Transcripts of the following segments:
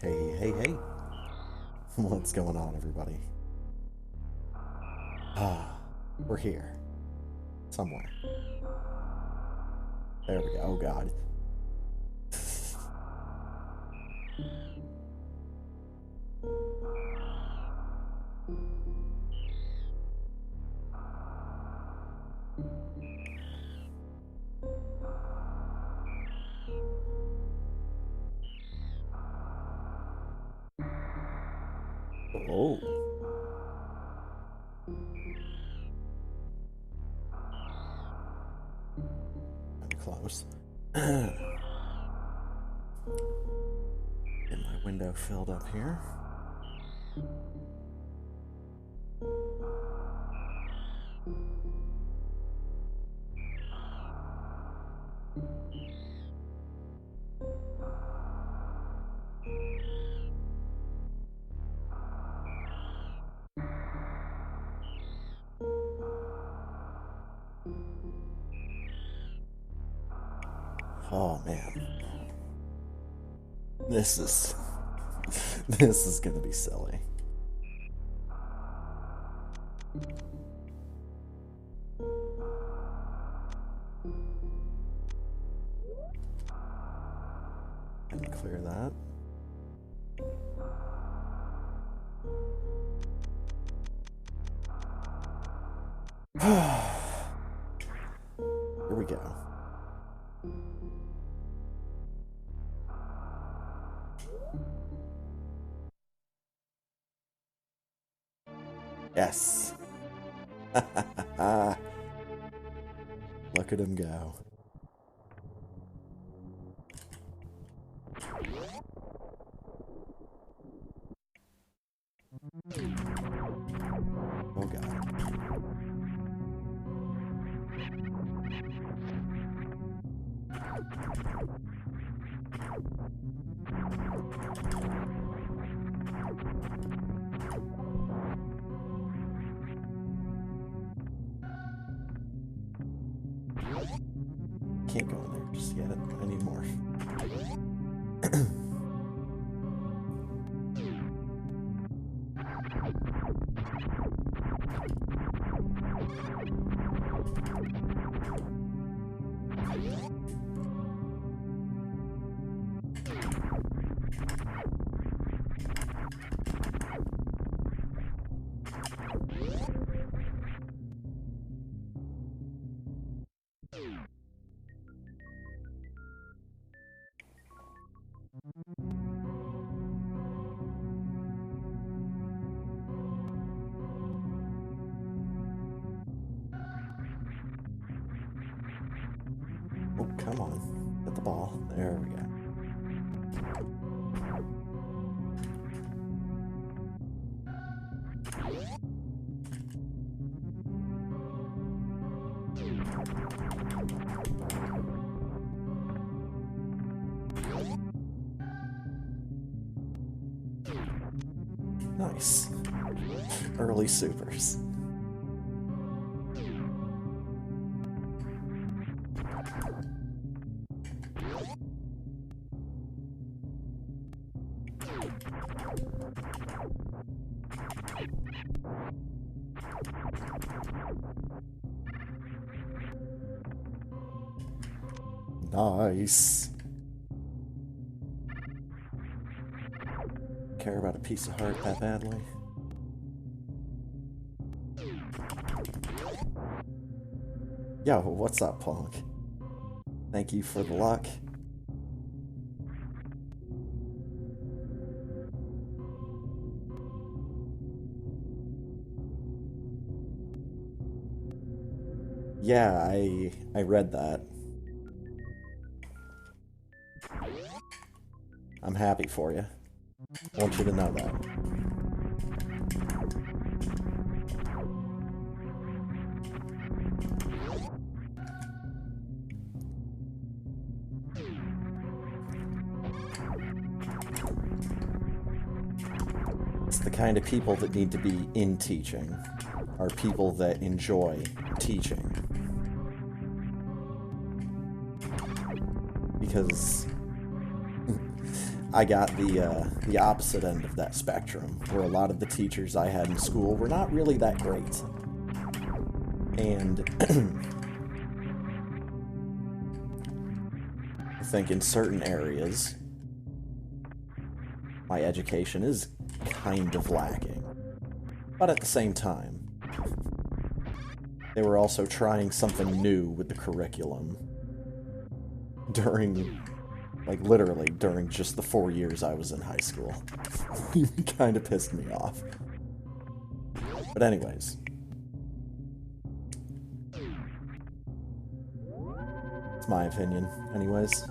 Hey, hey, hey. What's going on, everybody? We're here. Somewhere. There we go. Oh, God. Oh. I'm close. Get my window filled up here. Oh, man. This is... this is gonna be silly. And clear that. Here we go. Yes. Look at him go. Oh, God. Can't go in there just yet. I need more. Oh, come on. Get the ball. There we go. Nice. Early supers. Nice. Care about a piece of heart that badly? Yo, what's up, punk? Thank you for the luck. Yeah, I read that. I'm happy for you. I want you to know that. It's the kind of people that need to be in teaching, are people that enjoy teaching. Because I got the opposite end of that spectrum, where a lot of the teachers I had in school were not really that great. And I think in certain areas, my education is kind of lacking. But at the same time, they were also trying something new with the curriculum during, like, literally during just the 4 years I was in high school. It kind of pissed me off. But anyways. It's my opinion, anyways.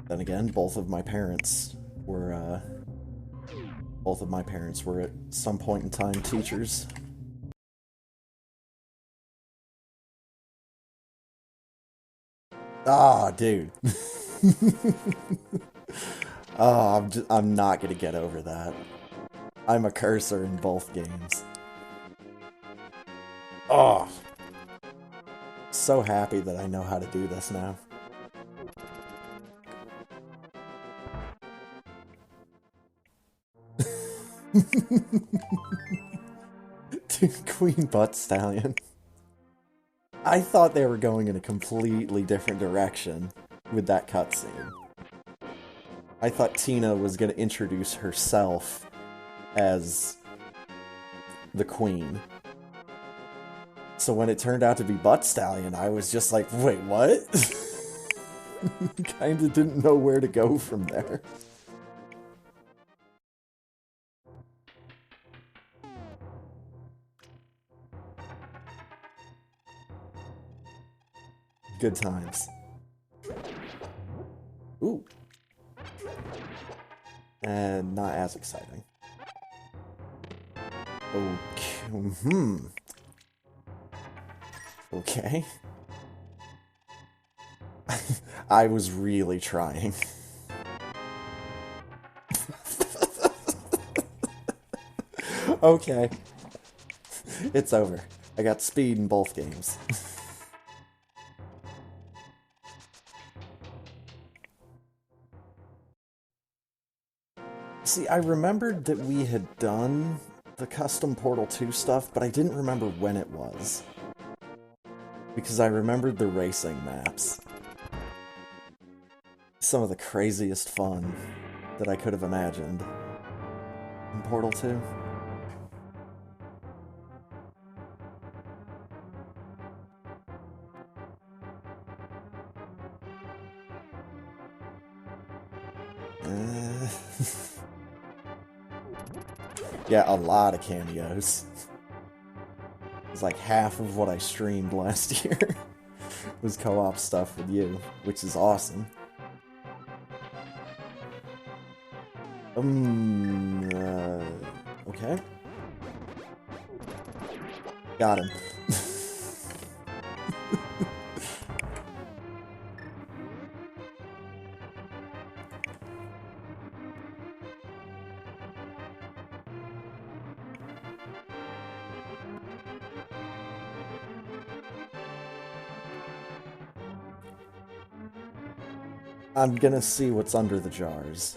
Then again, both of my parents were at some point in time teachers. Ah, dude. Oh, I'm not gonna get over that. I'm a cursor in both games. Oh. So happy that I know how to do this now. Dude, Queen Butt Stallion. I thought they were going in a completely different direction with that cutscene. I thought Tina was going to introduce herself as the queen. So when it turned out to be Butt Stallion, I was just like, wait, what? Kinda didn't know where to go from there. Good times. Ooh. And not as exciting. Okay. Okay. I was really trying. Okay. It's over. I got speed in both games. See, I remembered that we had done the custom Portal 2 stuff, but I didn't remember when it was. Because I remembered the racing maps. Some of the craziest fun that I could have imagined in Portal 2. Yeah, a lot of cameos. It's like half of what I streamed last year was co-op stuff with you, which is awesome. Okay. Got him. I'm gonna see what's under the jars.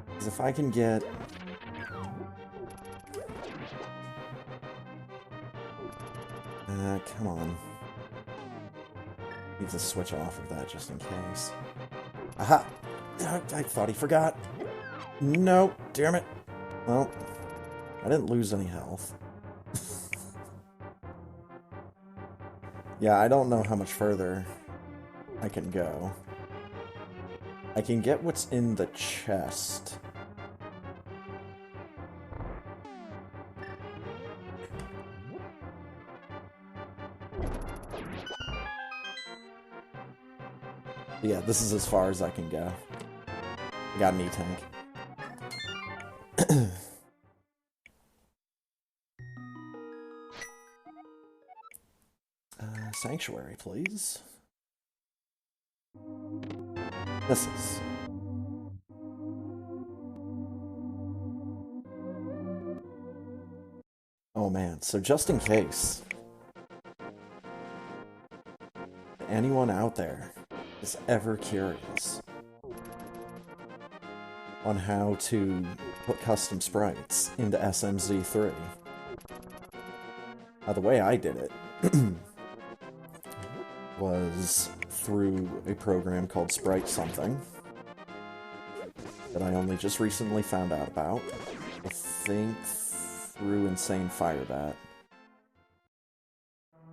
Because if I can get... come on. Need to switch off of that just in case. Aha! I thought he forgot. No, damn it. Well, I didn't lose any health. Yeah, I don't know how much further I can go. I can get what's in the chest. Yeah, this is as far as I can go. I got an E-tank. Sanctuary, please. Misses. Oh man, so just in case, anyone out there is ever curious on how to put custom sprites into SMZ3, the way I did it was through a program called Sprite Something that I only just recently found out about. I think through Insane Firebat.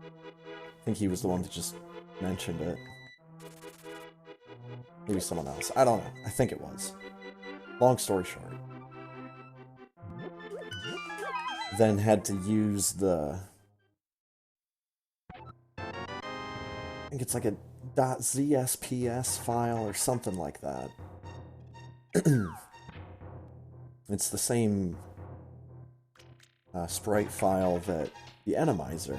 I think he was the one that just mentioned it. Maybe someone else. I don't know. I think it was. Long story short. Then had to use the... I think it's like a .zsps file or something like that. It's the same sprite file that the Enemizer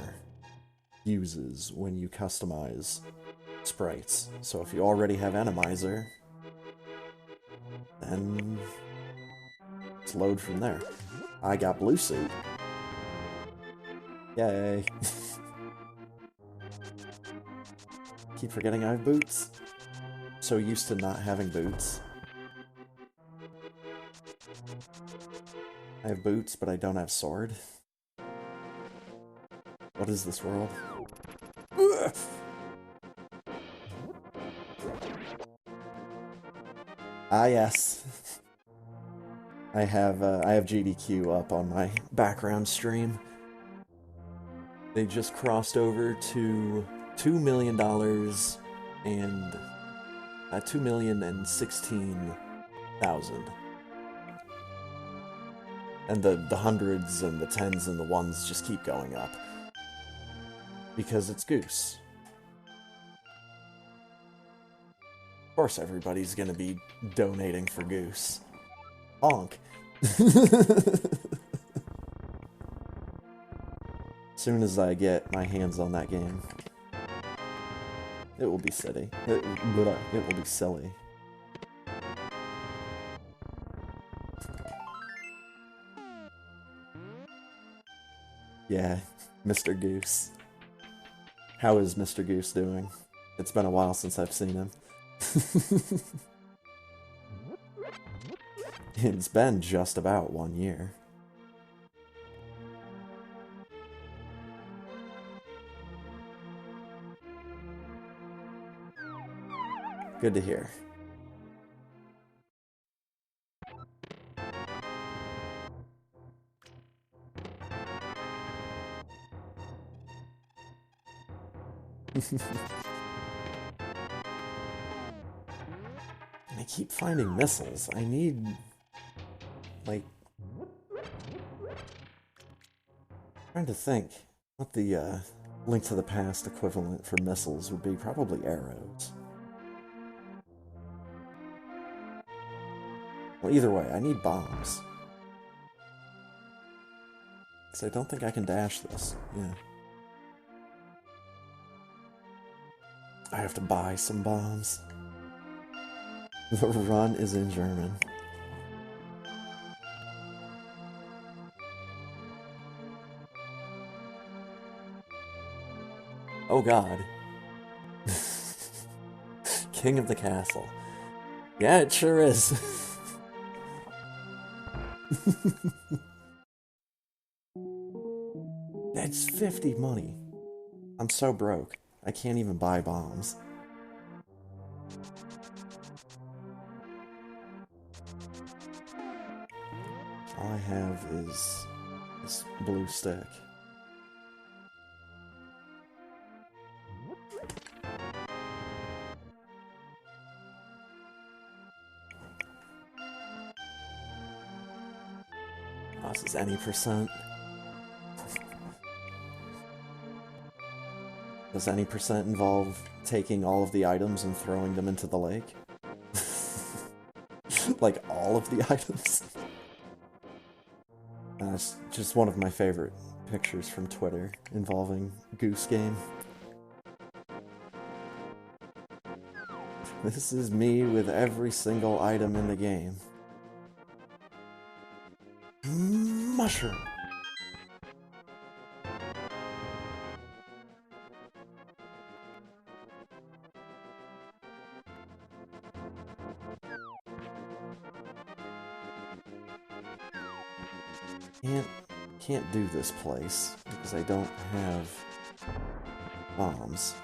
uses when you customize sprites. So if you already have Enemizer, then it's load from there. I got Blue Suit. Yay. Keep forgetting I have boots. So used to not having boots. I have boots, but I don't have sword. What is this world? Ugh! Ah, yes. I have GDQ up on my background stream. They just crossed over to $2 million and 2,016,000. And the hundreds and the tens and the ones just keep going up. Because it's Goose. Of course everybody's gonna be donating for Goose. Honk. Soon as I get my hands on that game, it will be silly. It will be silly. Yeah, Mr. Goose. How is Mr. Goose doing? It's been a while since I've seen him. It's been just about 1 year. Good to hear. I keep finding missiles. I need... like... trying to think what the Link to the Past equivalent for missiles would be. Probably arrows. Well, either way, I need bombs. Because I don't think I can dash this. Yeah. I have to buy some bombs. The run is in German. Oh god. King of the castle. Yeah, it sure is. That's 50 money. I'm so broke. I can't even buy bombs. All I have is this blue stick. Oh, this is any percent. Does any percent involve taking all of the items and throwing them into the lake? Like all of the items? It's just one of my favorite pictures from Twitter involving Goose Game. This is me with every single item in the game. Mushroom! Can't do this place because I don't have bombs.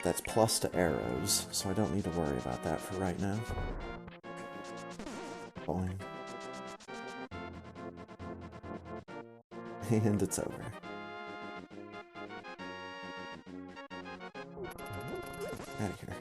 That's plus to arrows, so I don't need to worry about that for right now. Boing. And it's over. Out of here.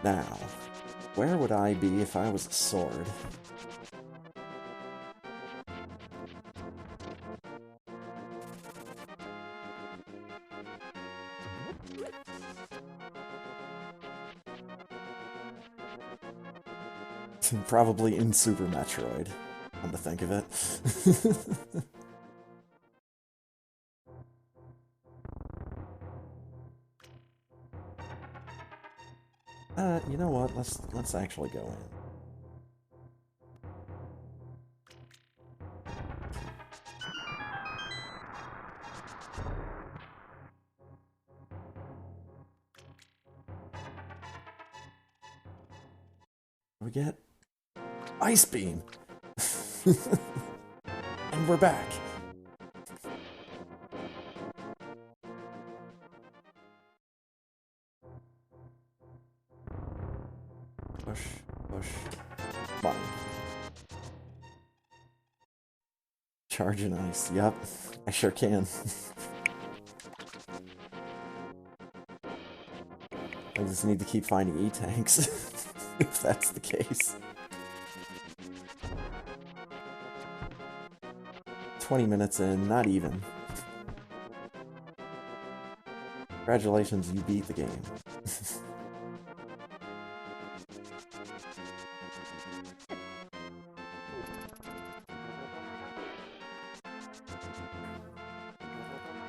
Now, where would I be if I was a sword? Probably in Super Metroid, come to think of it. You know what? Let's actually go in. We get Ice Beam! And we're back! Push, push, button. Charge and ice, yep, I sure can. I just need to keep finding E-tanks, if that's the case. 20 minutes in, not even. Congratulations, you beat the game.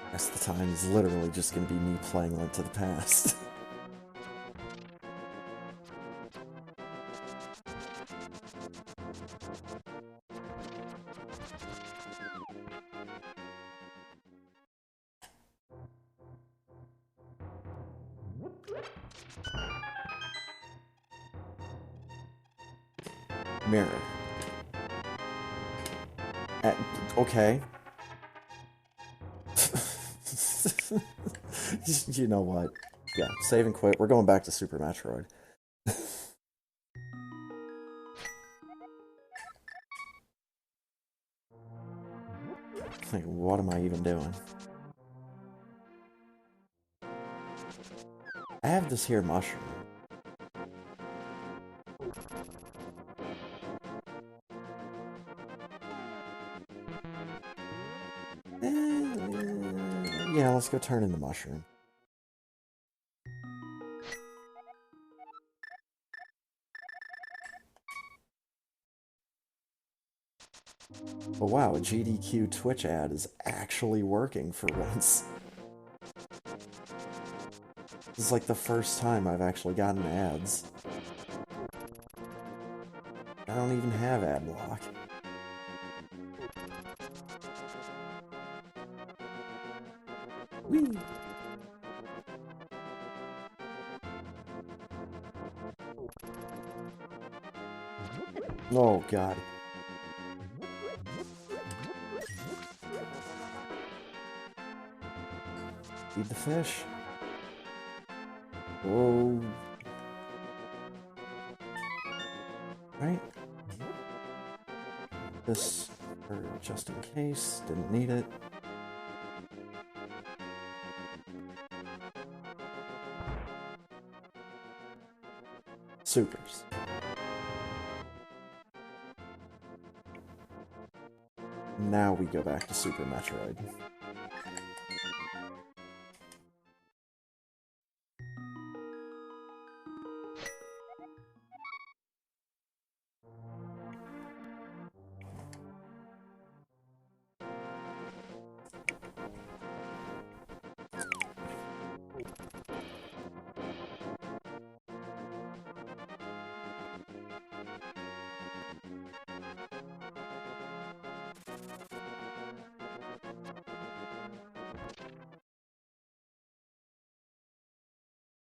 The rest of the time is literally just going to be me playing Link to the Past. Mirror. Okay. You know what? Yeah, save and quit. We're going back to Super Metroid. Like, what am I even doing? I have this here mushroom. Yeah, let's go turn in the mushroom. Oh wow, a GDQ Twitch ad is actually working for once. This is like the first time I've actually gotten ads. I don't even have ad block. Whee! Oh god. Feed the fish. Whoa. Right? This, for just in case, didn't need it. Supers. Now we go back to Super Metroid.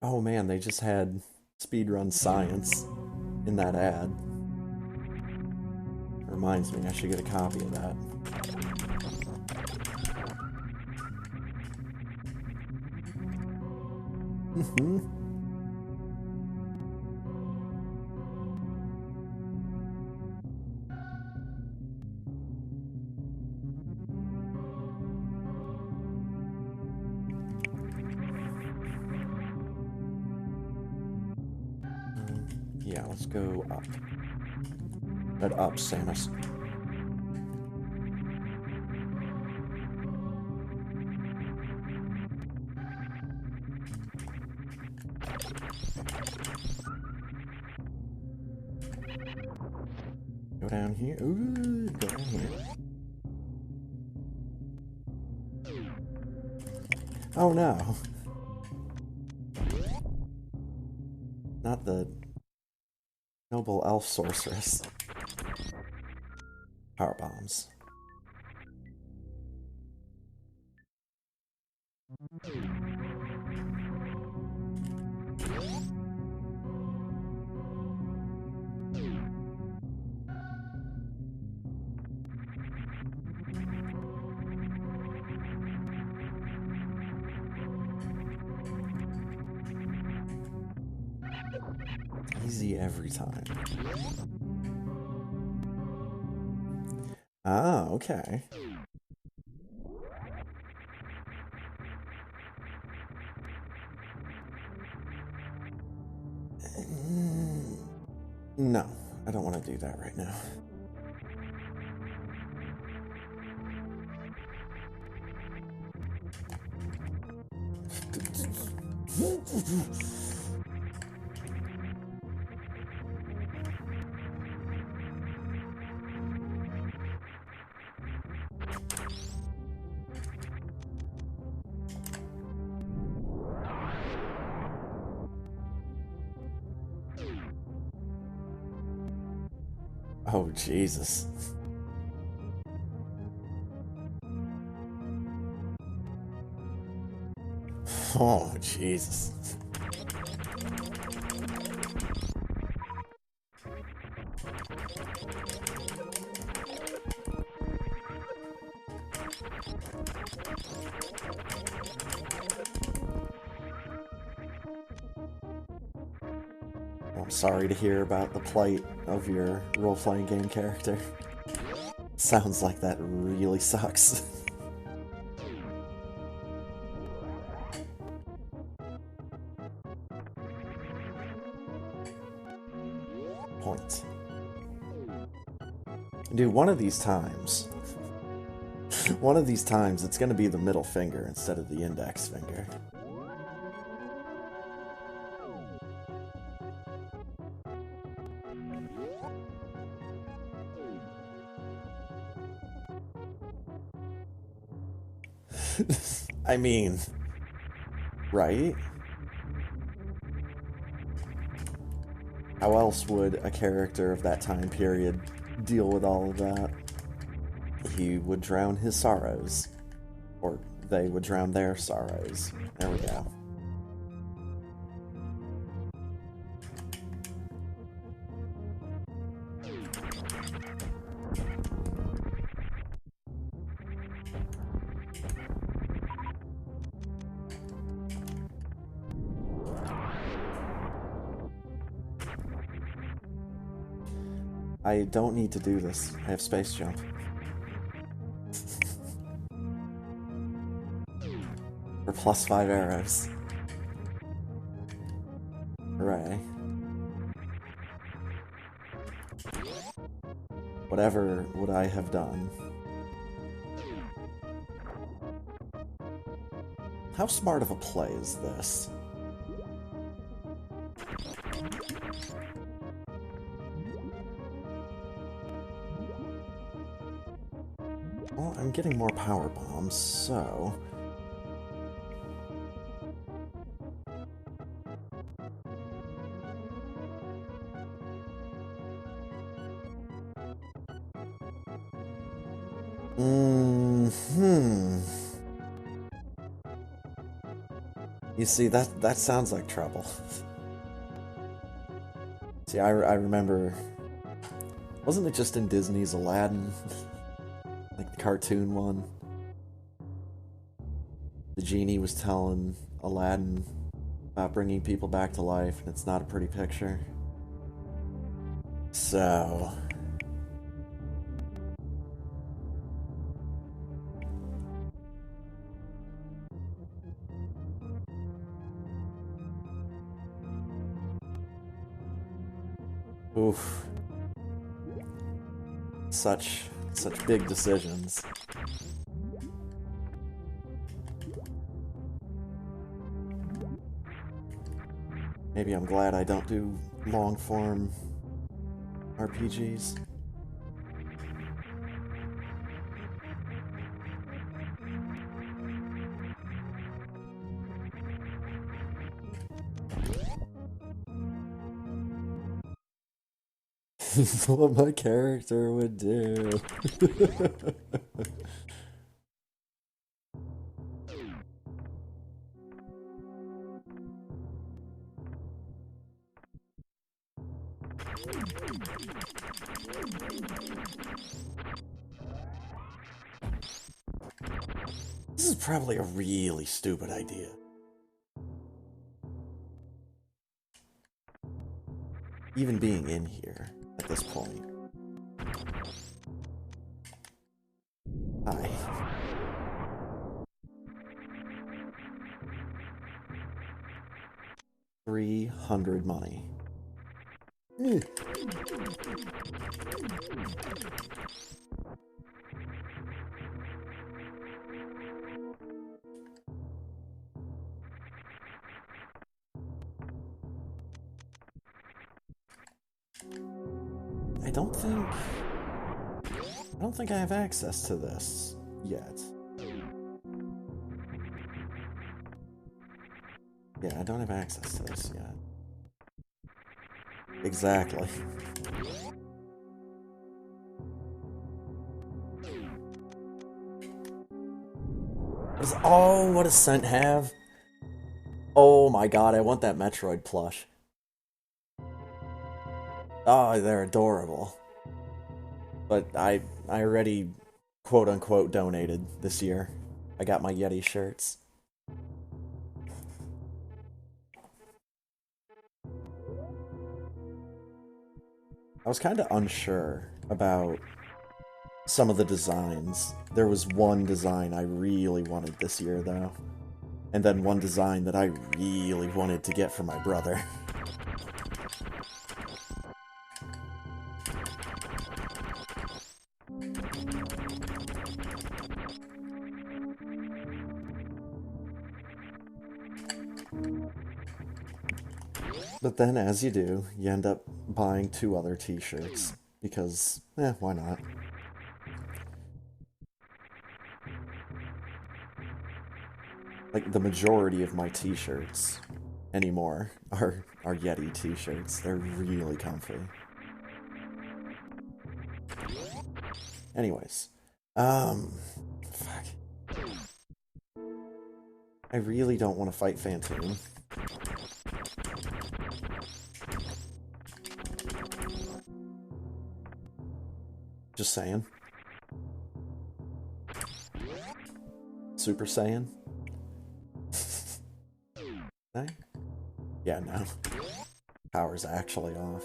Oh man, they just had speedrun science in that ad. Reminds me, I should get a copy of that. Yeah, let's go up. Head up, Samus. Go down here. Ooh, go down here. Oh no. Not the noble elf sorceress. Power bombs. Easy every time. Ah, okay. No, I don't want to do that right now. Oh, Jesus. Oh, Jesus. I'm sorry to hear about the plight of your role-playing game character. Sounds like that really sucks. Point. Dude, one of these times, it's gonna be the middle finger instead of the index finger. I mean, right? How else would a character of that time period deal with all of that? He would drown his sorrows. Or they would drown their sorrows. There we go. I don't need to do this. I have space jump. For +5 arrows. Hooray. Whatever would I have done? How smart of a play is this? Well, I'm getting more power bombs, so... You see, that sounds like trouble. See, I remember... Wasn't it just in Disney's Aladdin? Like the cartoon one? The genie was telling Aladdin about bringing people back to life, and it's not a pretty picture. So... Oof. Such big decisions. Maybe I'm glad I don't do long-form RPGs. What my character would do. This is probably a really stupid idea. Even being in here at this point. Hi. $300 money. I don't think I have access to this yet. Yeah, I don't have access to this yet. Exactly. Oh, what does Scent have? Oh my god, I want that Metroid plush. Oh, they're adorable. But I already, quote-unquote, donated this year. I got my Yeti shirts. I was kind of unsure about some of the designs. There was one design I really wanted this year, though. And then one design that I really wanted to get for my brother. But then, as you do, you end up buying 2 other t-shirts. Because, why not? Like, the majority of my t-shirts anymore are Yeti t-shirts. They're really comfy. Anyways. Fuck. I really don't want to fight Phantoon. Just saying. Super Saiyan? No? Yeah, no. Power's actually off.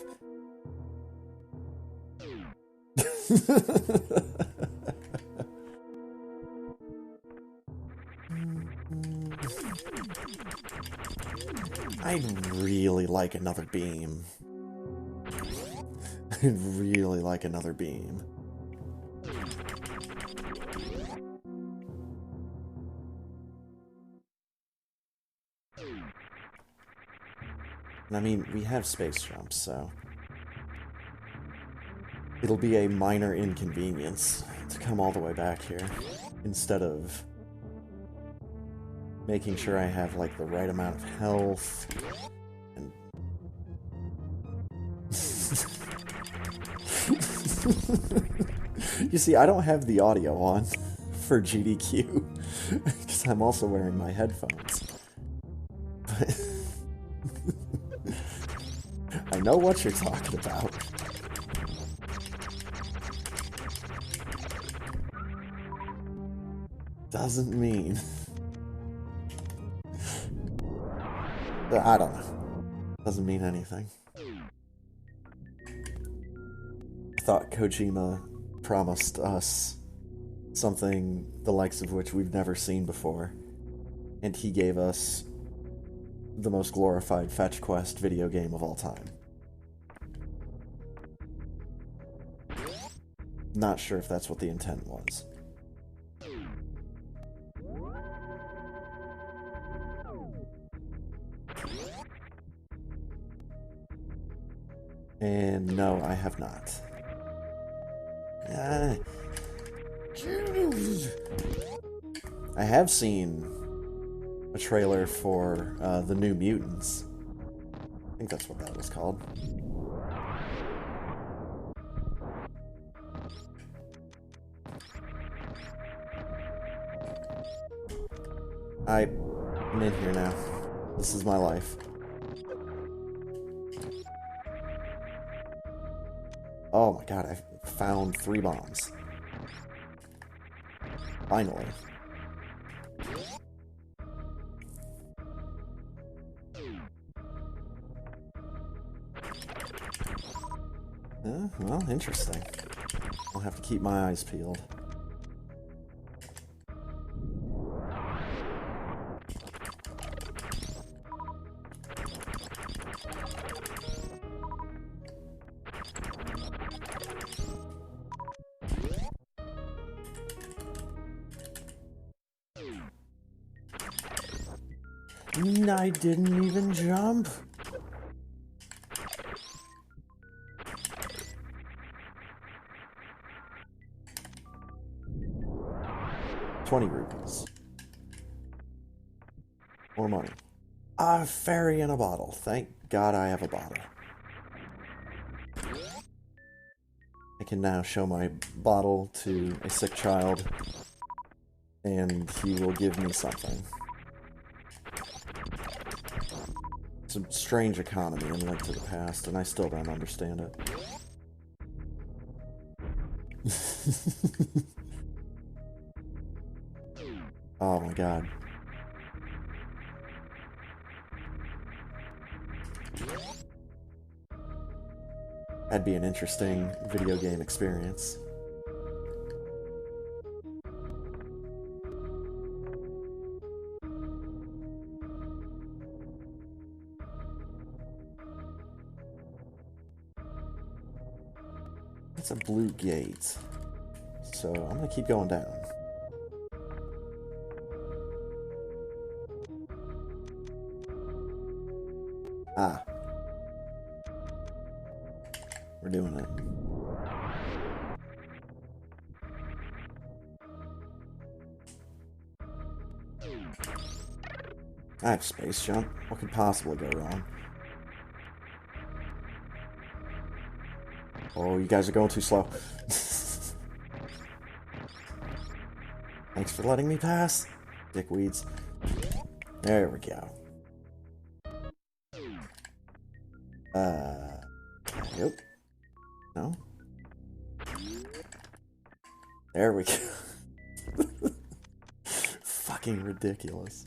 I'd really like another beam. I'd really like another beam. And I mean, we have space jumps, so... It'll be a minor inconvenience to come all the way back here, instead of making sure I have, like, the right amount of health, and... You see, I don't have the audio on for GDQ, because I'm also wearing my headphones. but I know what you're talking about. Doesn't mean... I don't know. Doesn't mean anything. I thought Kojima promised us something the likes of which we've never seen before. And he gave us the most glorified fetch quest video game of all time. Not sure if that's what the intent was. And no, I have not. I have seen a trailer for the New Mutants. I think that's what that was called. I'm in here now. This is my life. Oh my god, I found 3 bombs. Finally. Well, interesting. I'll have to keep my eyes peeled. I didn't even jump. ₹20. More money. A fairy in a bottle. Thank God I have a bottle. I can now show my bottle to a sick child, and he will give me something. It's a strange economy in Link to the Past, and I still don't understand it. Oh my god. That'd be an interesting video game experience. It's a blue gate. So I'm gonna keep going down. Ah. We're doing it. I have space jump. What could possibly go wrong? Oh, you guys are going too slow. Thanks for letting me pass, dickweeds. There we go. Yep. No? There we go. Fucking ridiculous.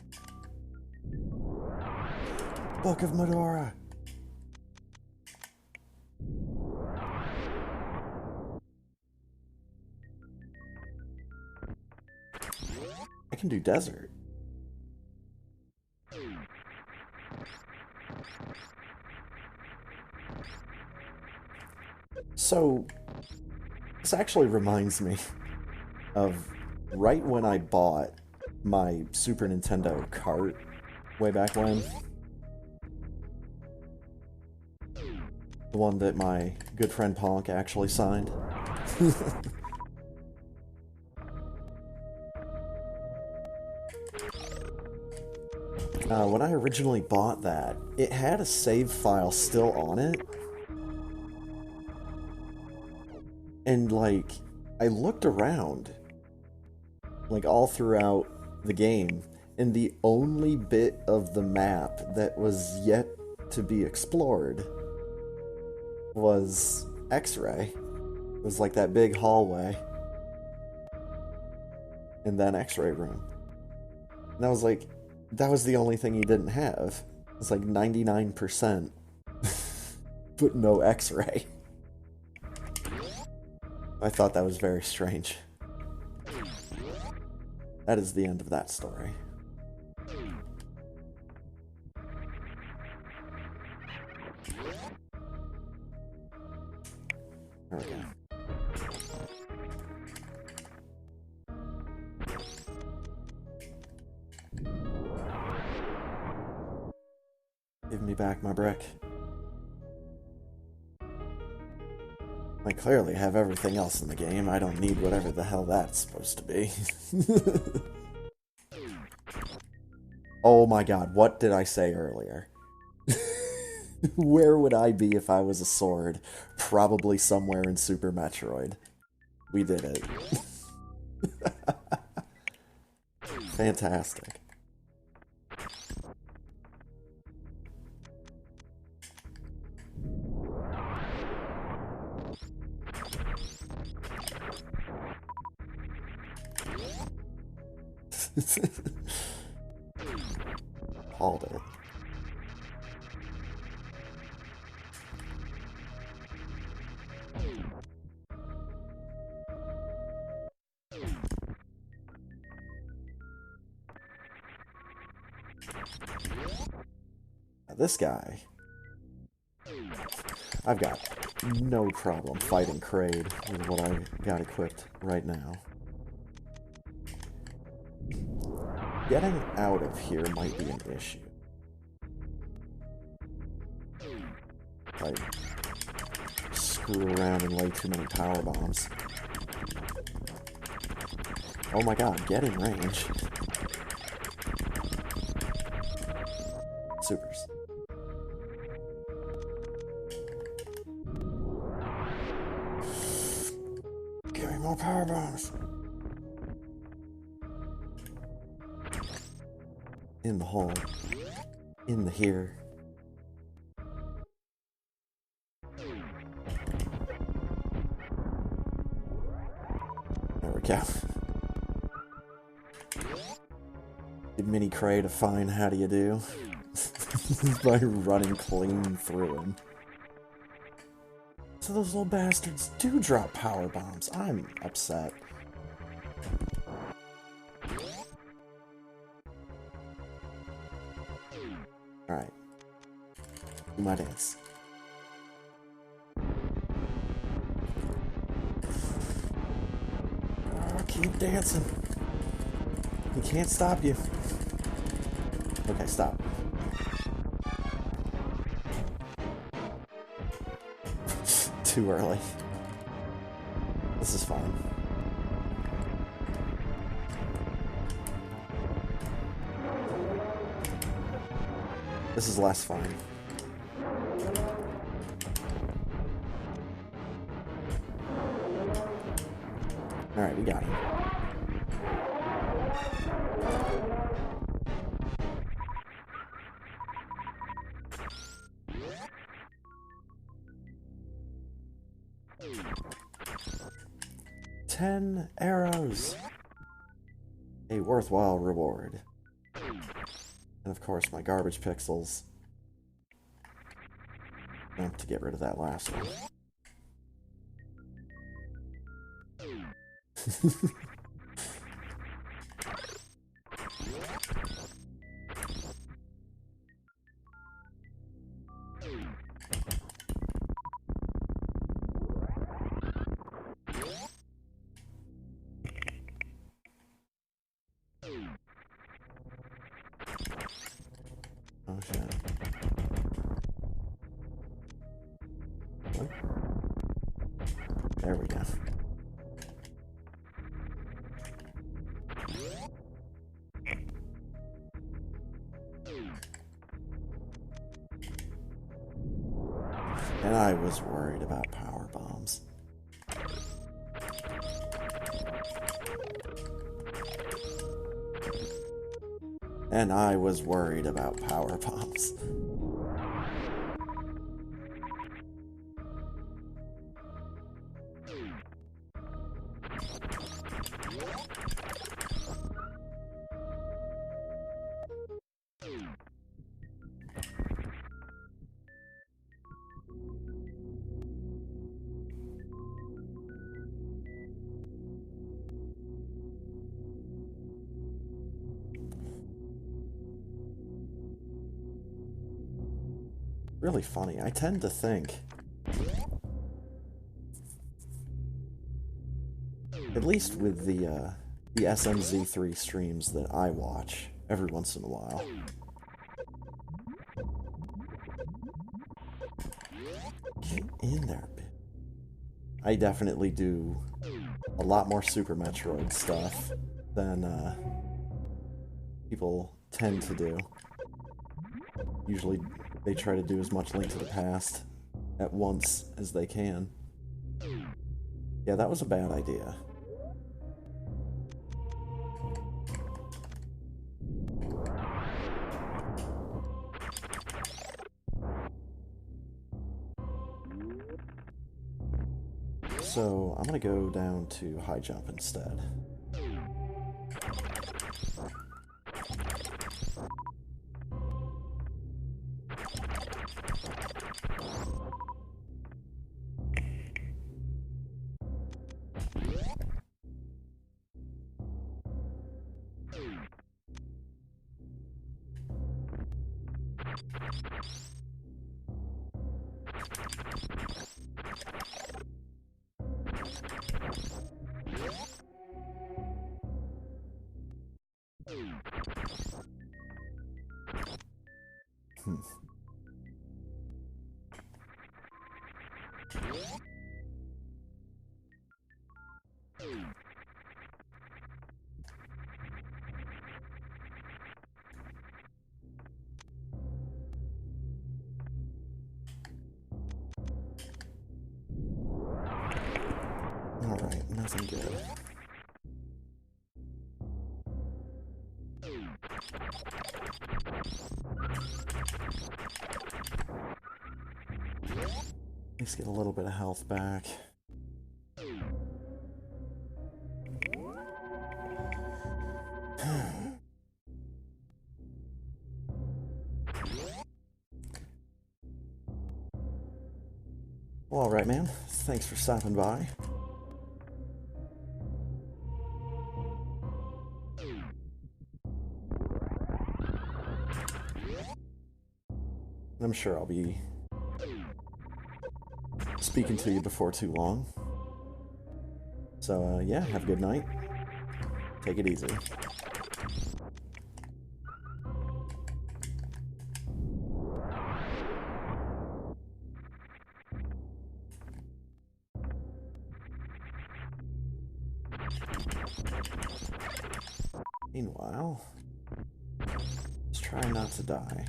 Book of Medora. I can do desert. So, this actually reminds me of right when I bought my Super Nintendo cart way back when. The one that my good friend Ponk actually signed. When I originally bought that, it had a save file still on it. And, like, I looked around, like, all throughout the game, And the only bit of the map that was yet to be explored was X-ray. It was like that big hallway. And then X-ray room. And I was like, that was the only thing he didn't have. It was like 99%. But no X-ray. I thought that was very strange. That is the end of that story. There we go. Give me back my brick. I clearly have everything else in the game. I don't need whatever the hell that's supposed to be. Oh my god, what did I say earlier? Where would I be if I was a sword? Probably somewhere in Super Metroid. We did it. Fantastic. Hauled it. Now this guy, I've got no problem fighting Kraid with what I got equipped right now. Getting out of here might be an issue. I screw around and lay too many power bombs. Oh my god, get in range. Supers. Give me more power bombs. In the hole. In the here. There we go. Give Mini Kraid a fine how do you do by running clean through him. So those little bastards do drop power bombs. I'm upset. Alright. Do my dance. Oh, keep dancing. He can't stop you. Okay, stop. Too early. This is fine. This is less fine. Alright, we got him. "10 arrows! A worthwhile reward." And of course, my garbage pixels. I have to get rid of that last one. Oh shit. What? There we go. And I was worried about power bombs. And I was worried about power bombs. Really funny. I tend to think, at least with the SMZ3 streams that I watch every once in a while. Get in there, bitch. I definitely do a lot more Super Metroid stuff than people tend to do. Usually they try to do as much Link to the Past at once as they can. Yeah, that was a bad idea. So, I'm gonna go down to high jump instead. Alright, nothing good. Let's get a little bit of health back. Well, alright, man. Thanks for stopping by. I'm sure I'll be speaking to you before too long. So, yeah, have a good night. Take it easy. Meanwhile, let's try not to die.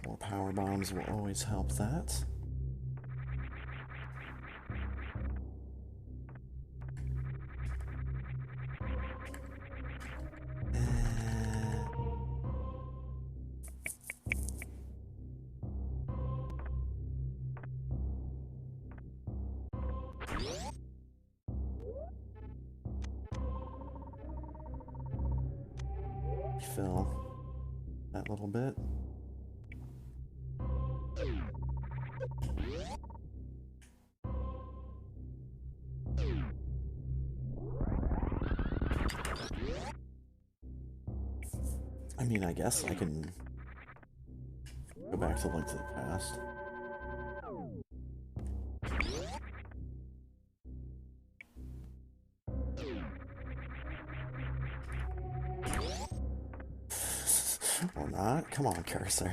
More power bombs will always help that. Fill that little bit. I mean, I guess I can go back to Link to the Past. Or not. Come on, cursor.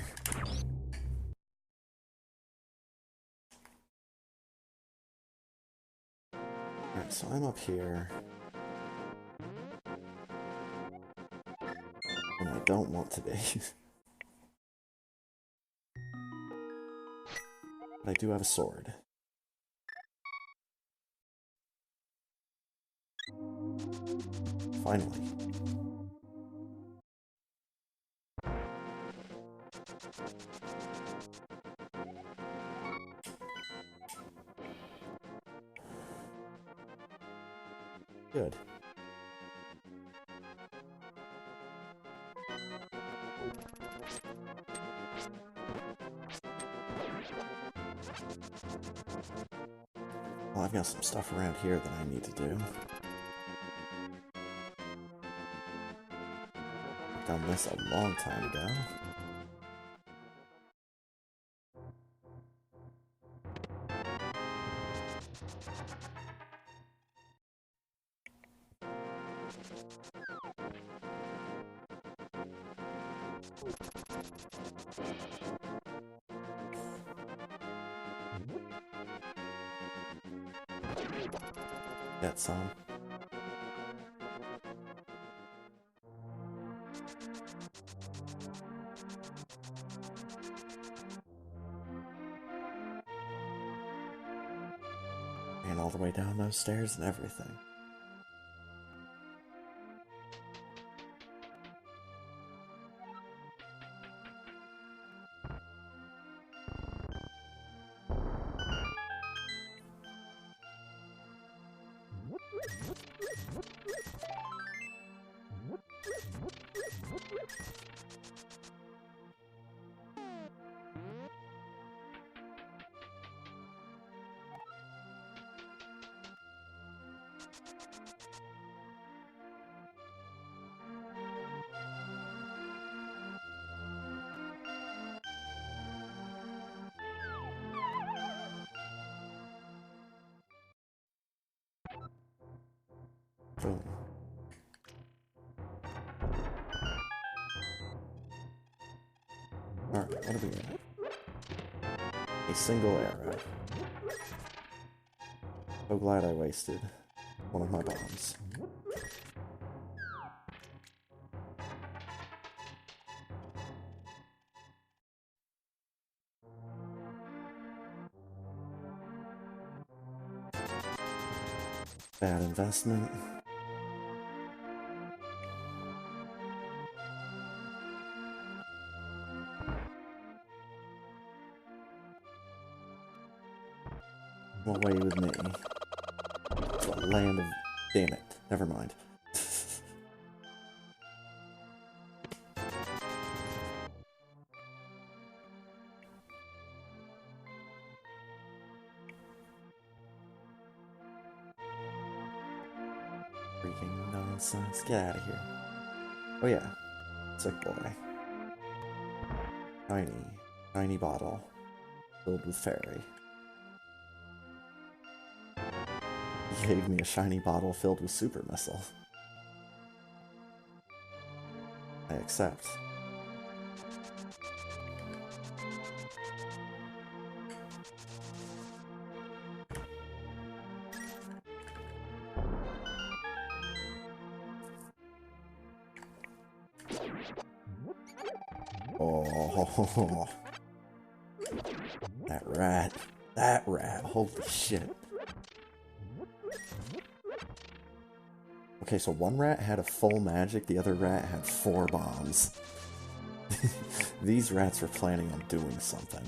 Alright, so I'm up here. And I don't want to be. But I do have a sword. Finally. Good. Well, I've got some stuff around here that I need to do. I've done this a long time ago. Get some. And all the way down those stairs and everything. Boom. Alright, what do we got? A single arrow. So glad I wasted one of my bombs. Bad investment. Come away with me. To a land of... Damn it. Never mind. Freaking nonsense. Get out of here. Oh yeah. Sick boy. Tiny bottle. Filled with fairy. He gave me a shiny bottle filled with super missile. I accept. Oh, that rat. That rat. Holy shit. Okay, so one rat had a full magic, the other rat had 4 bombs. These rats were planning on doing something.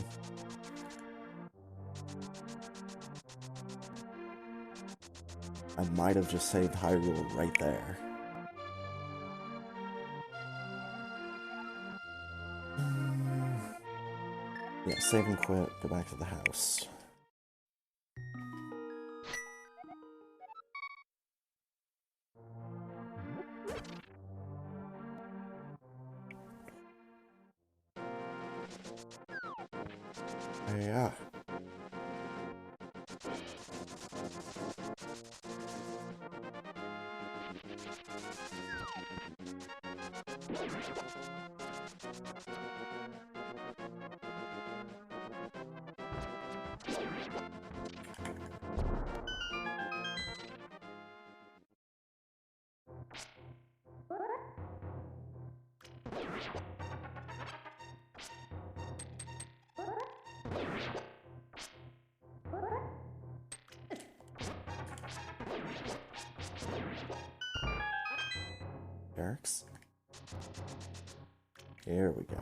I might have just saved Hyrule right there. Yeah, save and quit, go back to the house. Yeah. barracks. Here we go.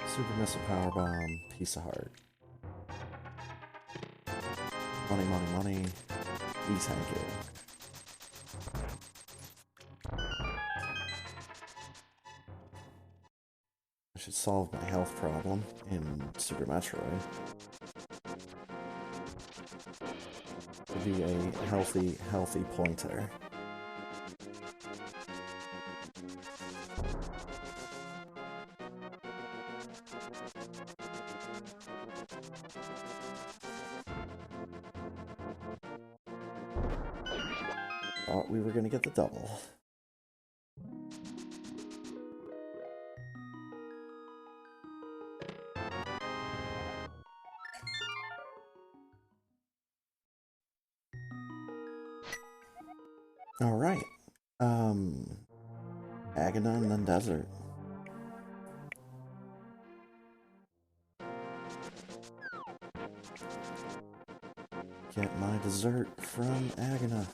Super missile power bomb, piece of heart. Money, money, money. Thank you. I should solve my health problem in Super Metroid. To be a healthy pointer. Thought we were gonna get the double. Alright. Agana and then Desert. Get my dessert from Agana.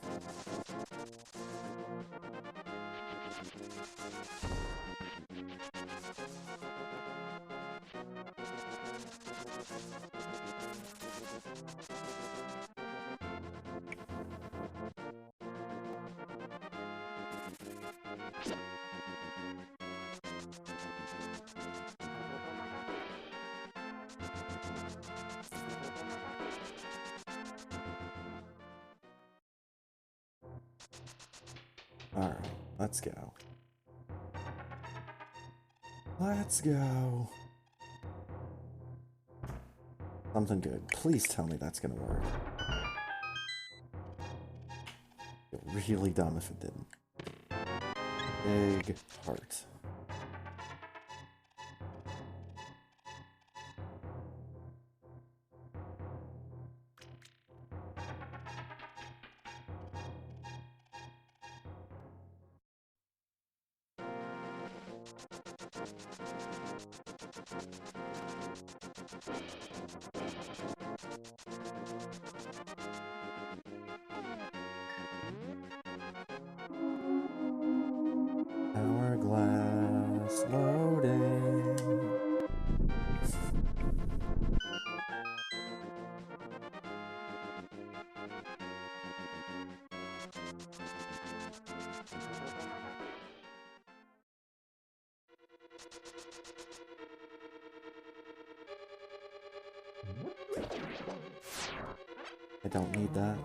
Alright, let's go. Let's go. Something good. Please tell me that's gonna work. I'd feel really dumb if it didn't. Big heart. Hourglass loading. I don't need that.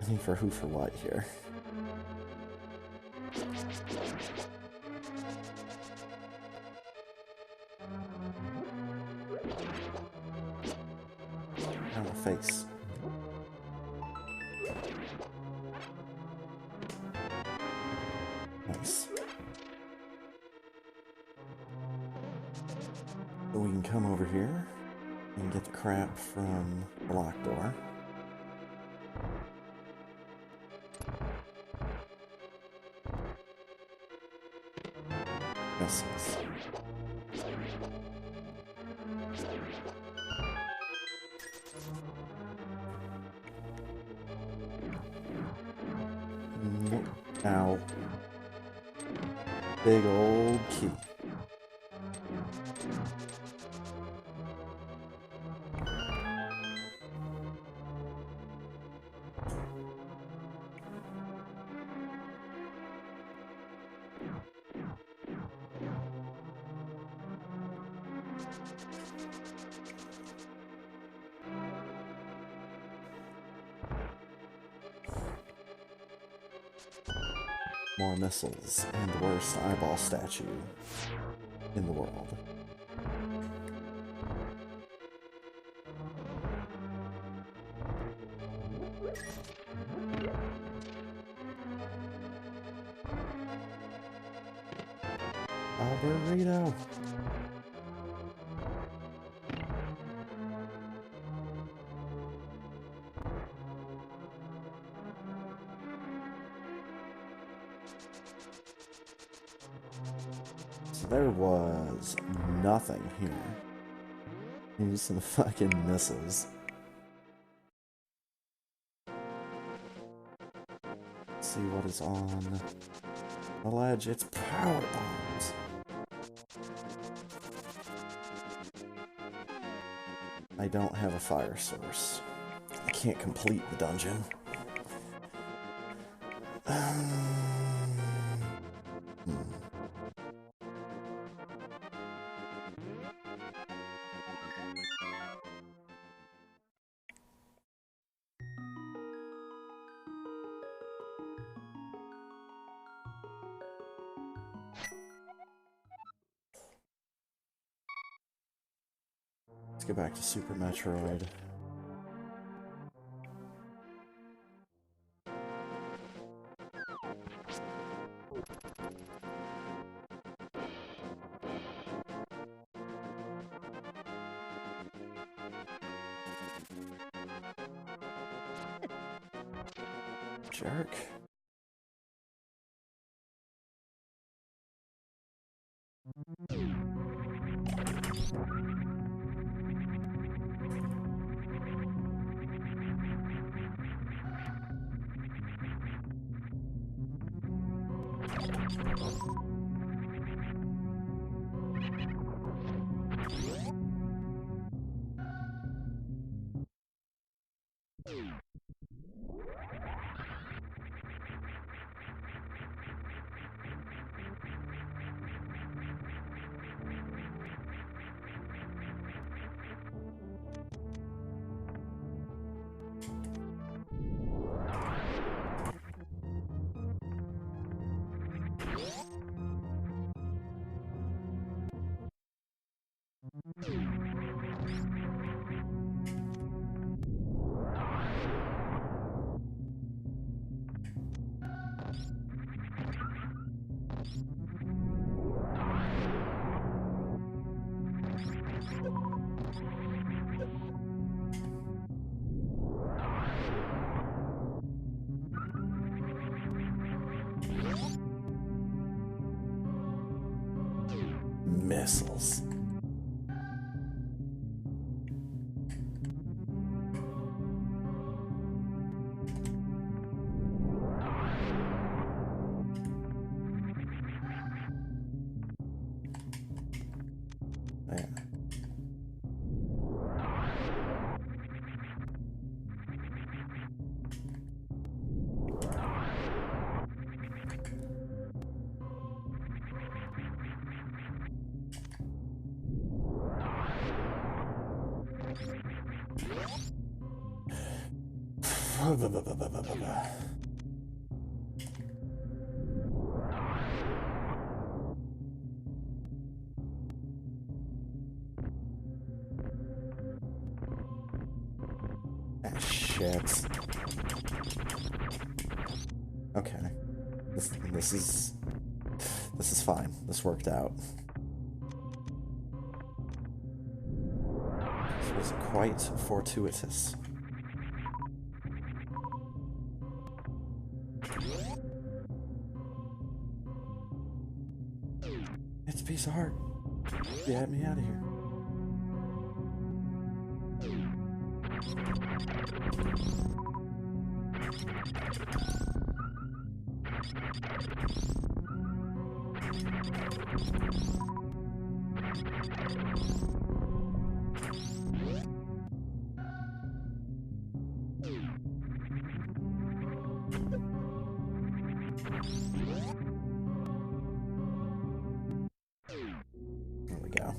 I need for who for what here. On the face. Nice. So we can come over here and get the crap from the locked door. Missiles. Nope. Ow. Big old key. More missiles and the worst eyeball statue in the world. Burrito. there was nothing here. Use some fucking missiles. Let's see what is on the ledge. It's power bombs. I don't have a fire source. I can't complete the dungeon. Let's get back to Super Metroid. Jerk. Missiles. There. Ah, shit. Okay. This is fine. This worked out. This was quite fortuitous. It's a piece of heart. Get me out of here. There we go.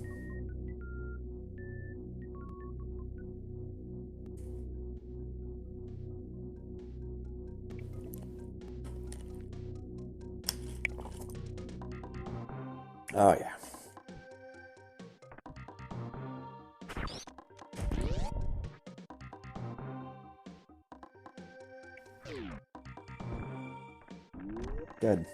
Oh, yeah. Good.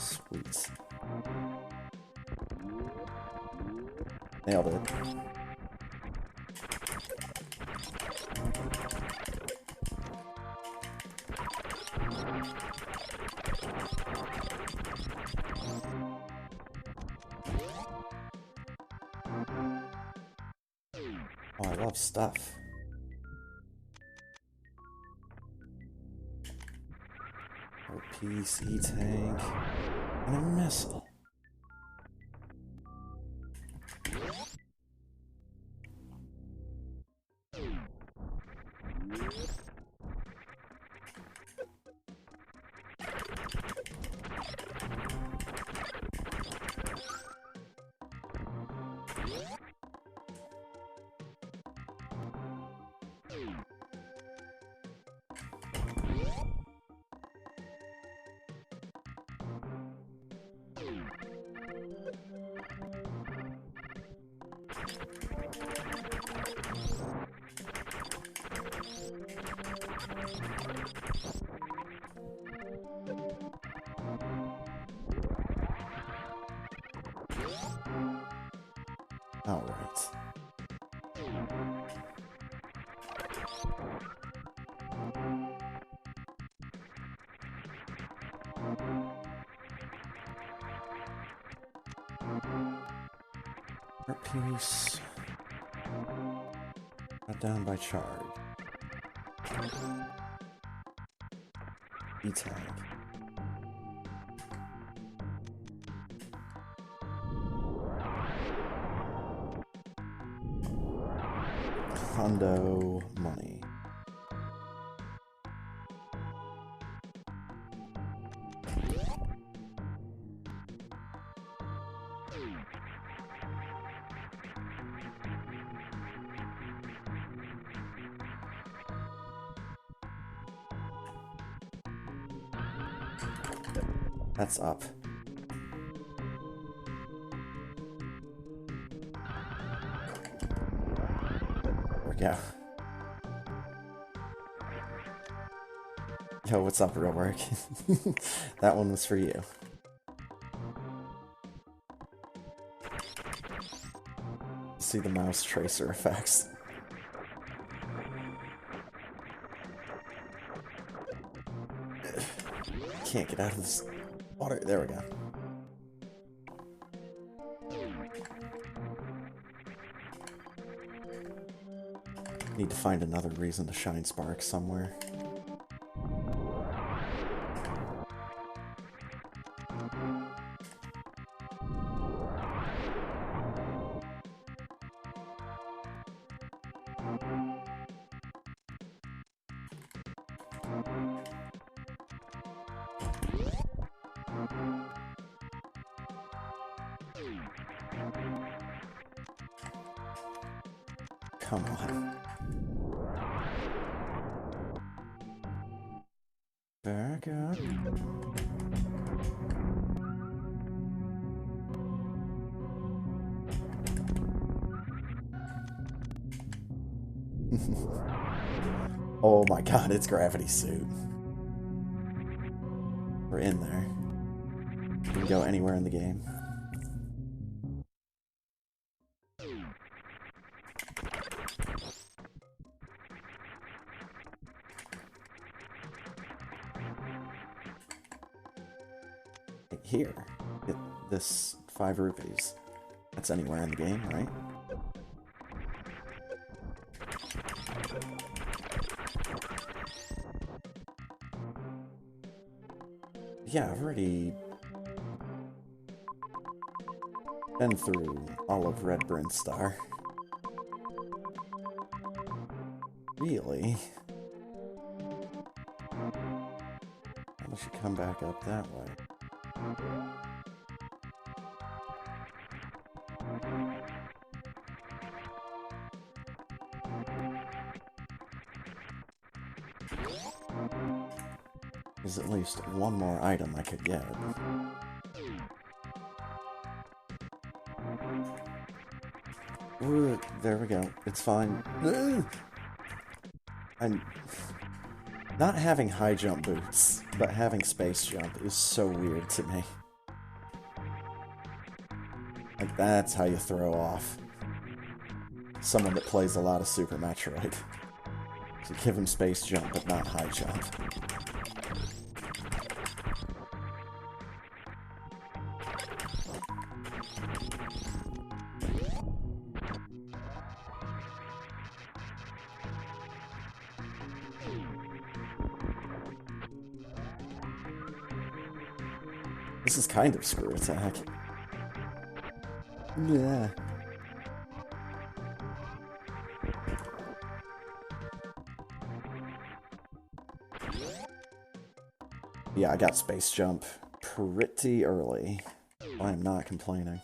Sweet. Nailed it. Oh, I love stuff. Piece, E-tank, and a missile. All right. Art piece. Not down by charge. E-tag. Hondo money. That's up. There we go. Yo, what's up, real work? That one was for you. See the mouse tracer effects. Can't get out of this water. There we go. Need to find another reason to shine sparks somewhere. Come on. Very good. Oh my god, it's Gravity Suit. We're in there. We can go anywhere in the game. Here, get this 5 rupees. That's anywhere in the game, right? Yeah, I've already been through all of Red Brinstar. Really? I should come back up that way. There's at least one more item I could get. Ooh, there we go. It's fine. I'm not having high jump boots, but having space jump is so weird to me. Like, that's how you throw off someone that plays a lot of Super Metroid. So give him space jump, but not high jump. This is kind of screw attack. Yeah. Yeah, I got space jump pretty early. I'm not complaining.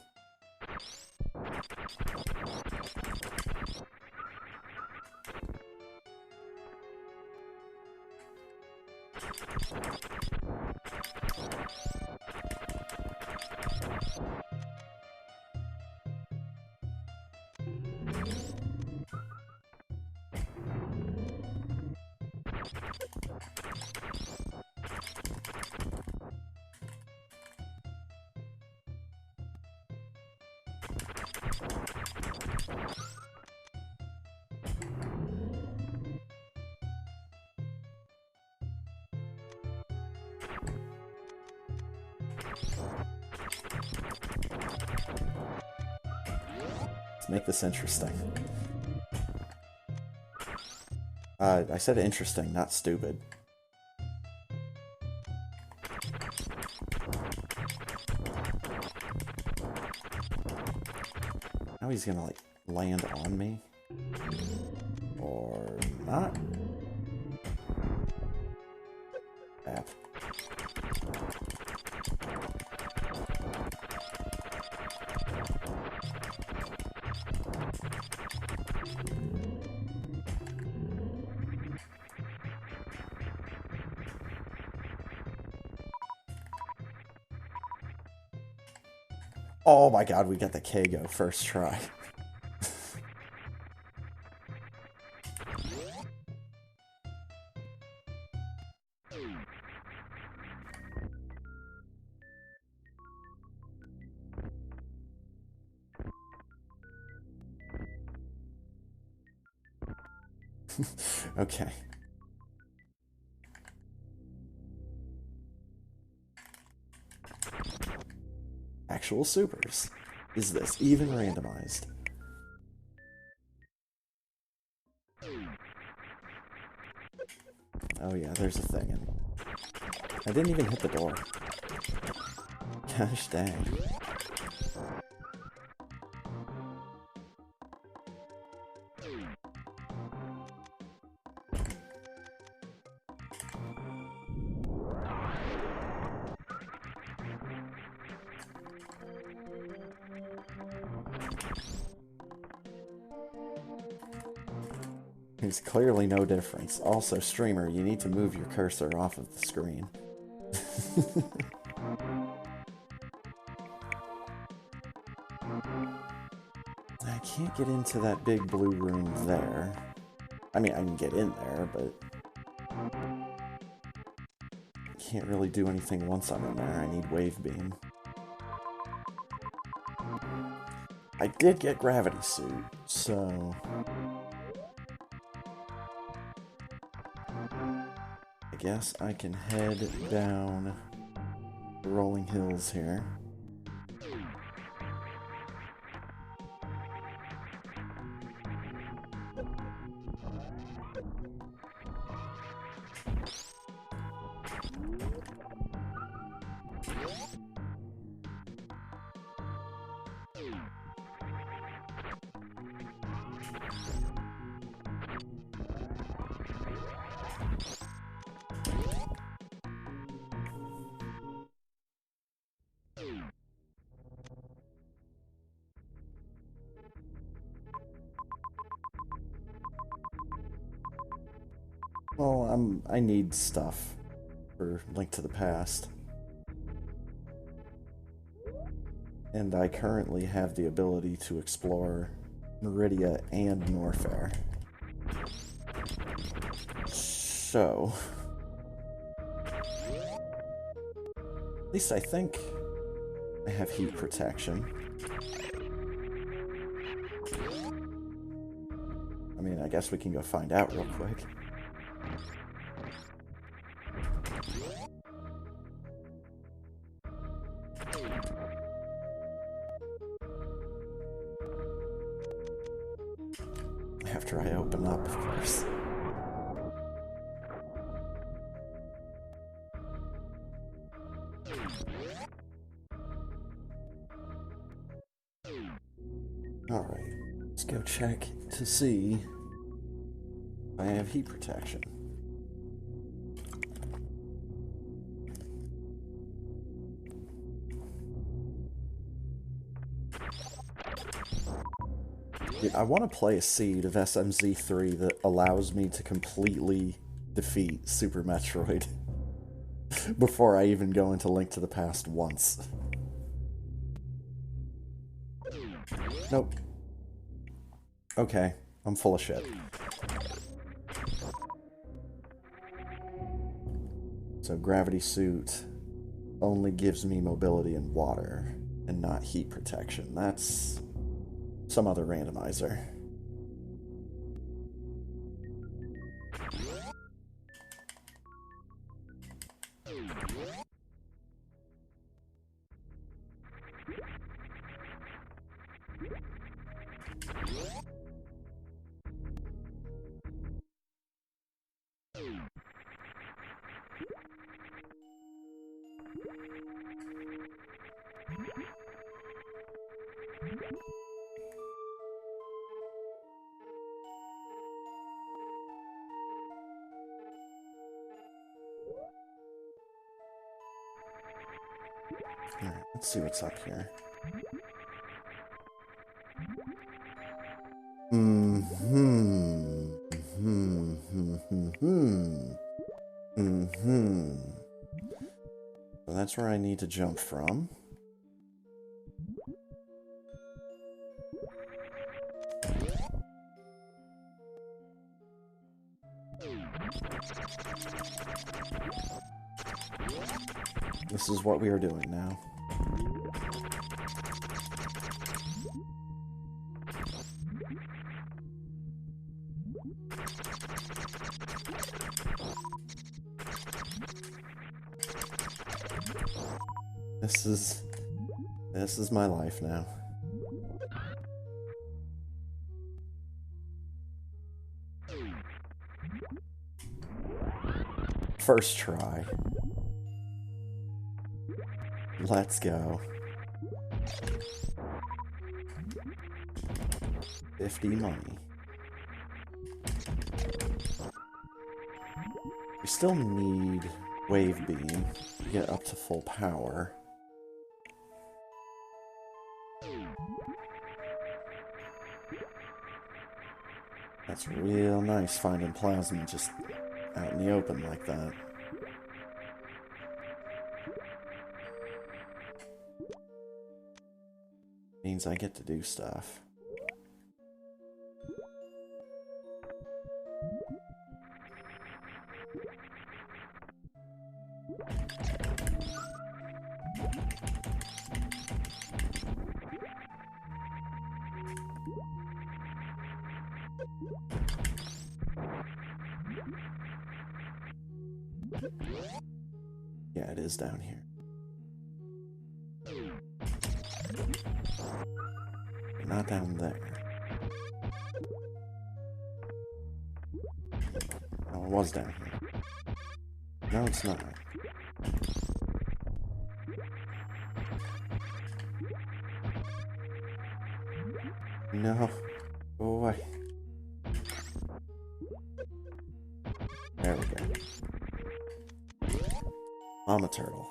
Let's make this interesting. I said interesting, not stupid. Now he's gonna, like, land on me? Or not? App. Oh my god, we got the K-Go first try. Okay. Actual supers. Is this even randomized? Oh yeah, there's a thing in. I didn't even hit the door. Gosh dang. There's clearly no difference. Also, streamer, you need to move your cursor off of the screen. I can't get into that big blue room there. I mean, I can get in there, but I can't really do anything once I'm in there. I need wave beam. I did get gravity suit, so I guess I can head down the rolling hills here. Well, I need stuff for Link to the Past. And I currently have the ability to explore Meridia and Norfair. So at least I think I have heat protection. I mean, I guess we can go find out real quick. After I open up, of course. Alright, let's go check to see if I have heat protection. Dude, I want to play a seed of SMZ3 that allows me to completely defeat Super Metroid before I even go into Link to the Past once. Nope. Okay, I'm full of shit. So gravity suit only gives me mobility and water, and not heat protection. That's some other randomizer. Alright, let's see what's up here. So that's where I need to jump from. This is what we are doing now. This is my life now. First try. Let's go. 50 money. We still need Wave Beam to get up to full power. That's real nice finding plasma just out in the open like that. Means I get to do stuff. Yeah, it is down here. Not down there. Oh, it was down here. No, it's not. No. Go away. There we go. Mama turtle.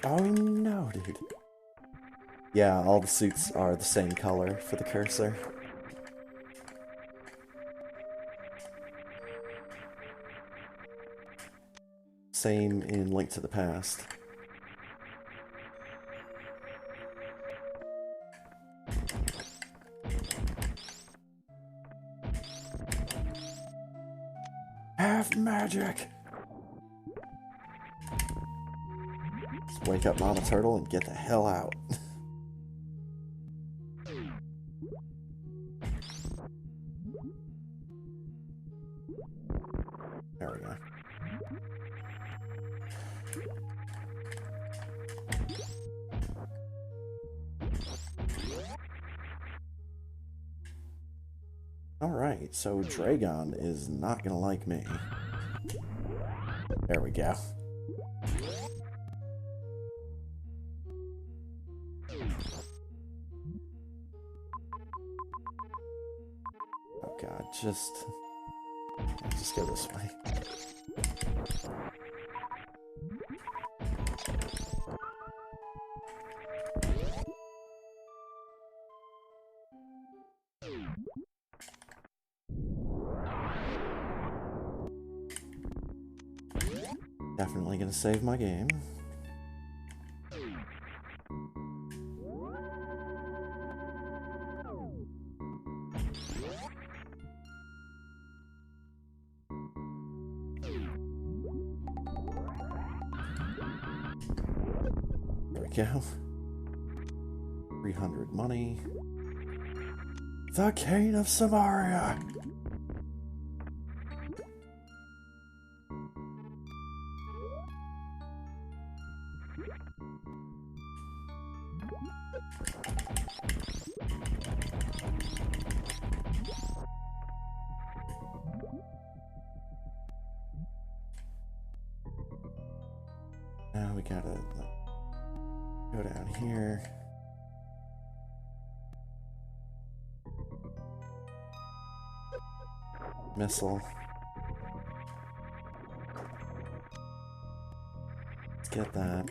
Oh no, dude. Yeah, all the suits are the same color for the cursor. Same in Link to the Past. Half magic! Let's wake up Mama Turtle and get the hell out. There we go. Alright, so Dragon is not gonna like me. There we go. Oh god, just go this way. Definitely gonna save my game. There we go. 300 money. The Cane of Samaria! Now we gotta go down here. Missile. Let's get that.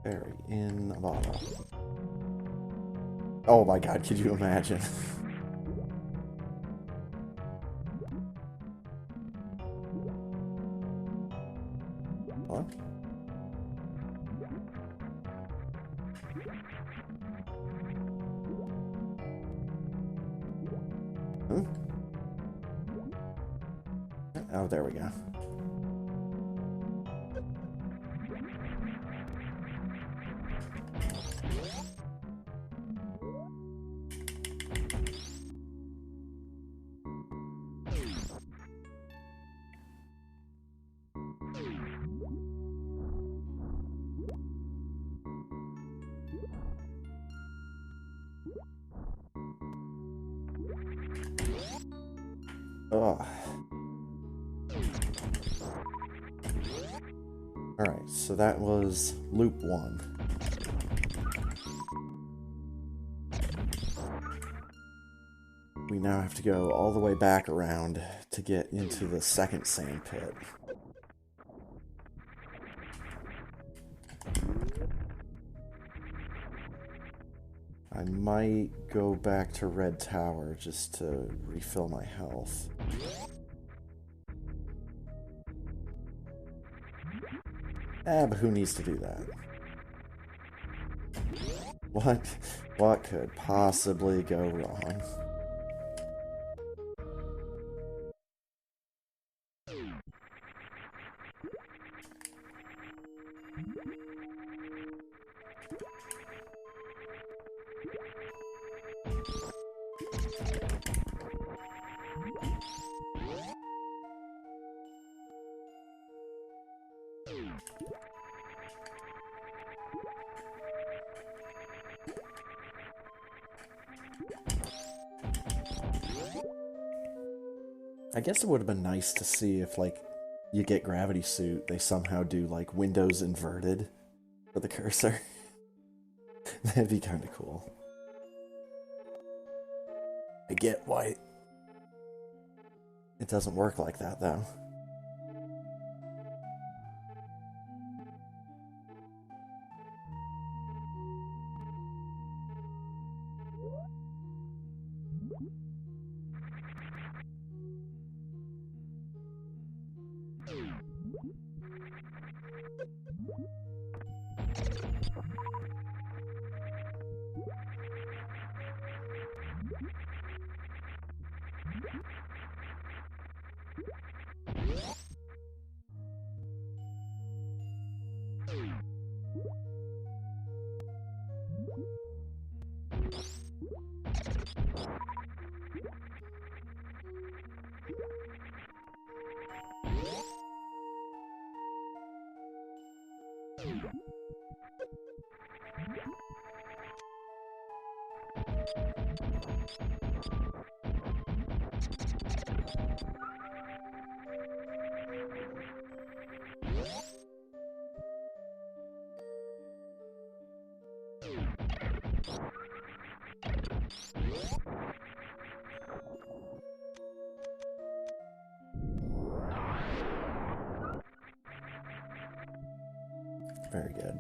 Berry in a bottle. Oh my god, could you imagine? What? Hmm? Oh, there we go. Ugh. Alright, so that was loop 1. We now have to go all the way back around to get into the second sand pit. I might go back to Red Tower just to refill my health. But who needs to do that? What could possibly go wrong? I guess it would have been nice to see if, like, you get Gravity Suit, they somehow do, like, windows inverted for the cursor. That'd be kind of cool. I get why it doesn't work like that, though. Very good.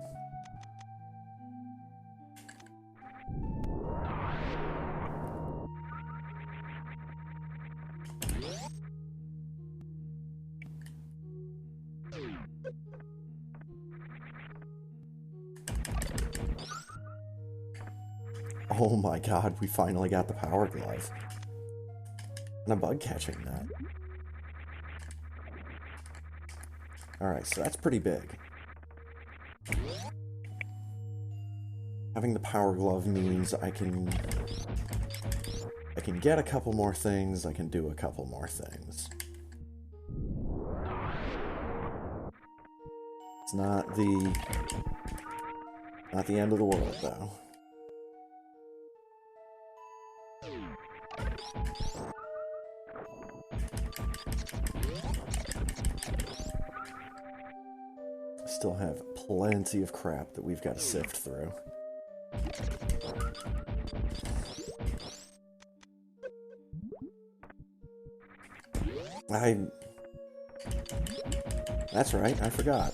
Oh my god, we finally got the power glove. And a bug catching that. Alright, so that's pretty big. Having the power glove means I can get a couple more things, I can do a couple more things. It's not the end of the world, though. Still have plenty of crap that we've got to sift through. That's right, I forgot.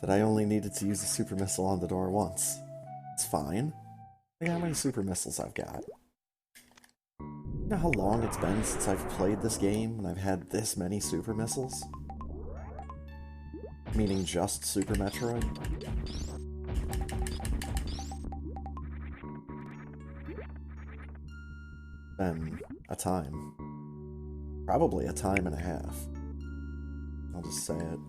That I only needed to use the super missile on the door once. It's fine. Look how many super missiles I've got. You know how long it's been since I've played this game and I've had this many super missiles? Meaning just Super Metroid? Been a time. Probably a time and a half. I'll just say it.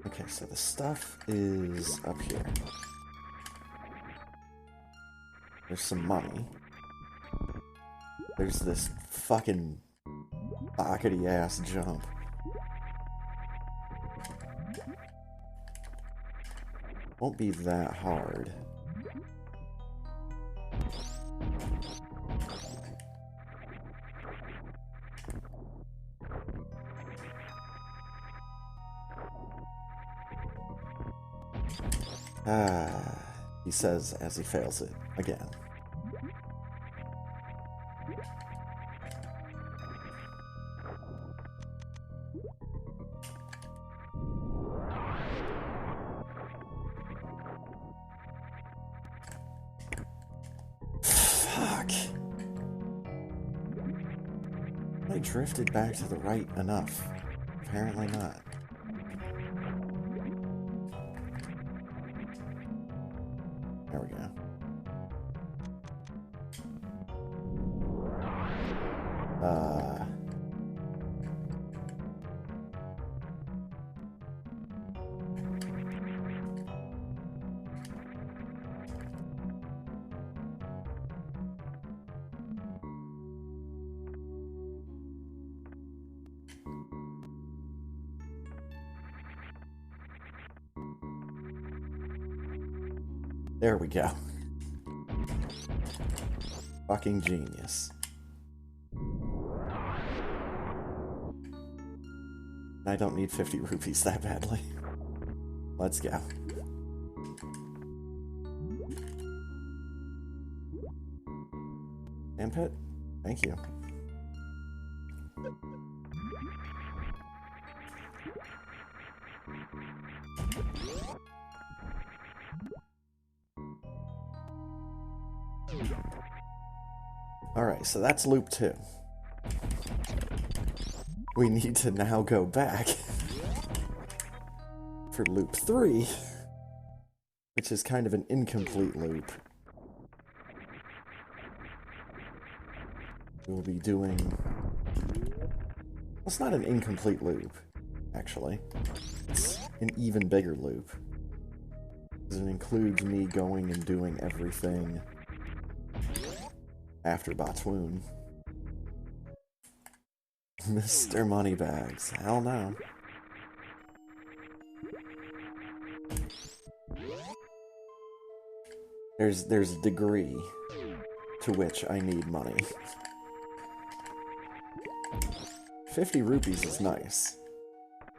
Okay, so the stuff is up here. There's some money. There's this fucking pockety ass jump. Won't be that hard. He says as he fails it again. Fuck. I drifted back to the right enough. Apparently not. There we go. There we go. Fucking genius. I don't need 50 rupees that badly. Let's go. Sandpit? Thank you. Alright, so that's loop 2. We need to now go back for loop 3, which is kind of an incomplete loop. We'll be doing... Well, it's not an incomplete loop, actually. It's an even bigger loop. Because it includes me going and doing everything after Botswoon. Mr. Moneybags. Hell no. There's a degree to which I need money. 50 rupees is nice.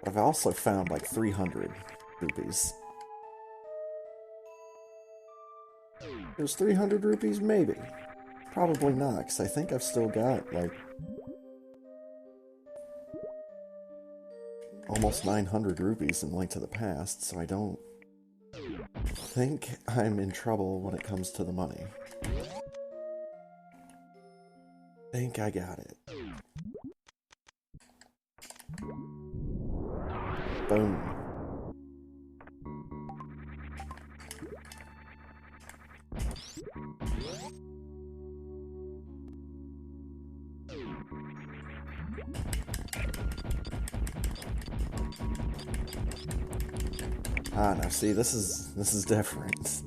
But I've also found like 300 rupees. There's 300 rupees? Maybe. Probably not, because I think I've still got, like, almost 900 rupees in Link to the Past, so I don't think I'm in trouble when it comes to the money. I think I got it. Boom. Ah, now see, this is different.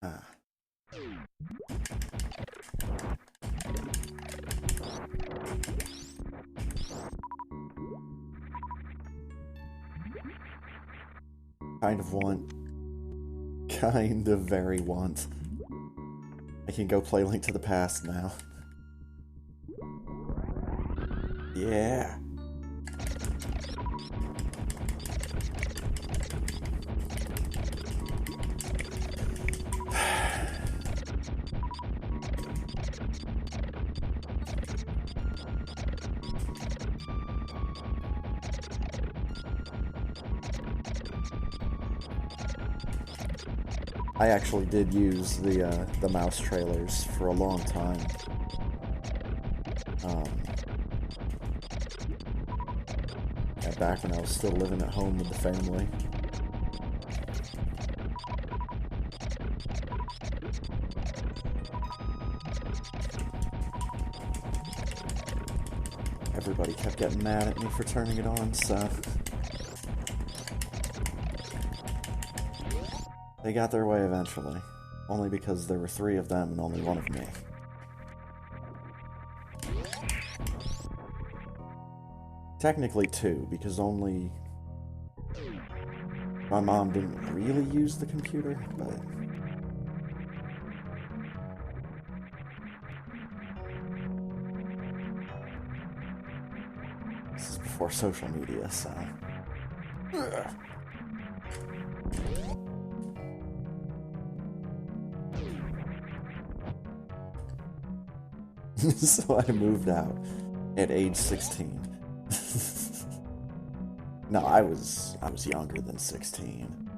Ah. Kind of very want. I can go play Link to the Past now. Yeah. I actually did use the mouse trailers for a long time. Yeah, back when I was still living at home with the family. Everybody kept getting mad at me for turning it on, so they got their way eventually. Only because there were 3 of them and only 1 of me. Technically 2, because only my mom didn't really use the computer, but this is before social media, so so I moved out at age 16. No, I was younger than 16.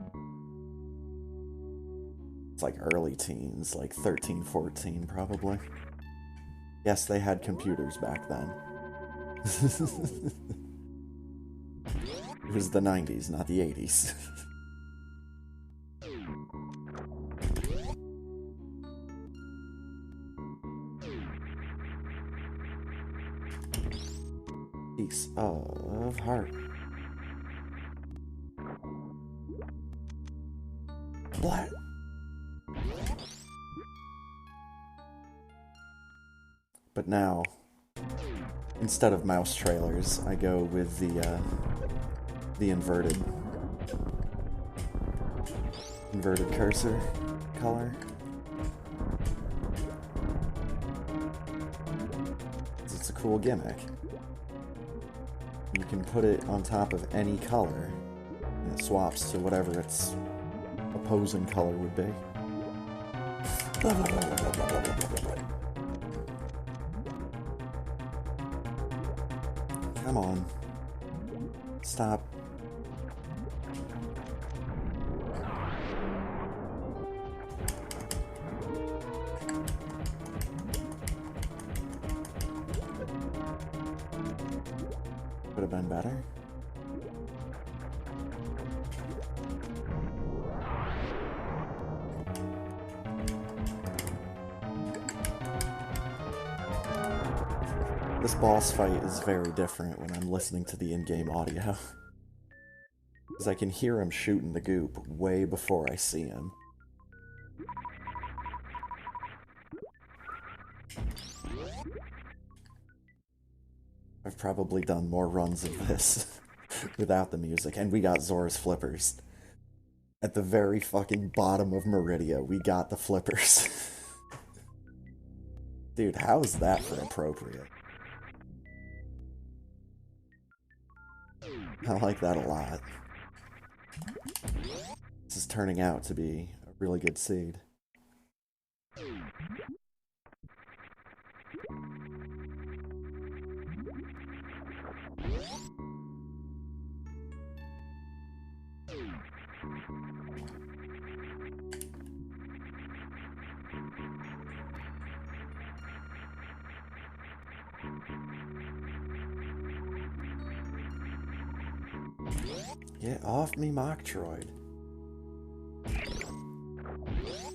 It's like early teens, like 13, 14 probably. Yes, they had computers back then. It was the 90s, not the 80s. Piece of heart. Black. But now, instead of mouse trailers, I go with the inverted cursor color. It's a cool gimmick. You can put it on top of any color, and it swaps to whatever its opposing color would be. Come on. Stop. Could have been better. This boss fight is very different when I'm listening to the in-game audio. Because I can hear him shooting the goop way before I see him. I've probably done more runs of this without the music, and we got Zora's flippers. At the very fucking bottom of Meridia, we got the flippers. Dude, how is that for appropriate? I like that a lot. This is turning out to be a really good seed. Get off me, Moctroid.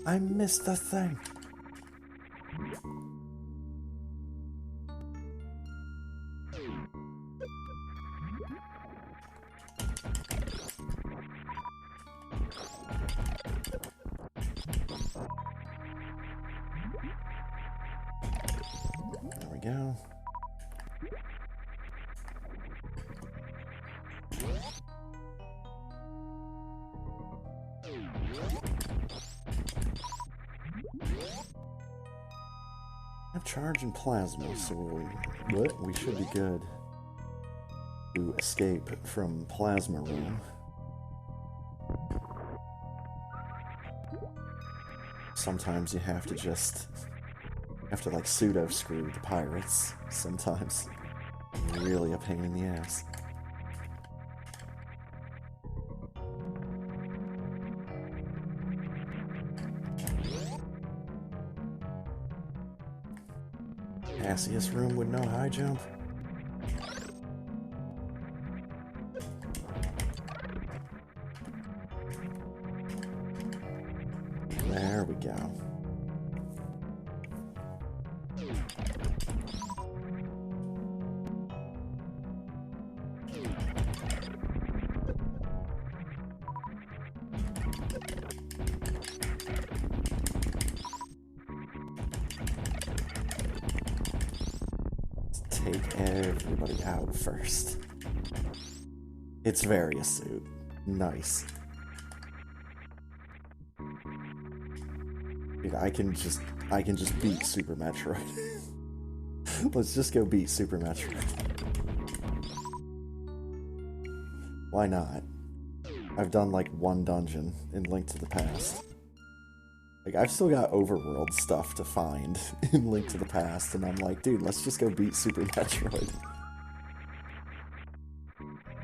I missed the thing. There we go. I have charge and plasma, so we should be good to escape from Plasma Room. Sometimes you have to like pseudo screw the pirates. Sometimes really a pain in the ass. Cassius room with no high jump. There we go. Take everybody out first. It's very astute. Nice. Dude, I can just beat Super Metroid. Let's just go beat Super Metroid. Why not? I've done like one dungeon in Link to the Past. Like, I've still got overworld stuff to find in Link to the Past, and I'm like, dude, let's just go beat Super Metroid.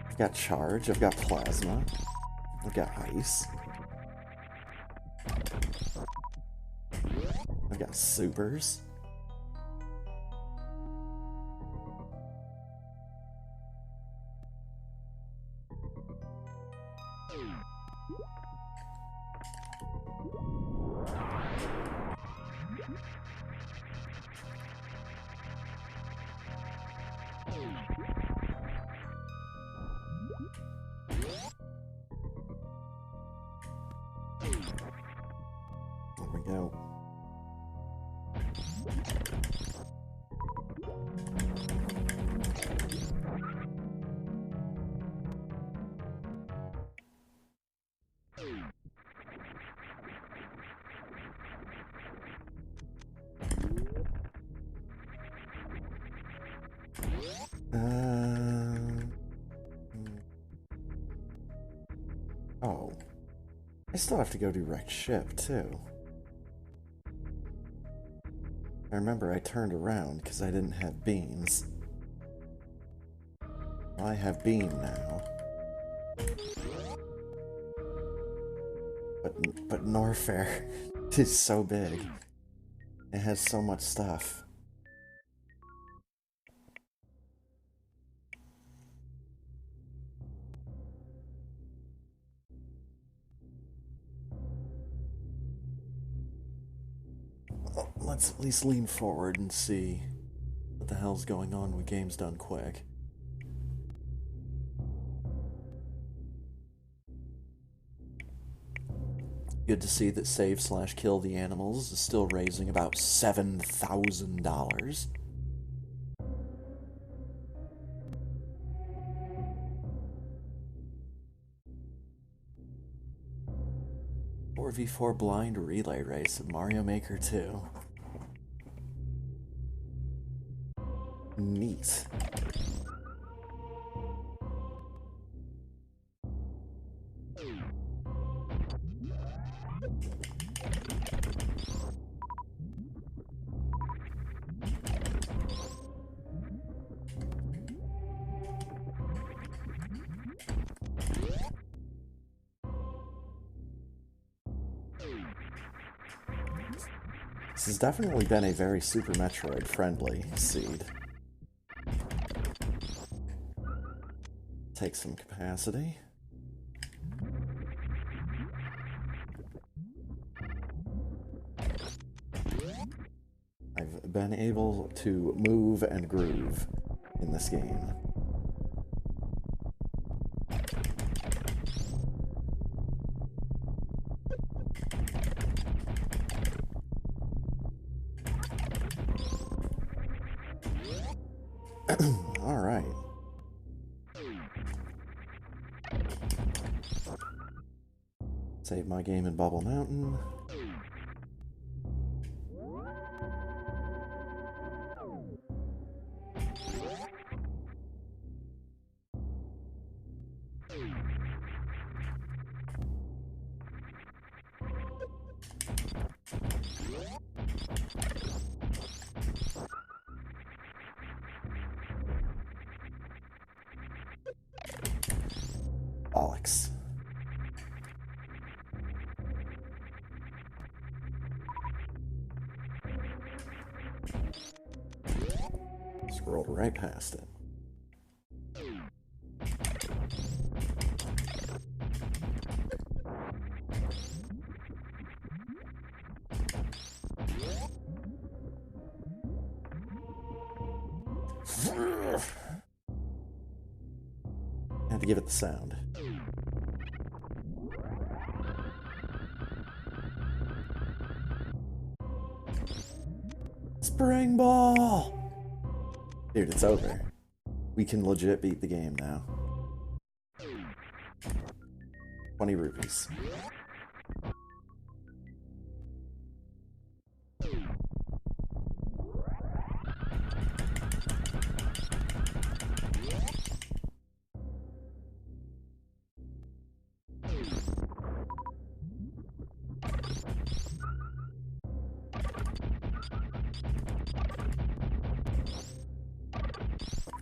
I've got charge, I've got plasma, I've got ice. I've got supers. There we go. Oh. I still have to go do wrecked ship, too. I remember I turned around because I didn't have beans. Well, I have bean now. But Norfair is so big. It has so much stuff. Well, let's at least lean forward and see what the hell's going on with games done quick. Good to see that Save/Kill the Animals is still raising about $7,000. 4v4 blind relay race of Mario Maker 2. Neat. This has definitely been a very Super Metroid friendly seed. Take some capacity. I've been able to move and groove in this game. Alright. Save my game in Bubble Mountain. Bollocks. Scrolled right past it. Had to give it the sound. Spring ball! Dude, it's over. We can legit beat the game now. 20 rupees.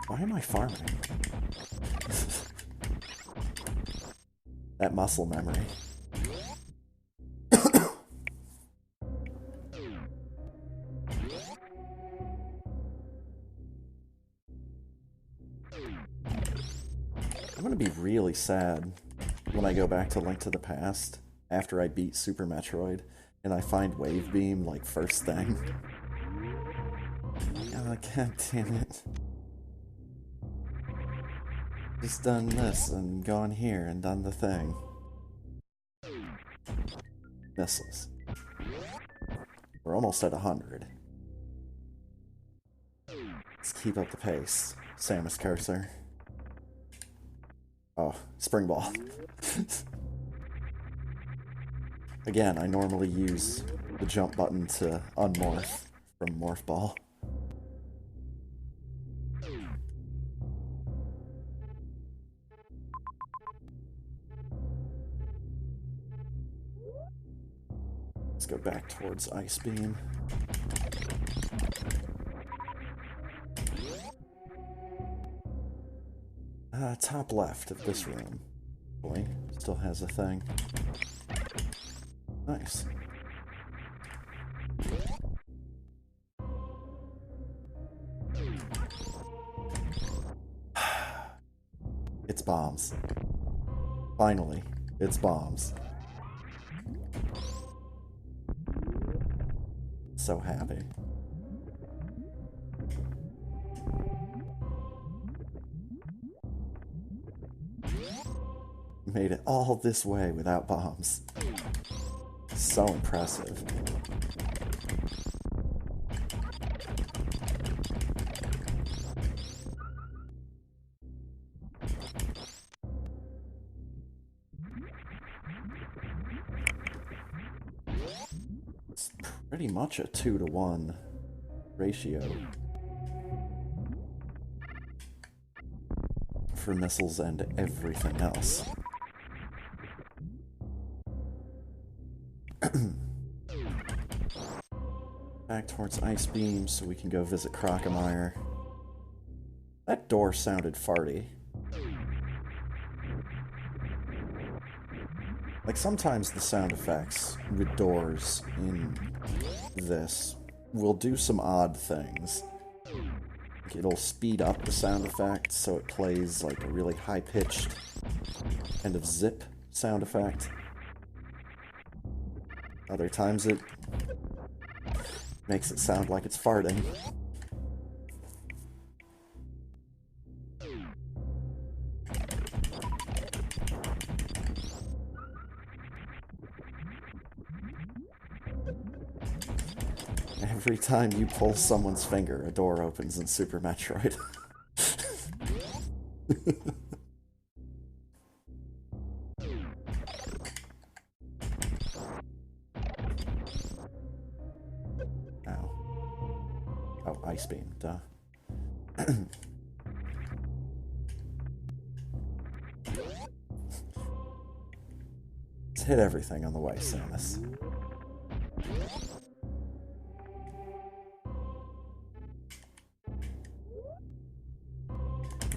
Why am I farming? That muscle memory. I'm gonna be really sad when I go back to Link to the Past after I beat Super Metroid and I find Wave Beam like first thing. Oh, god damn it. Just done this and gone here and done the thing. Missiles. We're almost at 100. Let's keep up the pace. Samus cursor. Oh, spring ball. Again, I normally use the jump button to unmorph from Morph Ball. Let's go back towards Ice Beam. Top left of this room. Boy, still has a thing. Nice. It's bombs. Finally, it's bombs. So happy. Made it all this way without bombs. So impressive. It's pretty much a 2-to-1 ratio for missiles and everything else. Back towards Ice Beam so we can go visit Crocomire. That door sounded farty. Like, sometimes the sound effects with doors in this will do some odd things. Like, it'll speed up the sound effect so it plays like a really high-pitched kind of zip sound effect. Other times it makes it sound like it's farting. Every time you pull someone's finger, a door opens in Super Metroid. Ow. Oh, Ice Beam, duh. Let's hit everything on the way, Samus.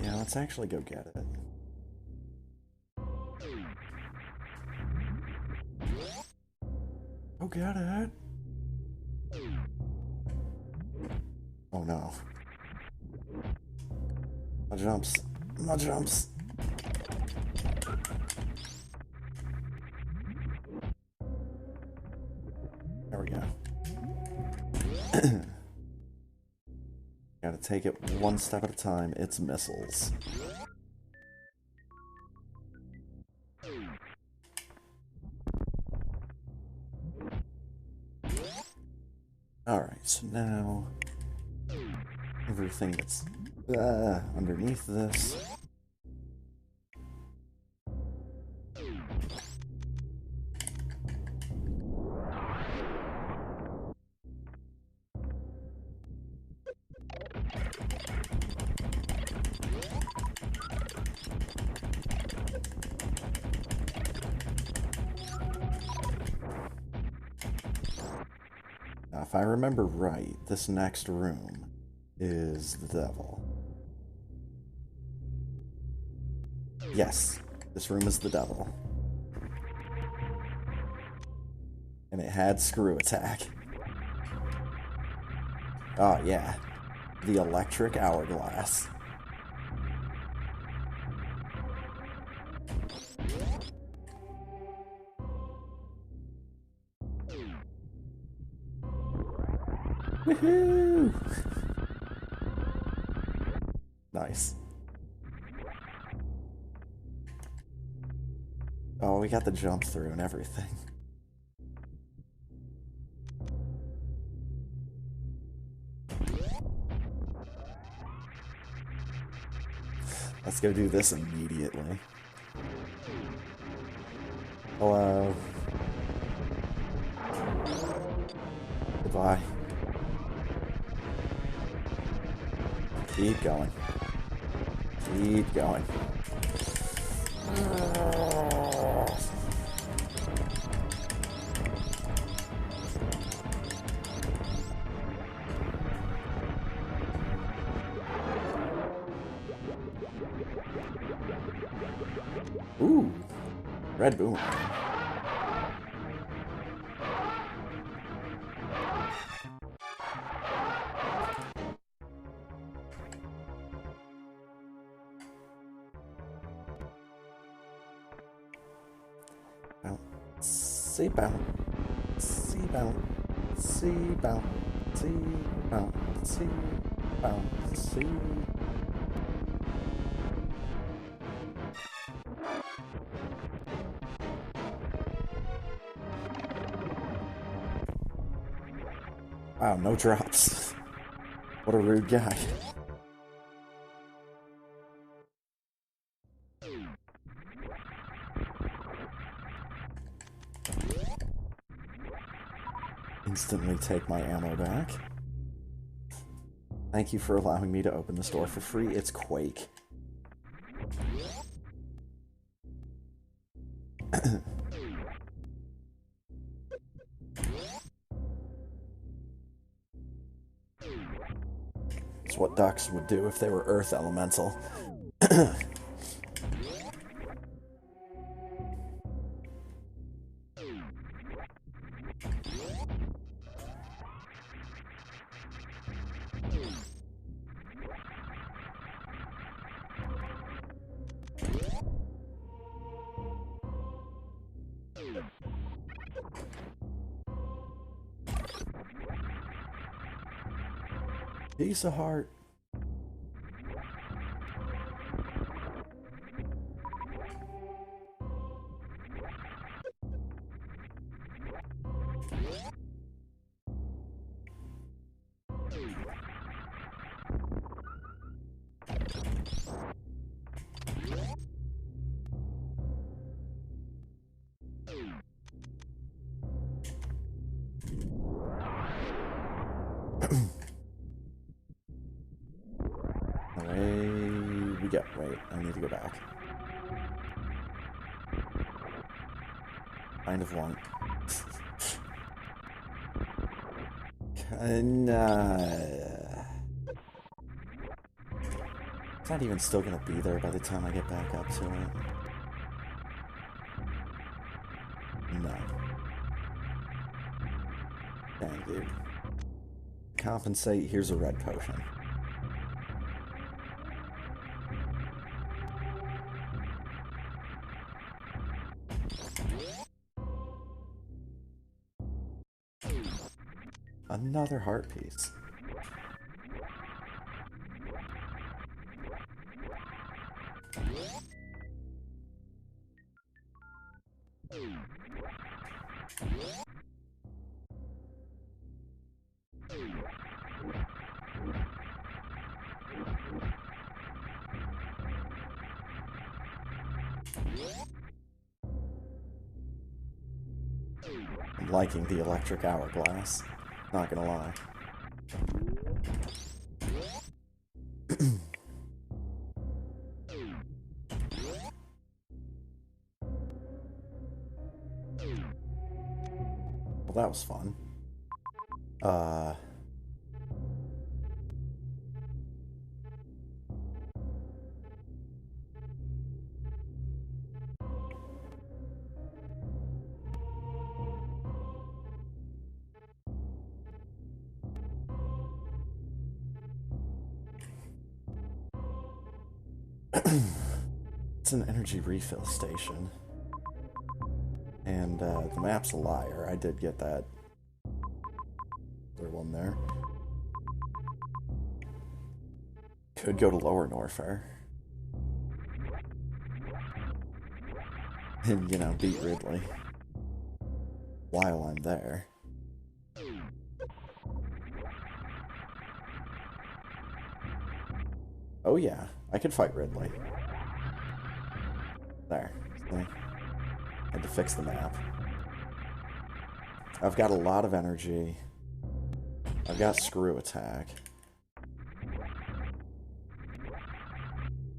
Yeah, let's actually go get it. Go get it! Oh no. My jumps. My jumps. There we go. Gotta take it one step at a time. It's missiles. Alright, so now everything that's underneath this. Now, if I remember right, this next room is the devil. Yes, this room is the devil. And it had screw attack. Oh yeah, the electric hourglass. Woohoo! Nice. Oh, we got the jump through and everything. Let's go do this immediately. Hello. Goodbye. Keep going. Keep going. Ooh, red boomerang. Bouncy, bouncy, bouncy, bouncy, bouncy, bouncy. Wow, no drops. What a rude guy. Instantly take my ammo back. Thank you for allowing me to open this door for free. It's Quake. It's what ducks would do if they were Earth Elemental. Piece of heart. Away we go. Wait, I need to go back. Kind of want. It's not even still gonna be there by the time I get back up to it. No. Dang, dude. Compensate, here's a red potion. Another heart piece. I'm liking the electric hourglass. Not gonna lie. Well, that was fun. It's an energy refill station. And the map's a liar. I did get that. Other one there. Could go to Lower Norfair. And, you know, beat Ridley. While I'm there. Oh yeah, I could fight Ridley. There. See? Had to fix the map. I've got a lot of energy. I've got screw attack.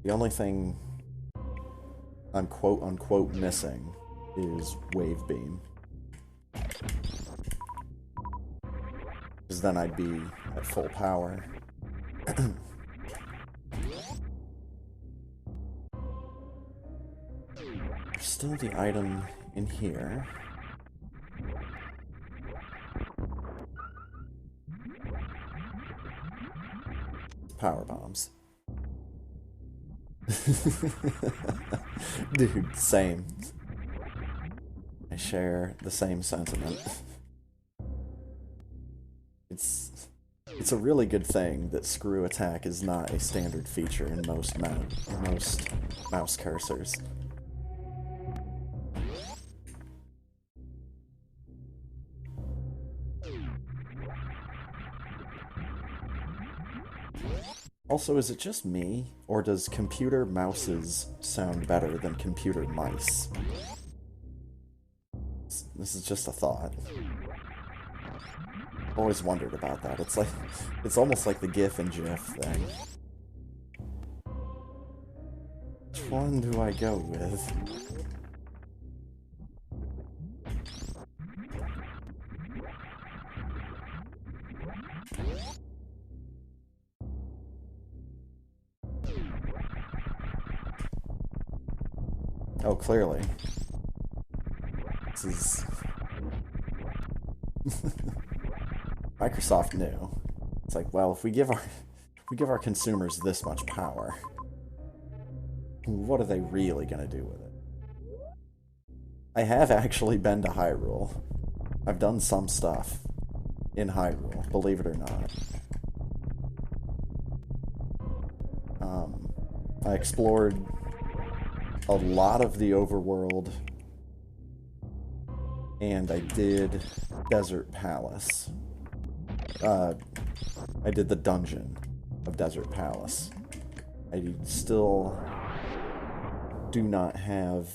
The only thing I'm quote-unquote missing is Wave Beam. Because then I'd be at full power. There's still the item in here. Power bombs. Dude, same. I share the same sentiment. It's a really good thing that screw attack is not a standard feature in most mouse cursors. Also, is it just me, or does computer mouses sound better than computer mice? This is just a thought. Always wondered about that. It's like, it's almost like the GIF and GIF thing. Which one do I go with? Oh, clearly. This is... Microsoft knew. It's like, well, if we give our consumers this much power, what are they really gonna do with it? I have actually been to Hyrule. I've done some stuff in Hyrule, believe it or not. I explored a lot of the overworld, and I did Desert Palace. I did the dungeon of Desert Palace. I still do not have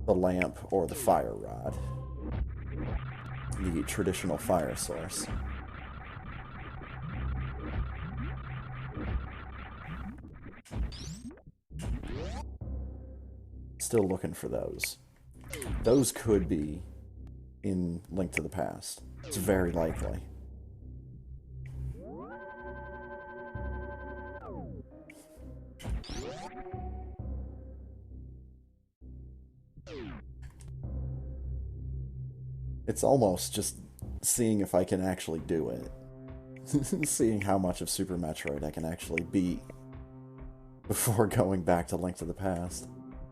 the lamp or the fire rod, the traditional fire source. Still looking for those. Those could be in Link to the Past. It's very likely. It's almost just seeing if I can actually do it. Seeing how much of Super Metroid I can actually beat before going back to Link to the Past.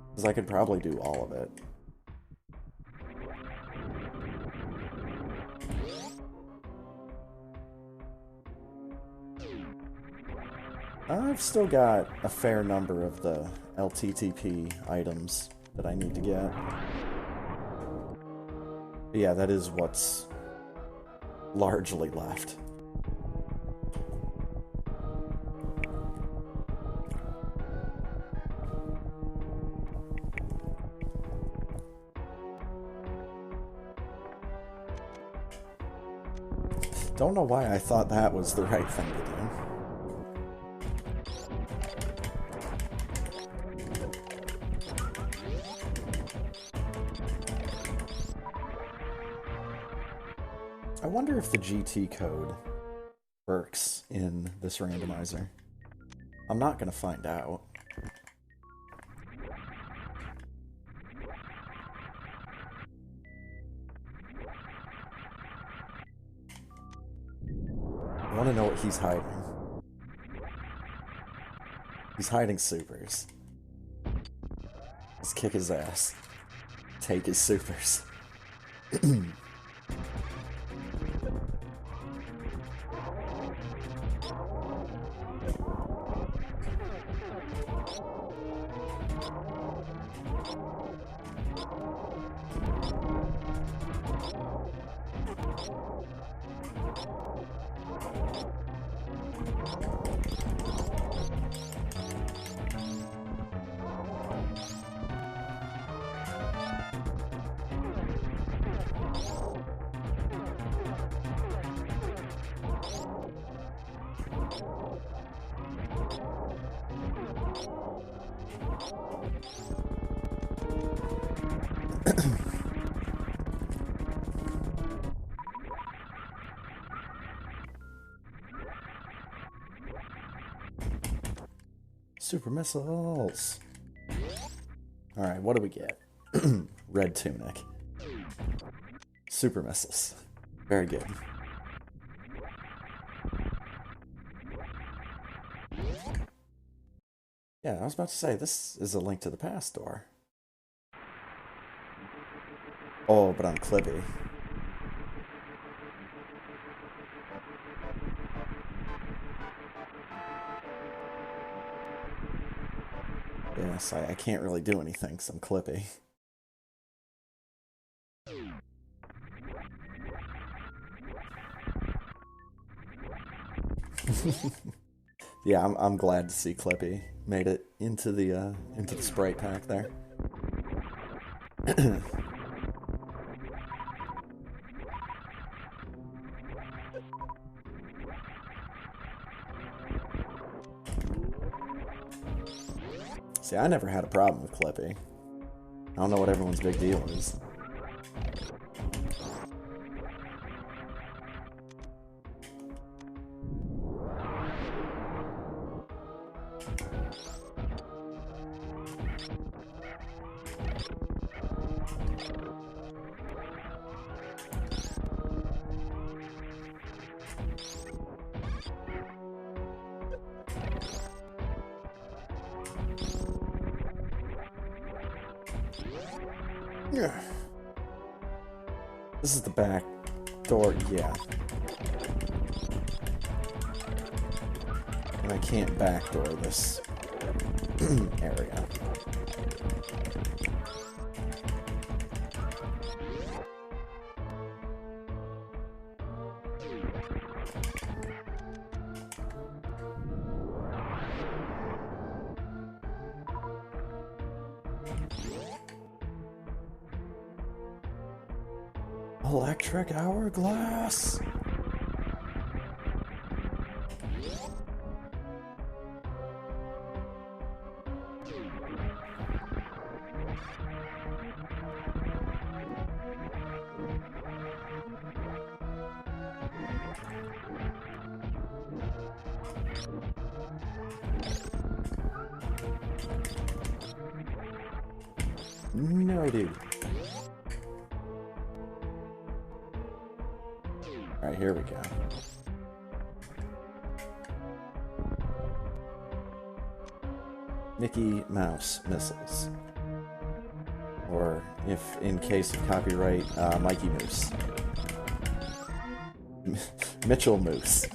Because I could probably do all of it. I've still got a fair number of the LTTP items that I need to get. But yeah, that is what's largely left. Don't know why I thought that was the right thing to do. I wonder if the GT code works in this randomizer. I'm not gonna find out. I want to know what he's hiding. He's hiding supers. Let's kick his ass. Take his supers. Super missiles! Alright, what do we get? Red tunic. Super missiles. Very good. Yeah, I was about to say, this is a Link to the Past door. Oh, but I'm Clippy. Yes, I can't really do anything because I'm Clippy. Yeah, I'm glad to see Clippy made it into the sprite pack there. See, I never had a problem with Clippy. I don't know what everyone's big deal is. This is the back door, yeah. And I can't backdoor this area. Electric hourglass. No, dude. Alright, here we go. Mickey Mouse missiles. Or, if in case of copyright, Mikey Moose. Mitchell Moose.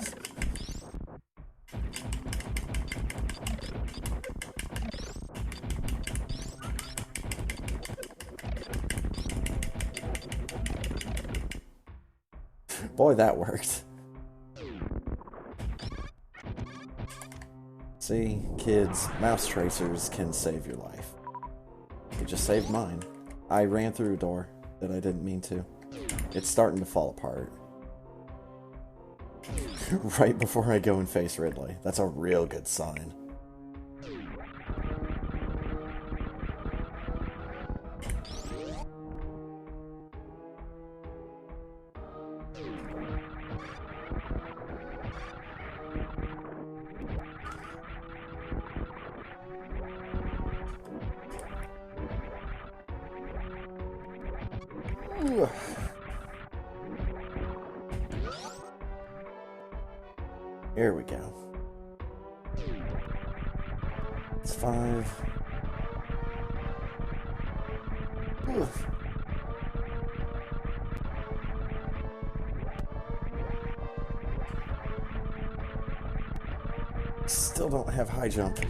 Boy, that worked. See, kids, mouse tracers can save your life. It just saved mine. I ran through a door that I didn't mean to. It's starting to fall apart. Right before I go and face Ridley. That's a real good sign. Here we go. It's 5. Oof. Still don't have high jump.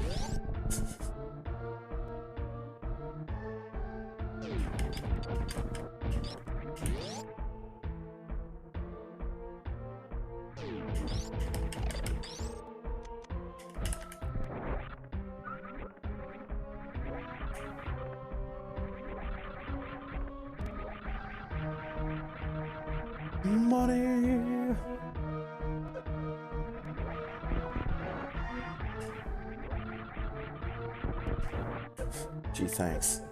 Money! Gee, thanks.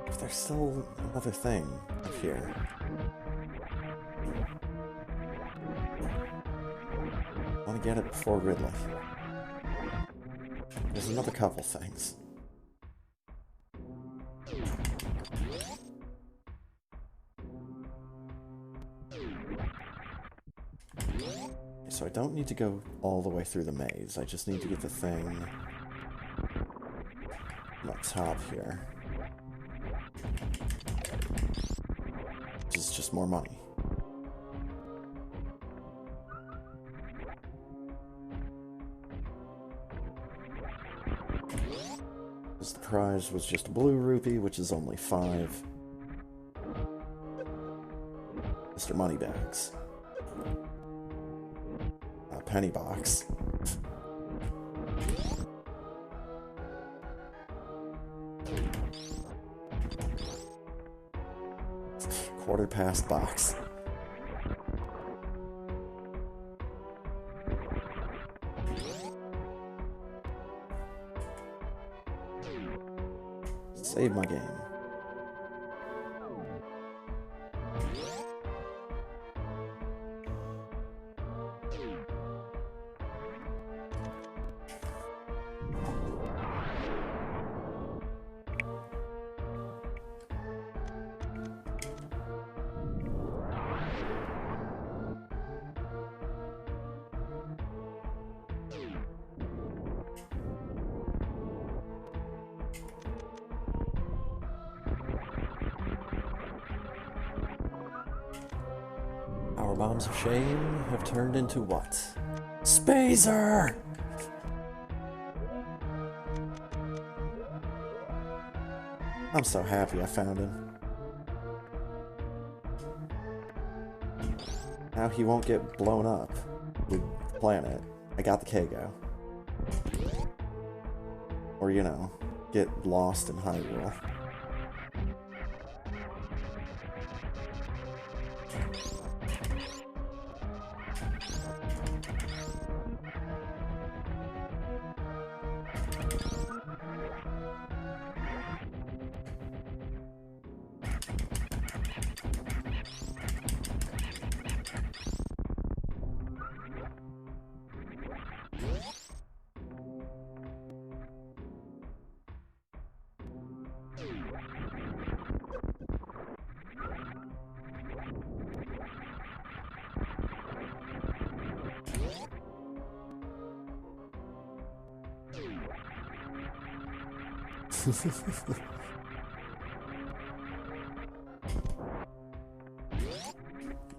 If there's still another thing up here. I want to get it before Ridley. There's another couple things. So I don't need to go all the way through the maze. I just need to get the thing up top here. Which is just more money. The prize was just a blue rupee, which is only 5. Mr. Moneybags. A penny box. quarter past box. Save my game. Our bombs of shame have turned into what? Spazer! I'm so happy I found him. Now he won't get blown up with the planet. I got the Kago. Or, you know, get lost in Hyrule.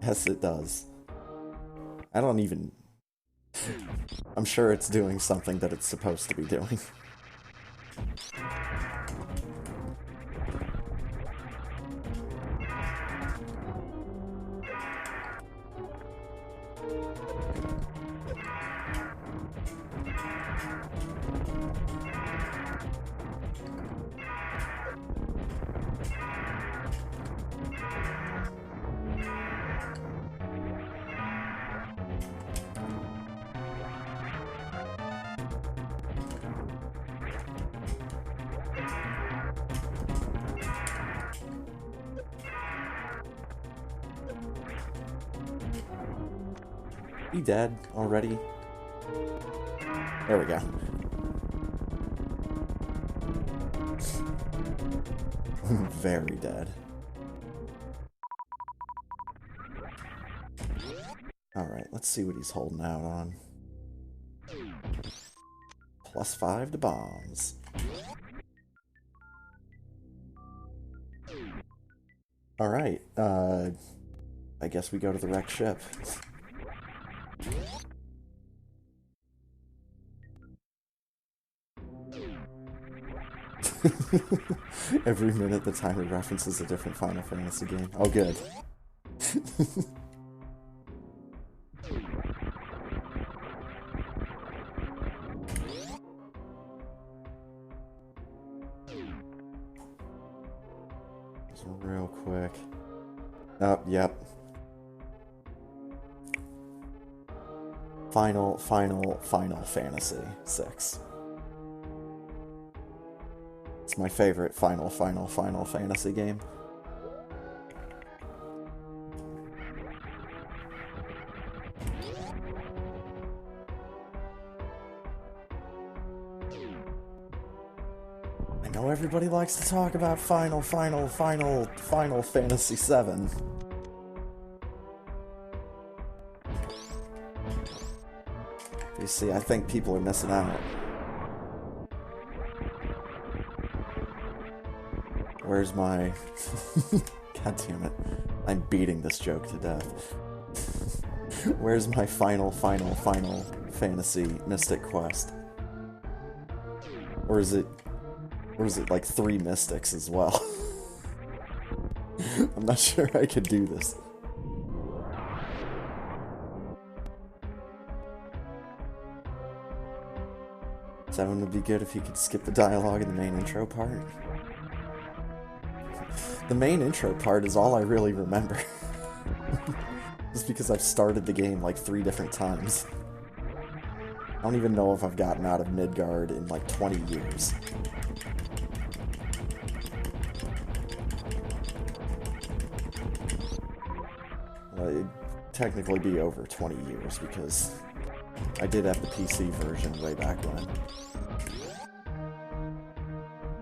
Yes, it does. I don't even... I'm sure it's doing something that it's supposed to be doing. You dead already? There we go. Very dead. Alright, let's see what he's holding out on. +5 to bombs. Alright, I guess we go to the wrecked ship. Every minute the timer references a different Final Fantasy game. Oh, good. Just real quick. Oh, yep. Final Fantasy 6. It's my favorite Final Fantasy game. I know everybody likes to talk about Final Fantasy 7. You see, I think people are missing out. Where's my... God damn it. I'm beating this joke to death. Where's my Final Fantasy Mystic Quest? Or is it like 3 mystics as well? I'm not sure I could do this. 7 would be good if you could skip the dialogue in the main intro part. The main intro part is all I really remember. Just because I've started the game like 3 different times. I don't even know if I've gotten out of Midgard in like 20 years. It'd technically be over 20 years because I did have the PC version way back when.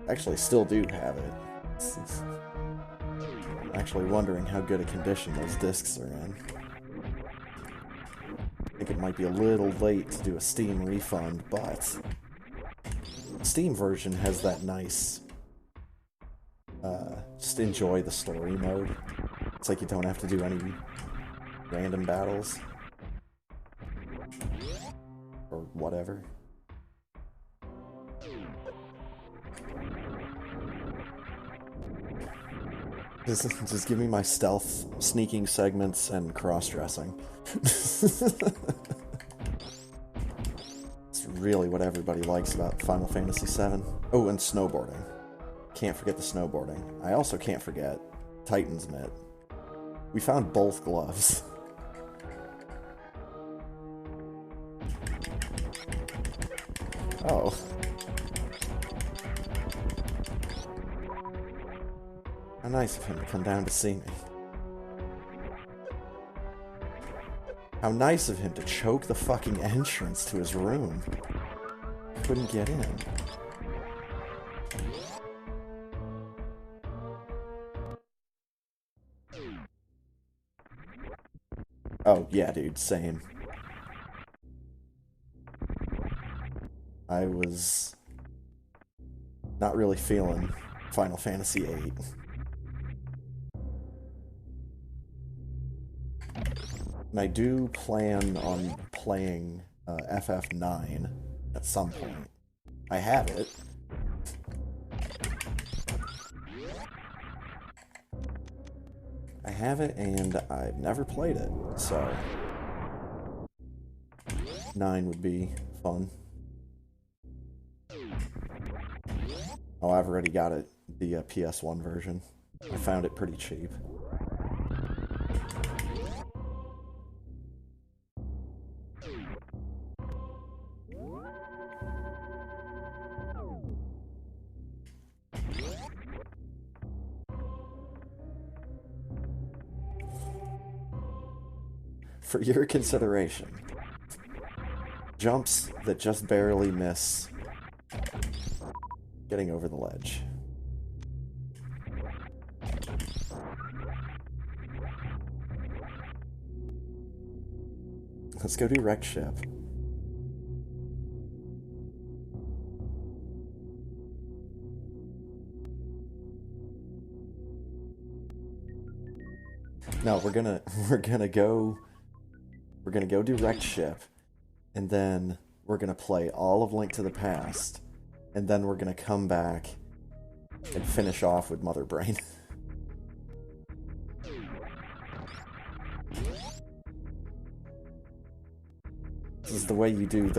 Actually, still do have it. I'm actually wondering how good a condition those discs are in. I think it might be a little late to do a Steam refund, but the Steam version has that nice, just enjoy the story mode. It's like you don't have to do any random battles. Or whatever. Just give me my stealth, sneaking segments, and cross-dressing. It's really what everybody likes about Final Fantasy VII. Oh, and snowboarding. Can't forget the snowboarding. I also can't forget Titan's Mitt. We found both gloves. Oh. How nice of him to come down to see me. How nice of him to choke the fucking entrance to his room. Couldn't get in. Oh, yeah, dude, same. I was not really feeling Final Fantasy VIII. And I do plan on playing FF9 at some point. I have it. I have it, and I've never played it, so 9 would be fun. Oh, I've already got it, the PS1 version. I found it pretty cheap. For your consideration, jumps that just barely miss getting over the ledge. Let's go do wreck ship. No, we're gonna go do wrecked ship, and then we're gonna play all of Link to the Past, and then we're gonna come back and finish off with Mother Brain. This is the way you do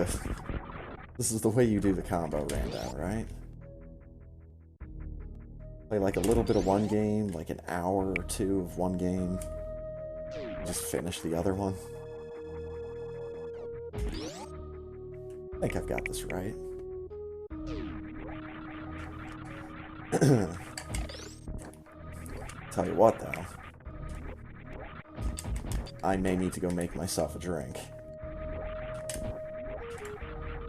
the combo rundown, right? Play like a little bit of one game, like an hour or 2 of one game, just finish the other one. I think I've got this right. Tell you what, though. I may need to go make myself a drink.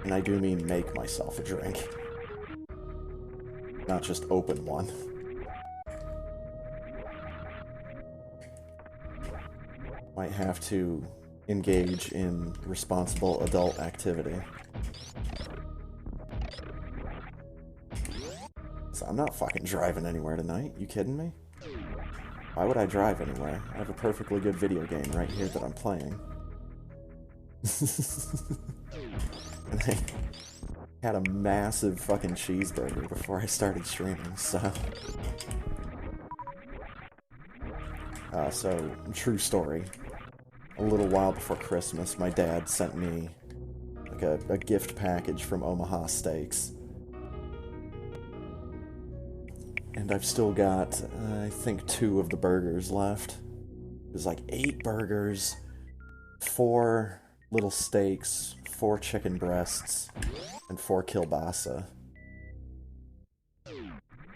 And I do mean make myself a drink. Not just open one. Might have to engage in responsible adult activity. So I'm not fucking driving anywhere tonight. You kidding me? Why would I drive anywhere? I have a perfectly good video game right here that I'm playing. And I had a massive fucking cheeseburger before I started streaming, so... So, true story. A little while before Christmas, my dad sent me like a gift package from Omaha Steaks. And I've still got, I think, 2 of the burgers left. There's like 8 burgers, 4 little steaks, 4 chicken breasts, and 4 kielbasa.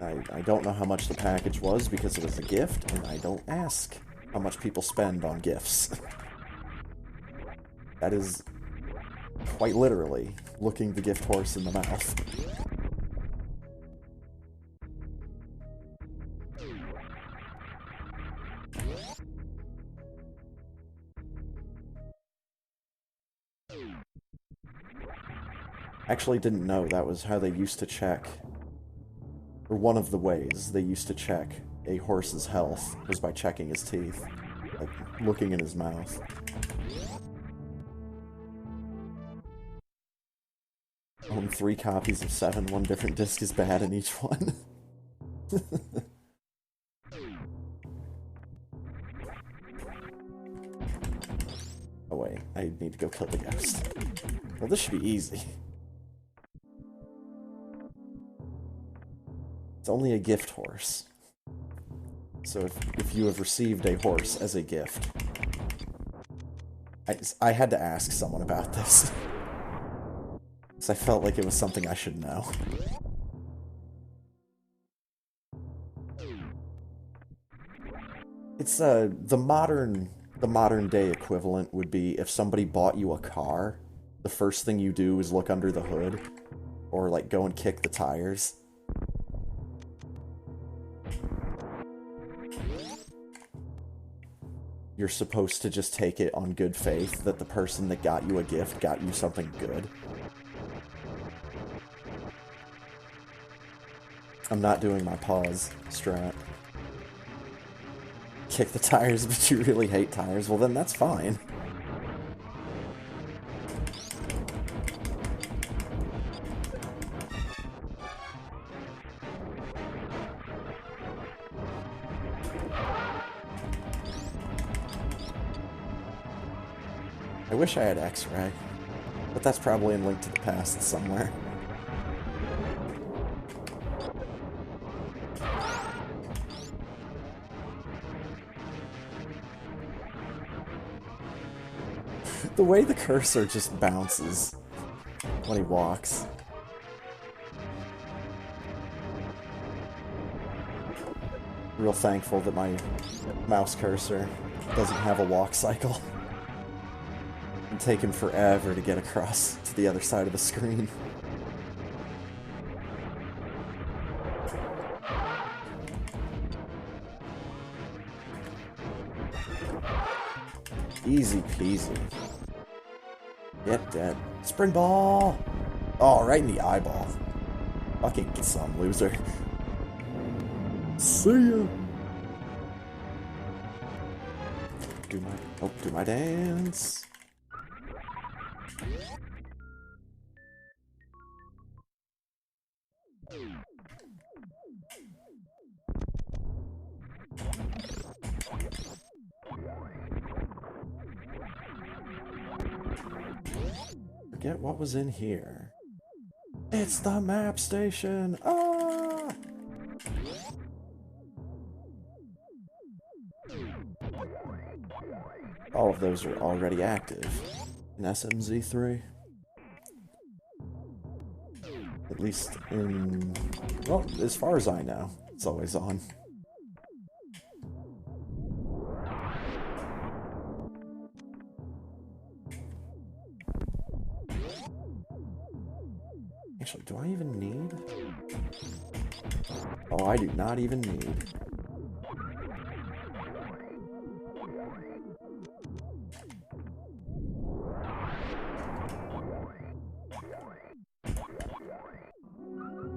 I don't know how much the package was because it was a gift, and I don't ask how much people spend on gifts. That is quite literally looking the gift horse in the mouth. Actually didn't know that was how they used to check, or one of the ways they used to check a horse's health was by checking his teeth, like looking in his mouth. Own 3 copies of 7, 1 different disc is bad in each one. Oh wait, I need to go kill the ghost. Well, this should be easy. It's only a gift horse. So if you have received a horse as a gift... I had to ask someone about this. Because I felt like it was something I should know. It's, the modern day equivalent would be if somebody bought you a car, the first thing you do is look under the hood, or, like, go and kick the tires. You're supposed to just take it on good faith that the person that got you a gift got you something good. I'm not doing my pause strat. Kick the tires, but you really hate tires? Well, then that's fine. I wish I had X-ray, but that's probably in Link to the Past somewhere. The way the cursor just bounces when he walks. Real thankful that my mouse cursor doesn't have a walk cycle. It'd take him forever to get across to the other side of the screen. Easy peasy. Get dead. Spring ball! Oh, right in the eyeball. Fucking get some, loser. See ya! Do my dance. Forget what was in here. It's the map station! Ah! All of those are already active in SMZ3. At least in... well, as far as I know, it's always on. Actually, do I even need? Oh, I do not even need.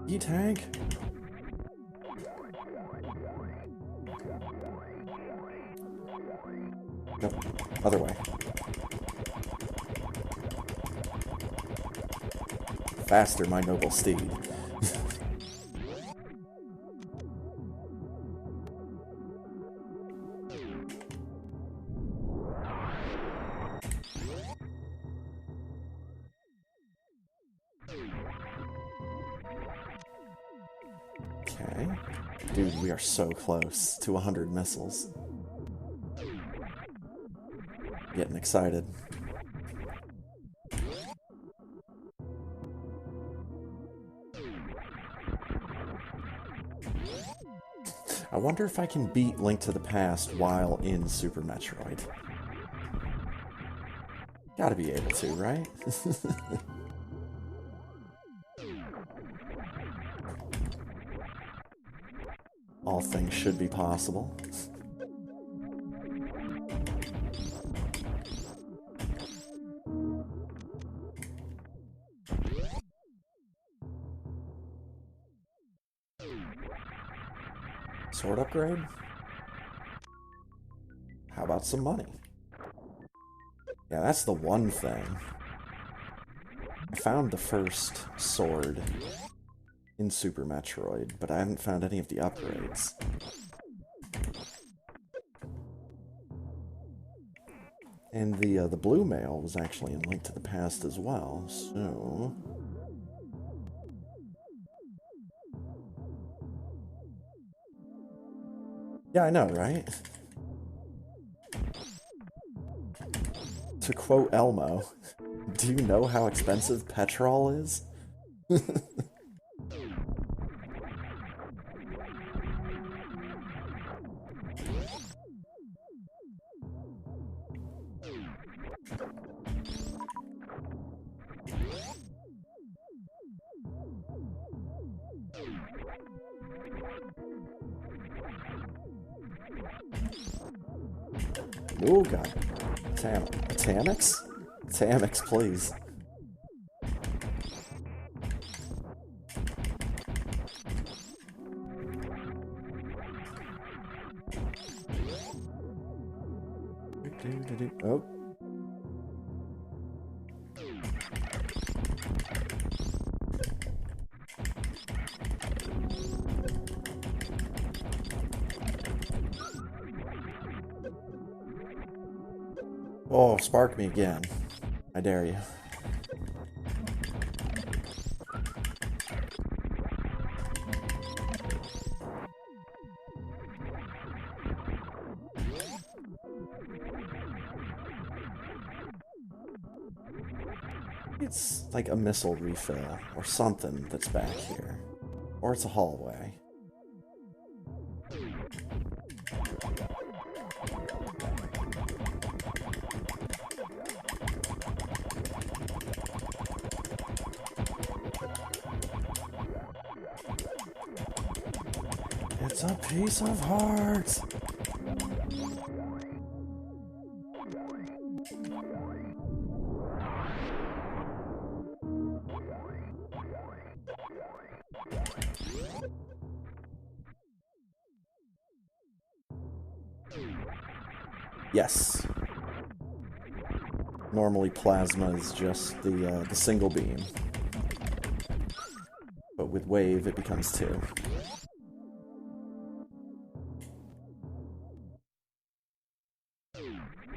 E-tank? Nope. Other way. Faster, my noble steed. Okay. Dude, we are so close to 100 missiles. Getting excited. I wonder if I can beat Link to the Past while in Super Metroid. Gotta be able to, right? All things should be possible. Sword upgrade? How about some money? Yeah, that's the one thing. I found the first sword in Super Metroid, but I haven't found any of the upgrades. And the blue mail was actually in Link to the Past as well, so... Yeah, I know, right? To quote Elmo, do you know how expensive petrol is? Oh god. Tamix? Tamix, please. Oh. Oh, spark me again. I dare you. It's like a missile refill or something that's back here. Or it's a hallway. It's a piece of heart! Yes. Normally plasma is just the single beam. But with wave it becomes two.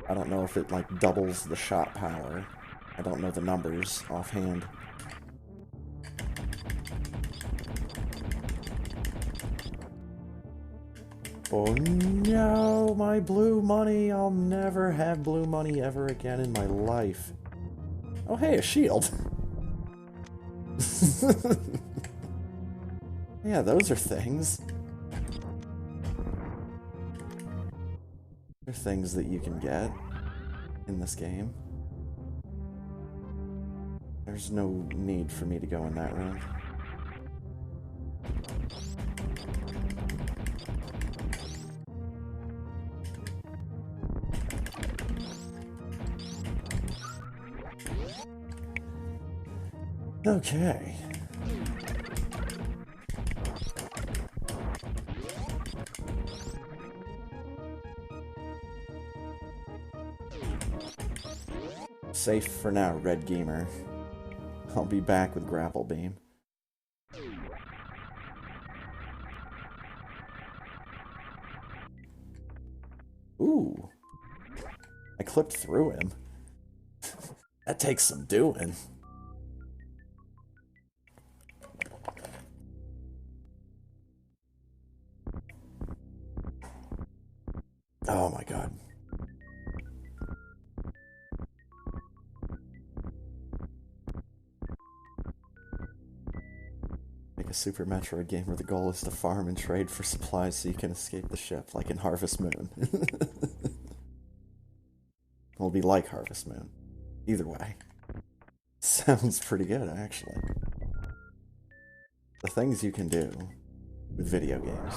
I don't know if it like doubles the shot power. I don't know the numbers offhand. Oh no, my blue money! I'll never have blue money ever again in my life. Oh hey, a shield! Yeah, those are things. They're things that you can get in this game. There's no need for me to go in that room. Okay. Safe for now, Red Gamer. I'll be back with Grapple Beam. Ooh. I clipped through him. That takes some doing. Super Metroid game where the goal is to farm and trade for supplies so you can escape the ship, like in Harvest Moon. It'll be like Harvest Moon. Either way. Sounds pretty good, actually. The things you can do with video games.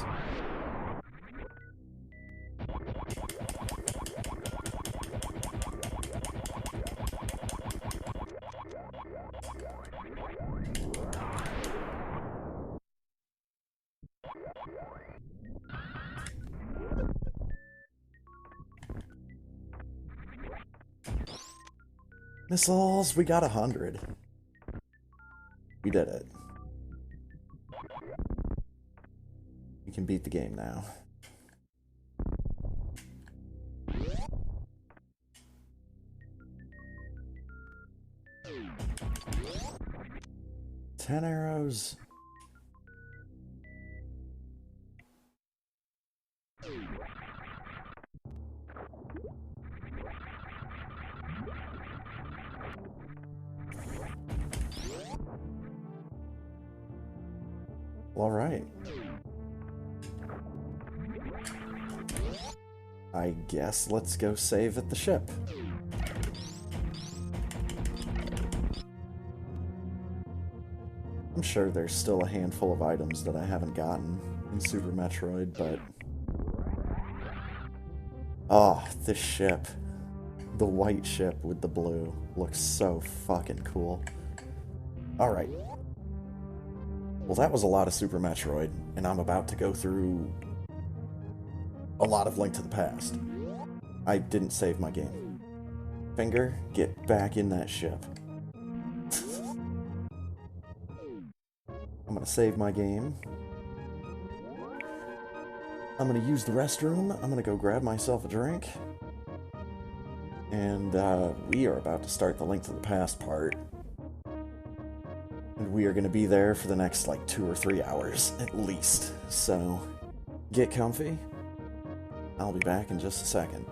Missiles, we got 100. We did it. We can beat the game now. Ten arrows. All right. I guess let's go save at the ship. I'm sure there's still a handful of items that I haven't gotten in Super Metroid, but... Oh, this ship. The white ship with the blue looks so fucking cool. Alright. Well, that was a lot of Super Metroid, and I'm about to go through a lot of Link to the Past. I didn't save my game. Finger, get back in that ship. I'm gonna save my game. I'm gonna use the restroom. I'm gonna go grab myself a drink. And we are about to start the Link to the Past part. And we are gonna be there for the next like 2 or 3 hours at least. So get comfy. I'll be back in just a second.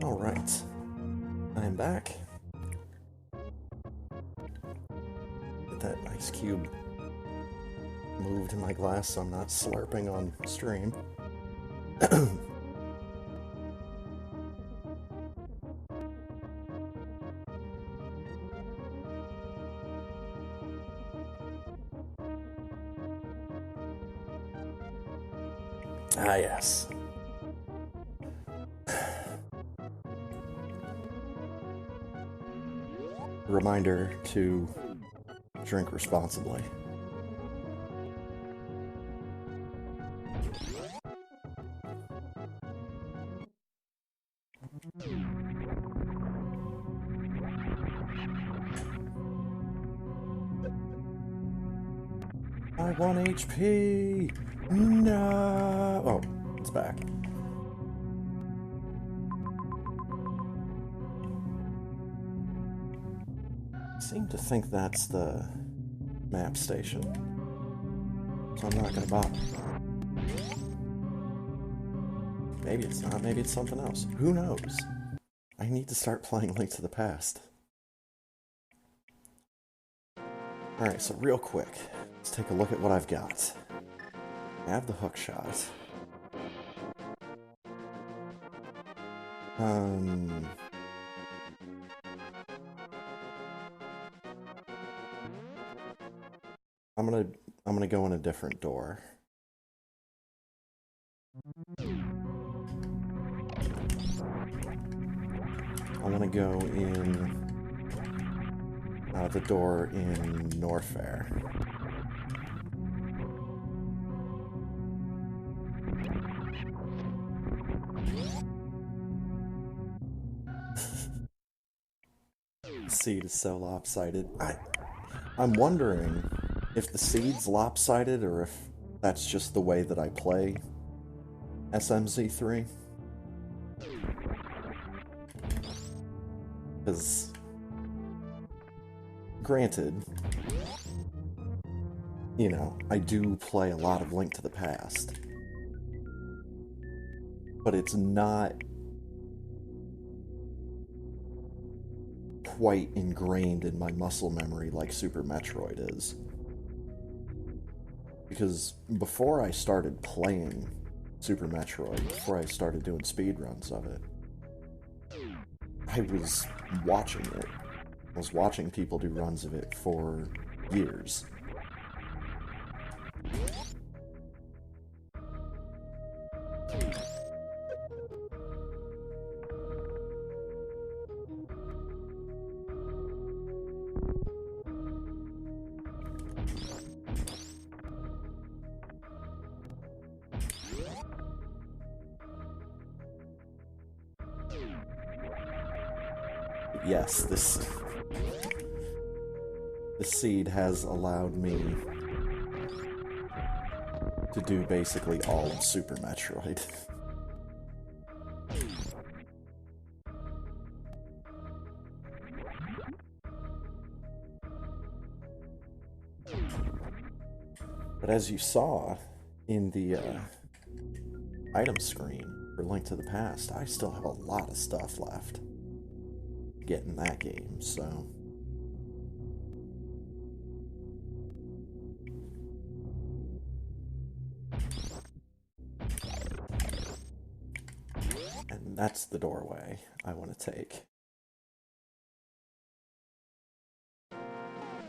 Alright. I'm back. Get that ice cube moved in my glass so I'm not slurping on stream. Ah, yes. Reminder to drink responsibly. I want HP! No! Oh, it's back. I seem to think that's the map station, so I'm not gonna bother. Maybe it's not, maybe it's something else. Who knows? I need to start playing Link to the Past. Alright, so real quick, let's take a look at what I've got. I have the hook shot. I'm gonna go in a different door. I want to go in the door in Norfair. Seed is so lopsided. I'm wondering if the seed's lopsided or if that's just the way that I play SMZ3. Because, granted, you know, I do play a lot of Link to the Past, but it's not quite ingrained in my muscle memory like Super Metroid is. Because before I started playing Super Metroid, before I started doing speedruns of it, I was watching it. I was watching people do runs of it for years. Yes, this seed has allowed me to do basically all of Super Metroid. But as you saw in the item screen for Link to the Past, I still have a lot of stuff left to get in that game, so... And that's the doorway I want to take.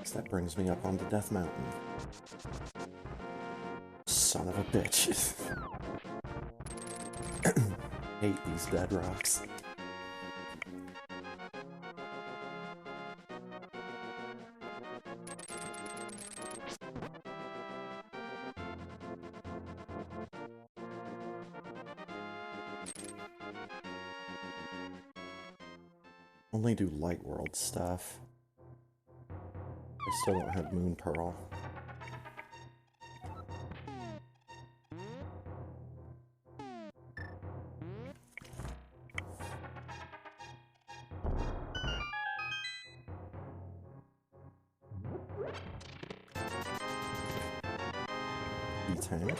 So that brings me up onto Death Mountain. Son of a bitch. Hate these dead rocks. Only do Light World stuff. I still don't have Moon Pearl. E-Tank.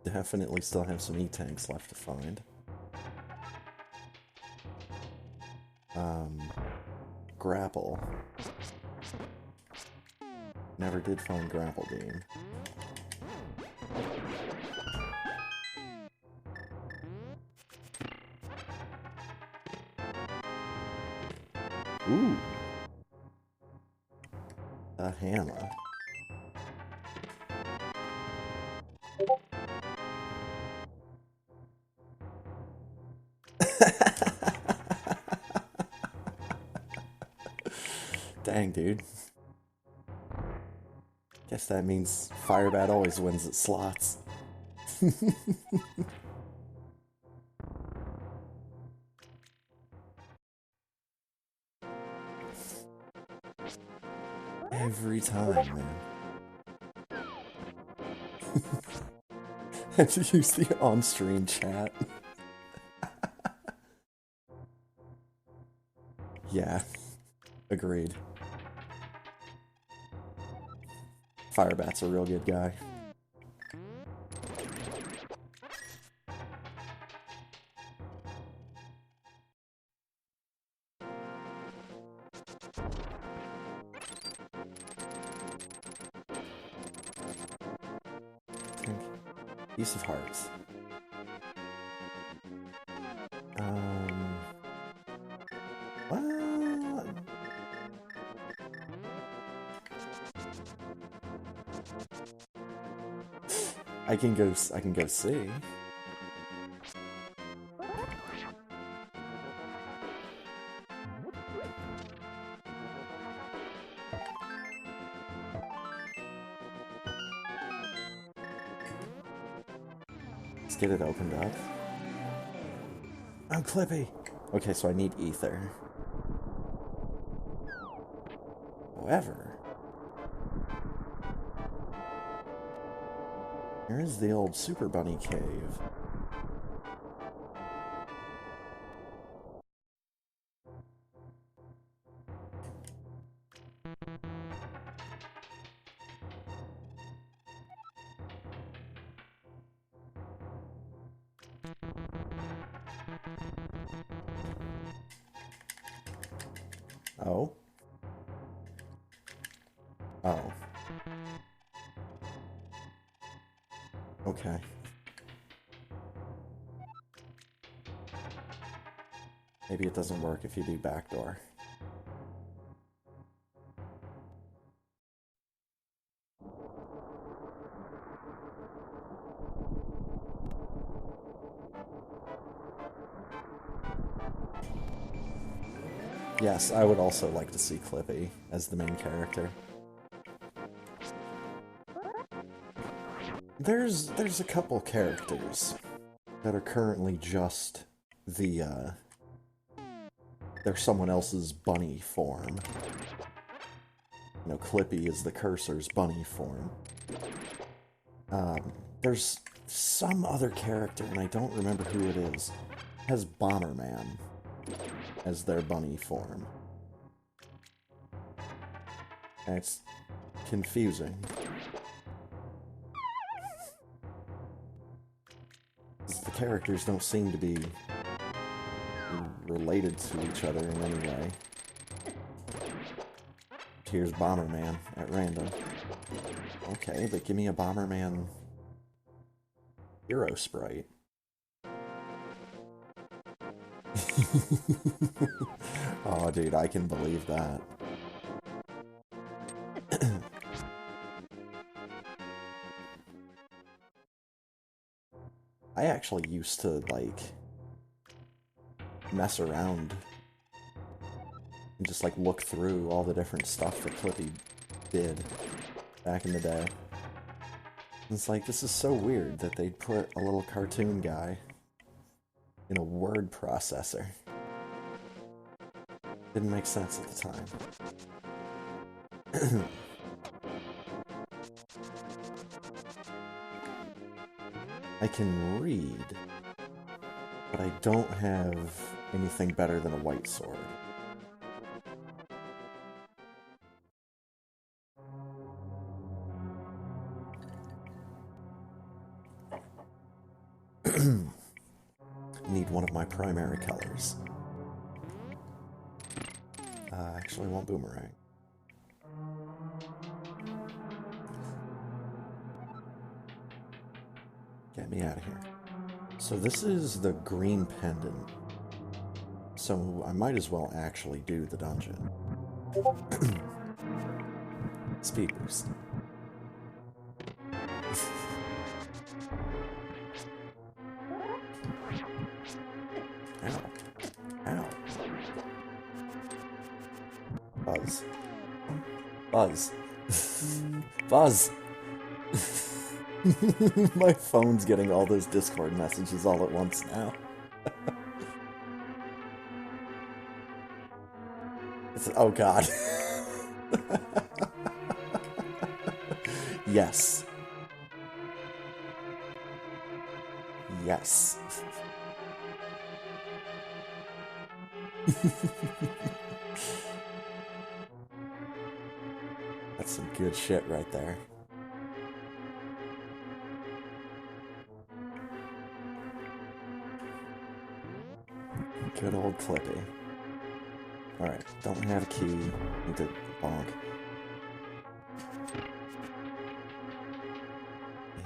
Definitely still have some E-Tanks left to find. Grapple. Never did find Grapple Beam. Ooh! A hammer. Dang, dude. Guess that means Firebat always wins at slots. Every time, man. Had to use the on-stream chat. Yeah, agreed. Firebat's a real good guy. Use of Hearts. Well, I can go see. Let's get it opened up. Oh, Clippy! Okay, so I need Ether. However, here is the old Super Bunny cave. Oh. Oh. Okay. Maybe it doesn't work if you do backdoor. Yes, I would also like to see Clippy as the main character. There's a couple characters that are currently just the, they're someone else's bunny form. You know, Clippy is the cursor's bunny form. There's some other character, and I don't remember who it is, has Bomberman as their bunny form. And it's confusing. The characters don't seem to be related to each other in any way. Here's Bomberman at random. Okay, but give me a Bomberman hero sprite. Oh, dude, I can believe that. I actually used to, like, mess around and just, like, look through all the different stuff that Clippy did back in the day. And it's like, this is so weird that they'd put a little cartoon guy in a word processor. Didn't make sense at the time. I can read, but I don't have anything better than a white sword. Need one of my primary colors. Actually won't boomerang. Get me out of here. So this is the green pendant. So I might as well actually do the dungeon. Speed boost. Ow. Ow. Buzz. Buzz. Buzz! My phone's getting all those Discord messages all at once now. Oh god. Yes. Yes. That's some good shit right there. Good old Clippy. Alright, don't have a key. Need to bonk.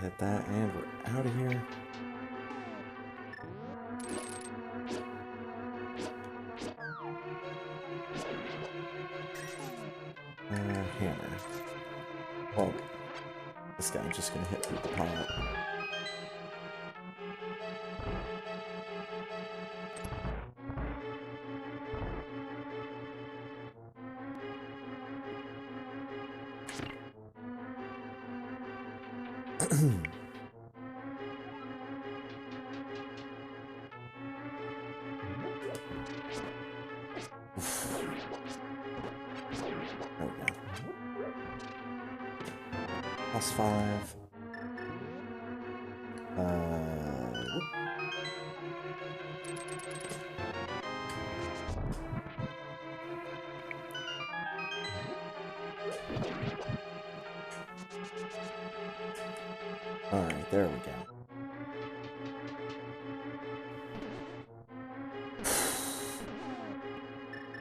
Hit that, and we're out of here. Hammer. Well, this guy's just gonna hit through the pot. There we go. +5. Alright, there we go.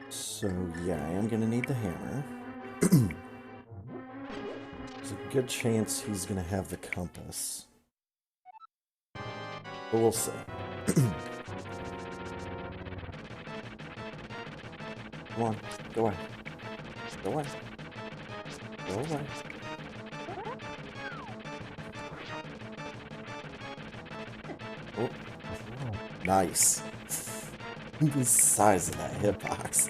So, yeah, I am gonna need the hammer. There's a good chance he's gonna have the compass. But we'll see. Come on, go away. Go away. Go away. Oh. Nice. The size of that hitbox.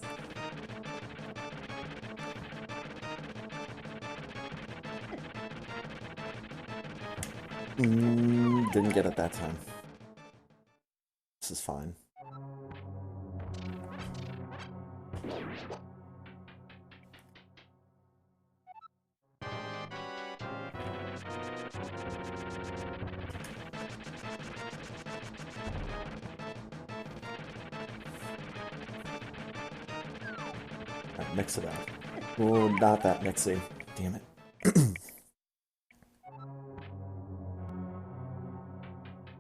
Didn't get it that time. This is fine. Alright, mix it up. Oh, not that mixy. Damn it.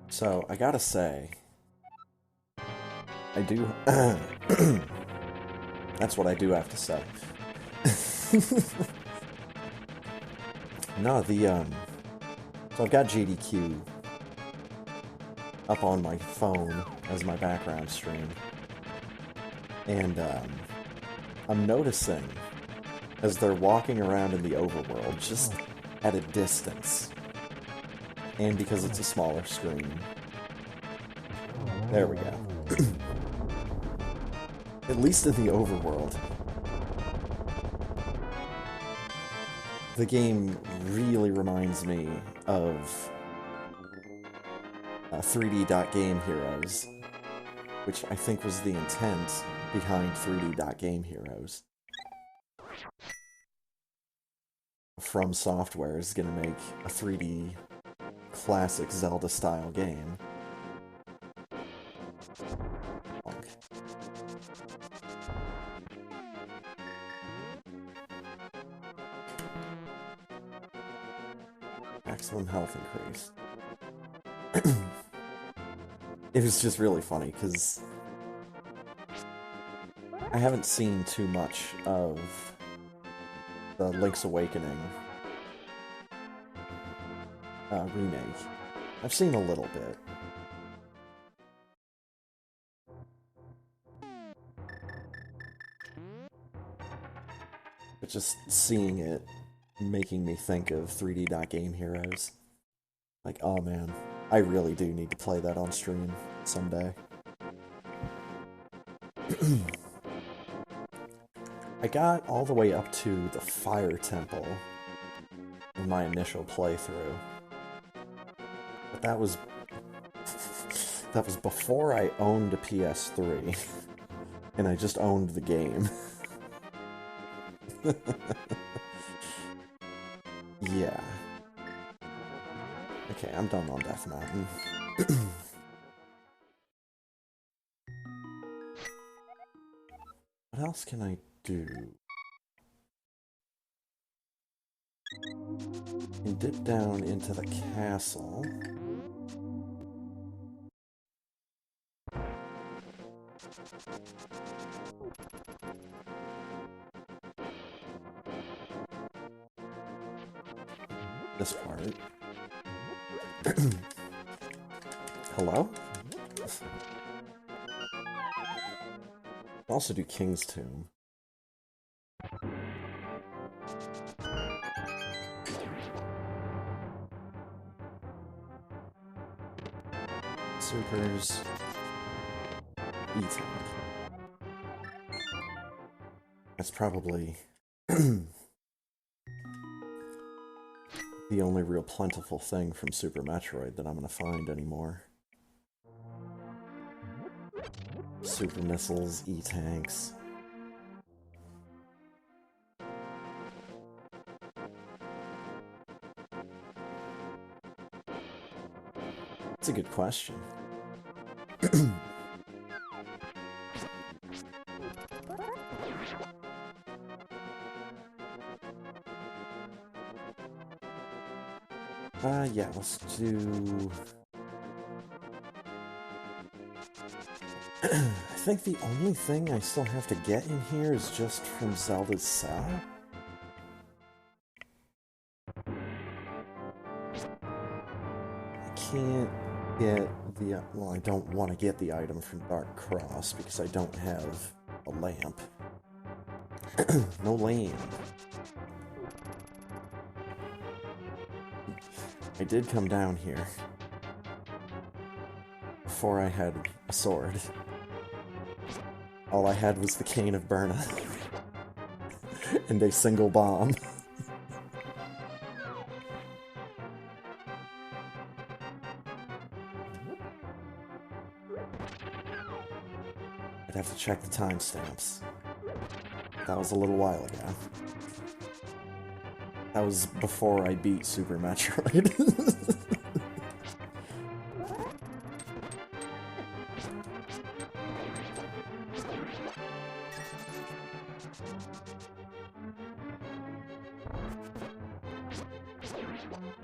So, I gotta say, I do... That's what I do have to say. No, so I've got GDQ up on my phone as my background stream. And, I'm noticing, as they're walking around in the overworld, just at a distance, and because it's a smaller screen. There we go. At least in the overworld, the game really reminds me of 3D.Game Heroes, which I think was the intent behind 3D.Game Heroes. From Software is going to make a 3D classic Zelda-style game. Maximum health increase. It was just really funny, because I haven't seen too much of the Link's Awakening remake. I've seen a little bit. But just seeing it making me think of 3D Game Heroes. Like, oh man, I really do need to play that on stream someday. I got all the way up to the Fire Temple in my initial playthrough. But that was before I owned a PS3. And I just owned the game. Yeah. Okay, I'm done on Death Mountain. What else can I do? I can dip down into the castle. This part. Hello? I'll also do King's Tomb. Supers. E-Tank. That's probably the only real plentiful thing from Super Metroid that I'm gonna find anymore. Super missiles, E-Tanks. That's a good question. Yeah, let's do... I think the only thing I still have to get in here is just from Zelda's Cell. I can't get the... Well, I don't want to get the item from Dark Cross because I don't have a lamp. No lamp. I did come down here before I had a sword. All I had was the Cane of Burna and a single bomb. I'd have to check the timestamps. That was a little while ago. That was before I beat Super Metroid.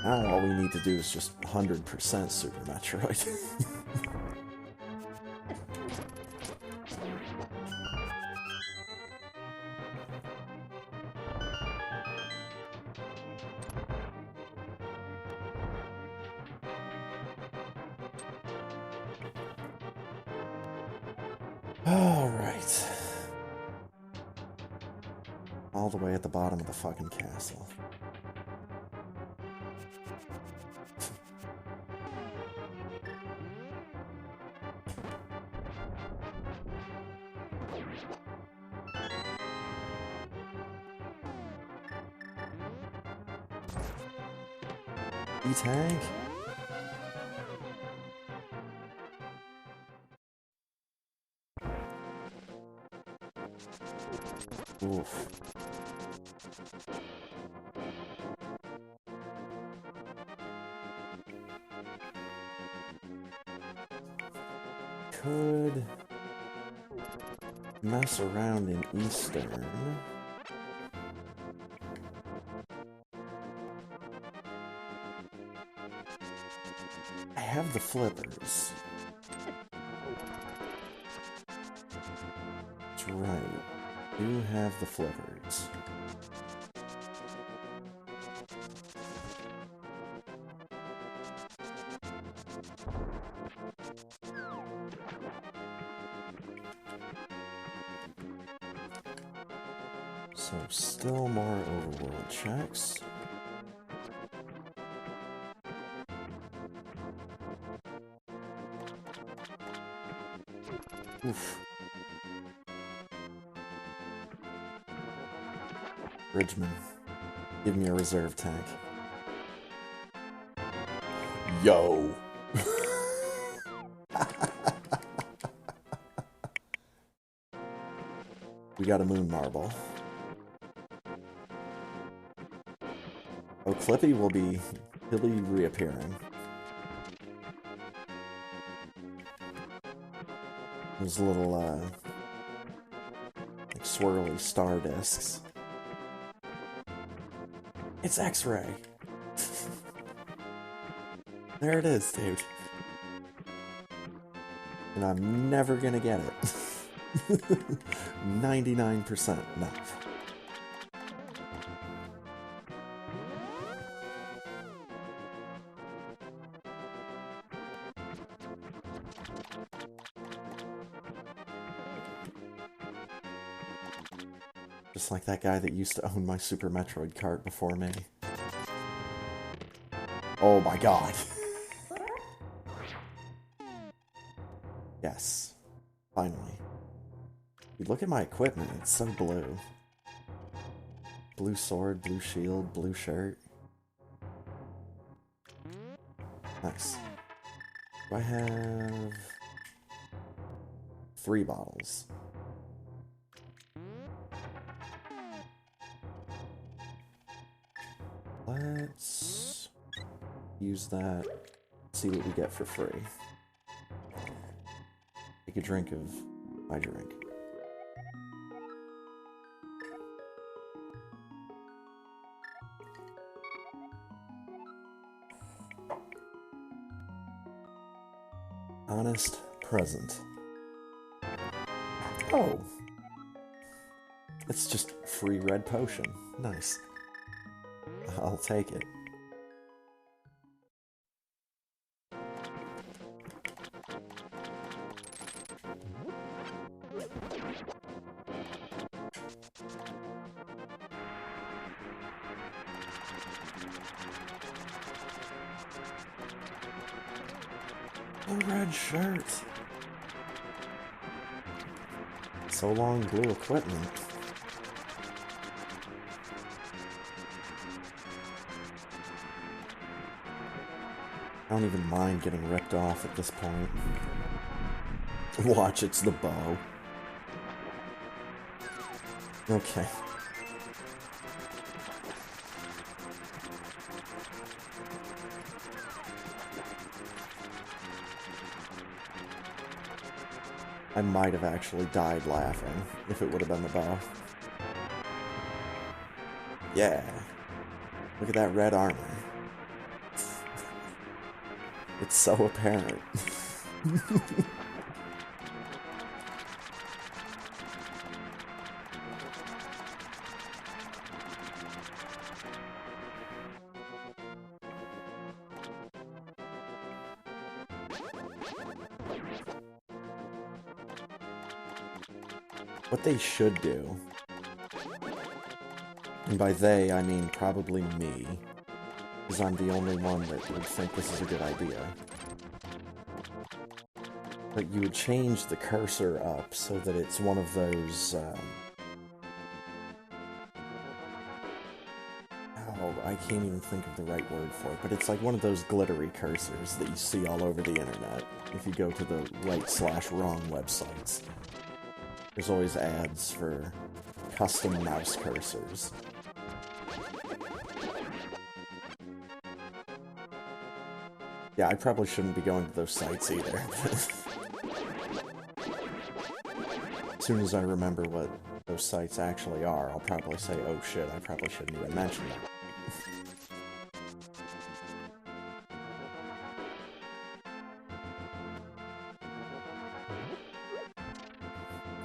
Now all we need to do is just 100% Super Metroid. Alright. All the way at the bottom of the fucking castle. E-Tank? Oof. Could mess around in Eastern. I have the flippers. That's right. do have the flippers. So still more overworld checks. Oof. Bridgman, give me a reserve tank. Yo! We got a moon marble. Oh, Clippy will be... he'll be reappearing. Those little, like swirly star discs. It's X-ray! There it is, dude. And I'm never gonna get it. 99% no. Just like that guy that used to own my Super Metroid cart before me. Oh my god. Yes. Finally. Dude, look at my equipment. It's so blue. Blue sword, blue shield, blue shirt. Nice. Do I have 3 bottles? Let's use that, see what we get for free. Take a drink of my drink. Honest present. Oh! It's just free red potion. Nice. I'll take it. A red shirt. So long, blue equipment. I don't even mind getting ripped off at this point. Watch, it's the bow. Okay. I might have actually died laughing if it would have been the bow. Yeah. Look at that red armor. It's so apparent. What they should do, and by they I mean probably me, because I'm the only one that would think this is a good idea. But you would change the cursor up so that it's one of those, oh, I can't even think of the right word for it, but it's like one of those glittery cursors that you see all over the internet if you go to the right/wrong websites. There's always ads for custom mouse cursors. Yeah, I probably shouldn't be going to those sites either. As soon as I remember what those sites actually are, I'll probably say, oh shit, I probably shouldn't even mention them.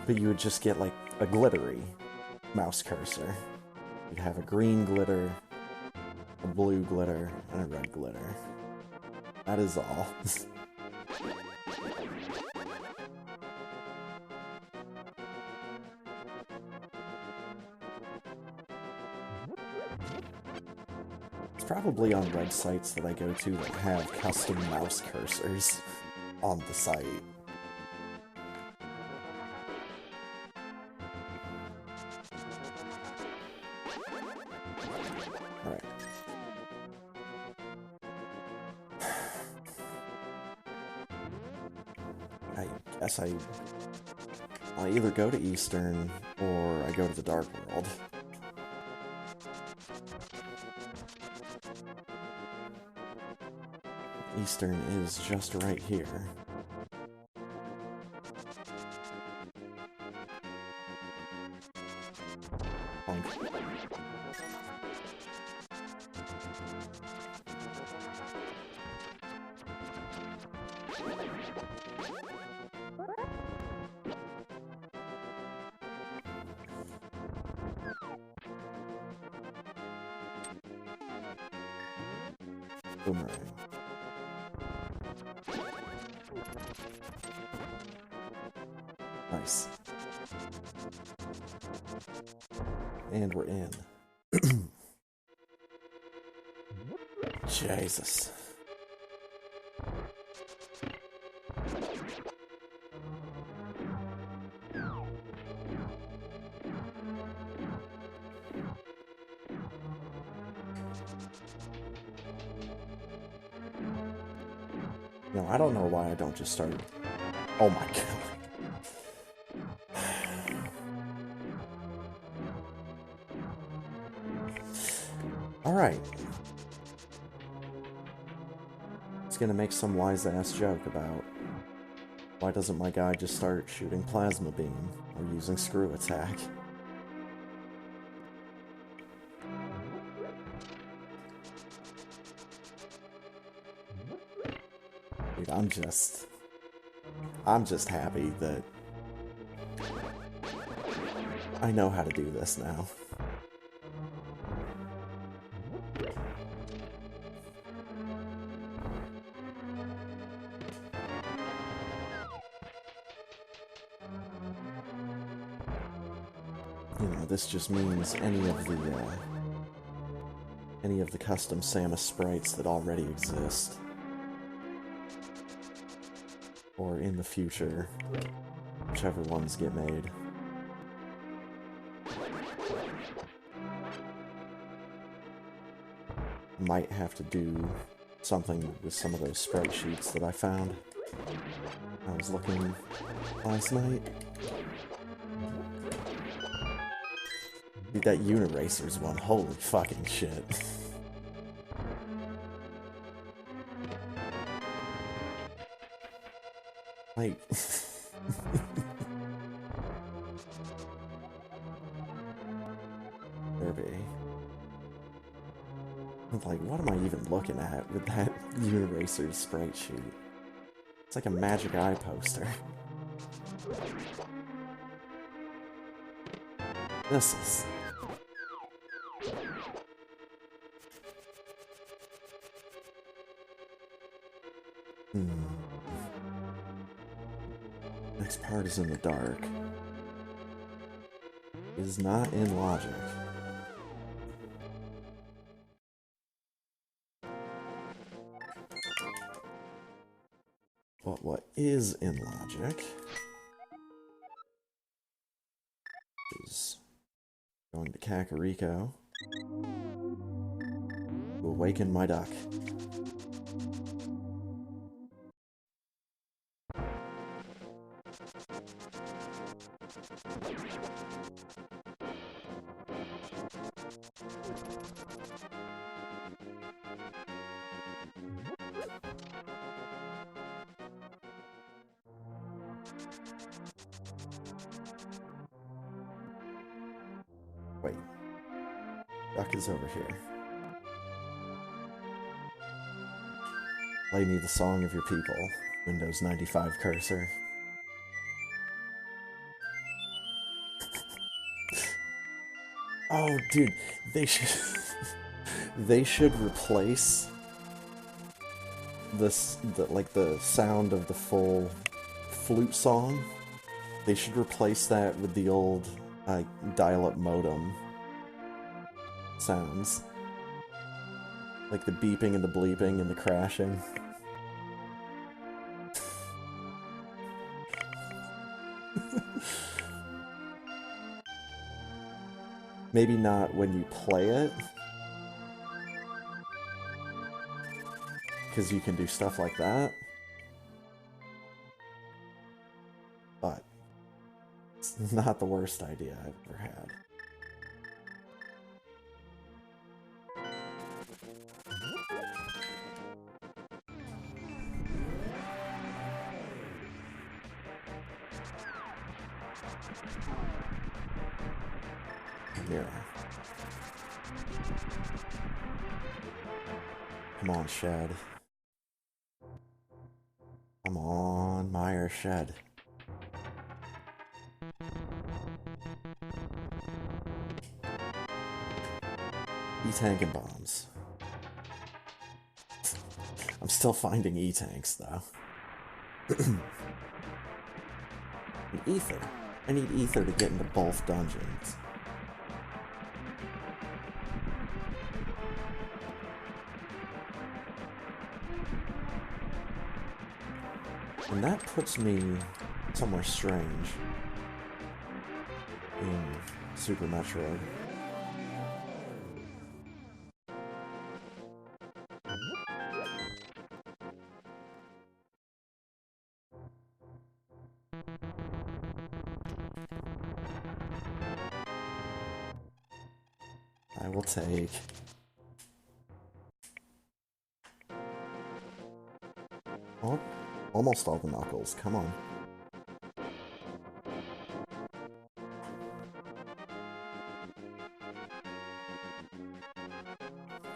But you would just get, like, a glittery mouse cursor. We'd have a green glitter, a blue glitter, and a red glitter. That is all. It's probably on websites that I go to that have custom mouse cursors on the site. Alright. I guess I'll either go to Eastern or I go to the Dark World. Eastern is just right here. Bonk. Boomerang. Nice. And we're in. Jesus. No, I don't know why I don't just start... Oh my god. Alright. It's gonna make some wise-ass joke about why doesn't my guy just start shooting plasma beam or using screw attack. Dude, I'm just happy that I know how to do this now. You know, this just means any of the custom Samus sprites that already exist, or in the future, whichever ones get made. Might have to do something with some of those sprite sheets that I found. I was looking last night. Dude, that Uniracers one, holy fucking shit. Like... Derby. Like, what am I even looking at with that Uniracers sprite sheet? It's like a Magic Eye poster. This is... Next part is in the dark. It is not in logic. But what is in logic is going to Kakariko to awaken my duck. Wait. Duck is over here. Play me the song of your people. Windows 95 cursor. Oh, dude, they should they should replace like the sound of the full flute song. They should replace that with the old dial-up modem sounds, like the beeping and the bleeping and the crashing. Maybe not when you play it, because you can do stuff like that, but it's not the worst idea I've ever had. Yeah. Come on, Shed. Come on, Meyer Shed. E-tank and bombs. I'm still finding E-tanks, though. And ether. I need ether to get into both dungeons. And that puts me somewhere strange in Super Metroid. I will take... Oh, almost all the knuckles, come on.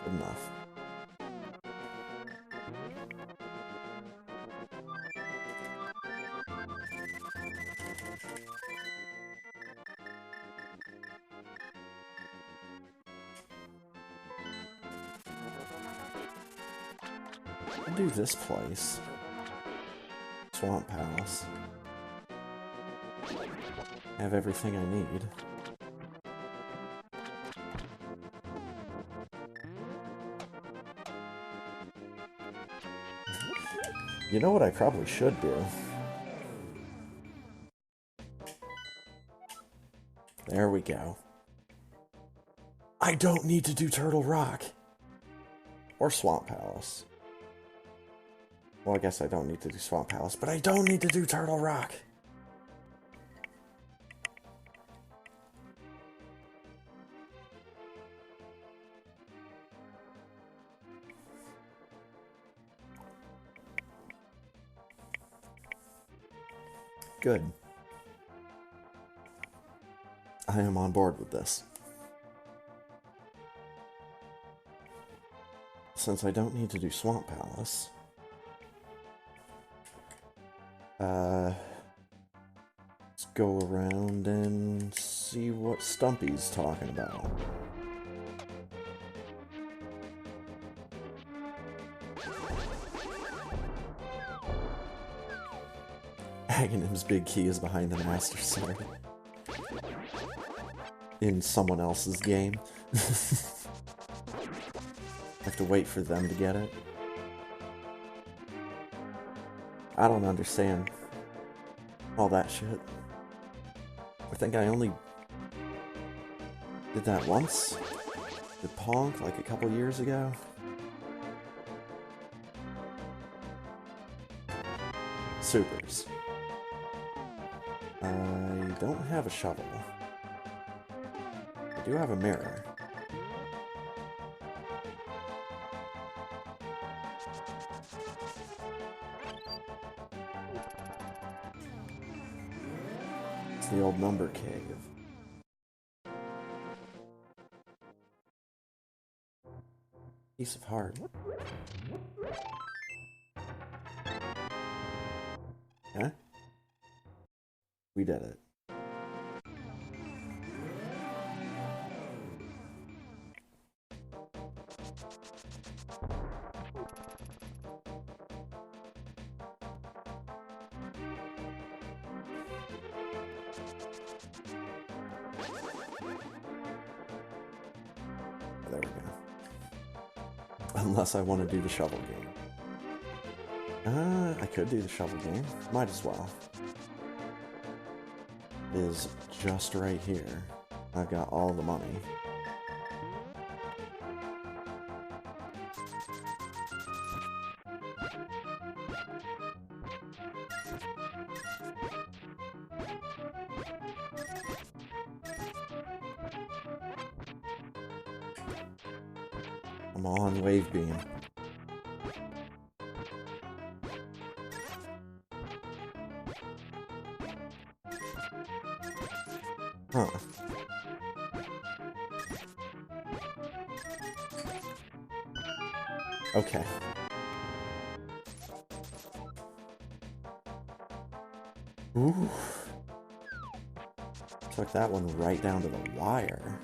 Good enough. I'll do this place. Swamp Palace. I have everything I need. You know what I probably should do? There we go. I don't need to do Turtle Rock! Or Swamp Palace. Well, I guess I don't need to do Swamp Palace, but I don't need to do Turtle Rock! Good. I am on board with this. Since I don't need to do Swamp Palace, let's go around and see what Stumpy's talking about. Aghanim's big key is behind the Master Sword. In someone else's game. I have to wait for them to get it. I don't understand all that shit. I think I only did that once with Ponk like a couple years ago. Supers. I don't have a shovel. I do have a mirror. It's the old number cave. Piece of heart. Huh? We did it. there we go. Unless I want to do the shovel game. I could do the shovel game. Might as well. It is just right here. I've got all the money. Come on, wave beam. Huh. Okay. Ooh. Took that one right down to the wire.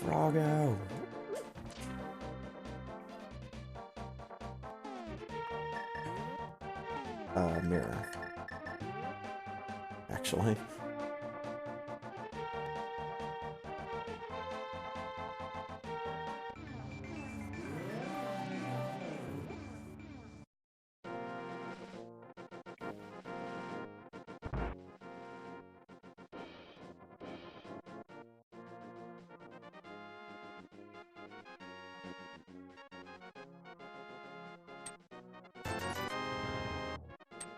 Froggo! Mirror. Actually.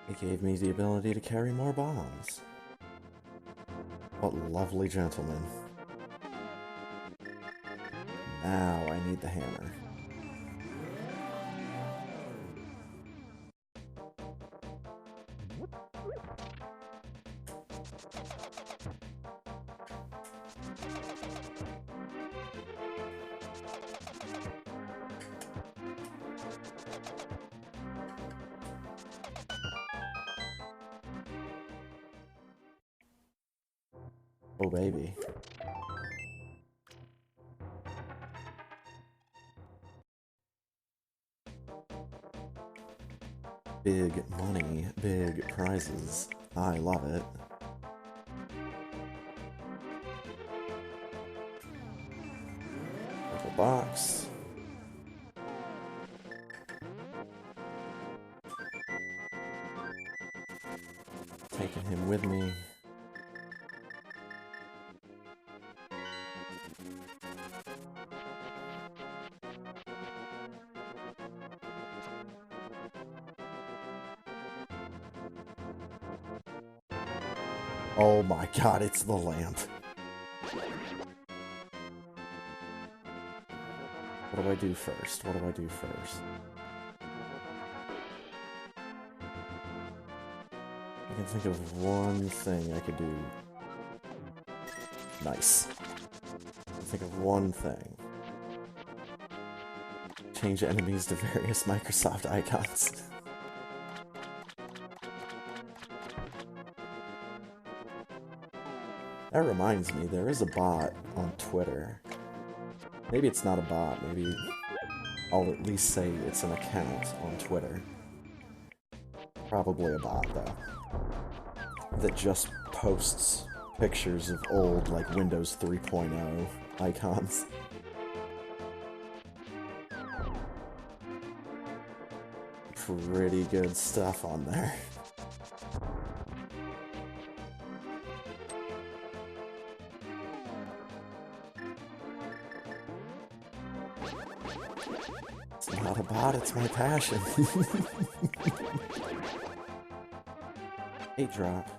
It gave me the ability to carry more bombs. What lovely gentlemen. Now I need the hammer. Oh, baby. Big money, big prizes. I love it. Little box. Taking him with me. Oh my god, it's the lamp. What do I do first? What do I do first? I can think of one thing I could do. Nice. I can think of one thing. Change enemies to various Microsoft icons. That reminds me, there is a bot on Twitter. Maybe it's not a bot, maybe I'll at least say it's an account on Twitter. Probably a bot, though. That just posts pictures of old, like, Windows 3.0 icons. Pretty good stuff on there. It's not a bot, it's my passion. 8-drop.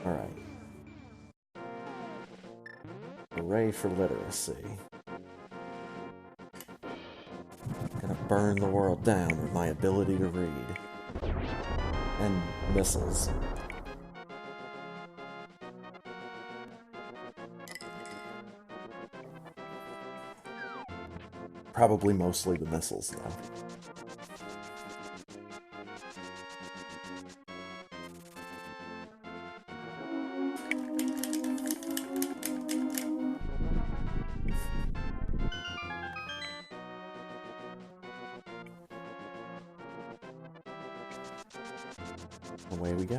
Alright. Hooray for literacy. Gonna burn the world down with my ability to read. And missiles. Probably mostly the missiles, though. Away we go.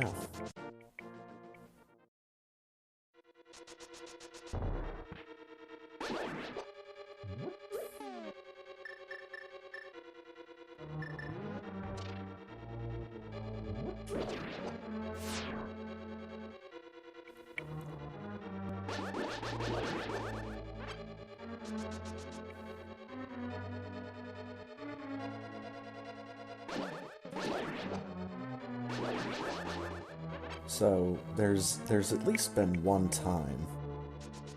So, there's at least been one time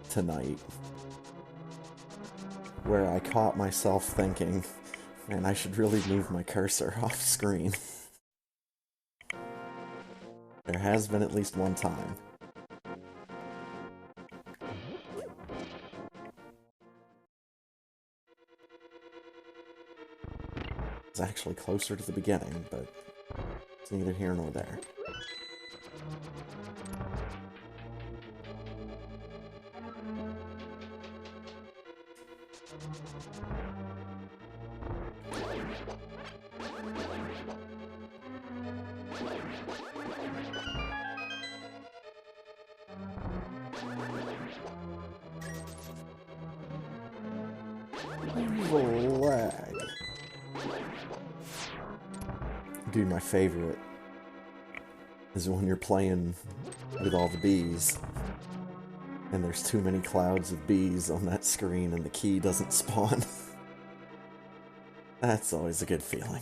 tonight where I caught myself thinking, man, I should really move my cursor off screen. There has been at least one time. It's actually closer to the beginning, but it's neither here nor there. Lag. Dude, my favorite is when you're playing with all the bees and there's too many clouds of bees on that screen and the key doesn't spawn. That's always a good feeling.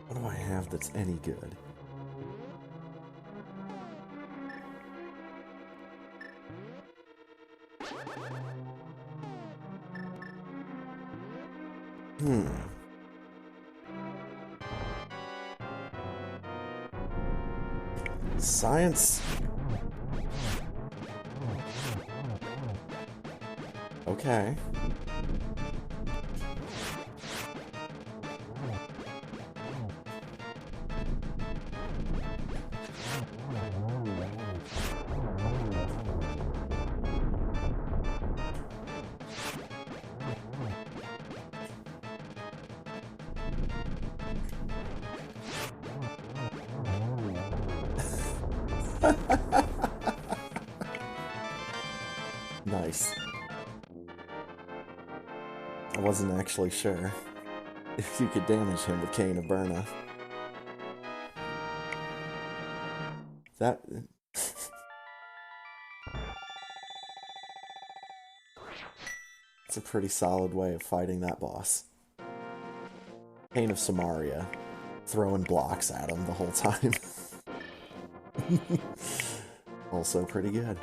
What do I have that's any good? Science. Okay. Nice. I wasn't actually sure if you could damage him with Cane of Burna. That... It's a pretty solid way of fighting that boss. Cane of Samaria, throwing blocks at him the whole time. Also pretty good.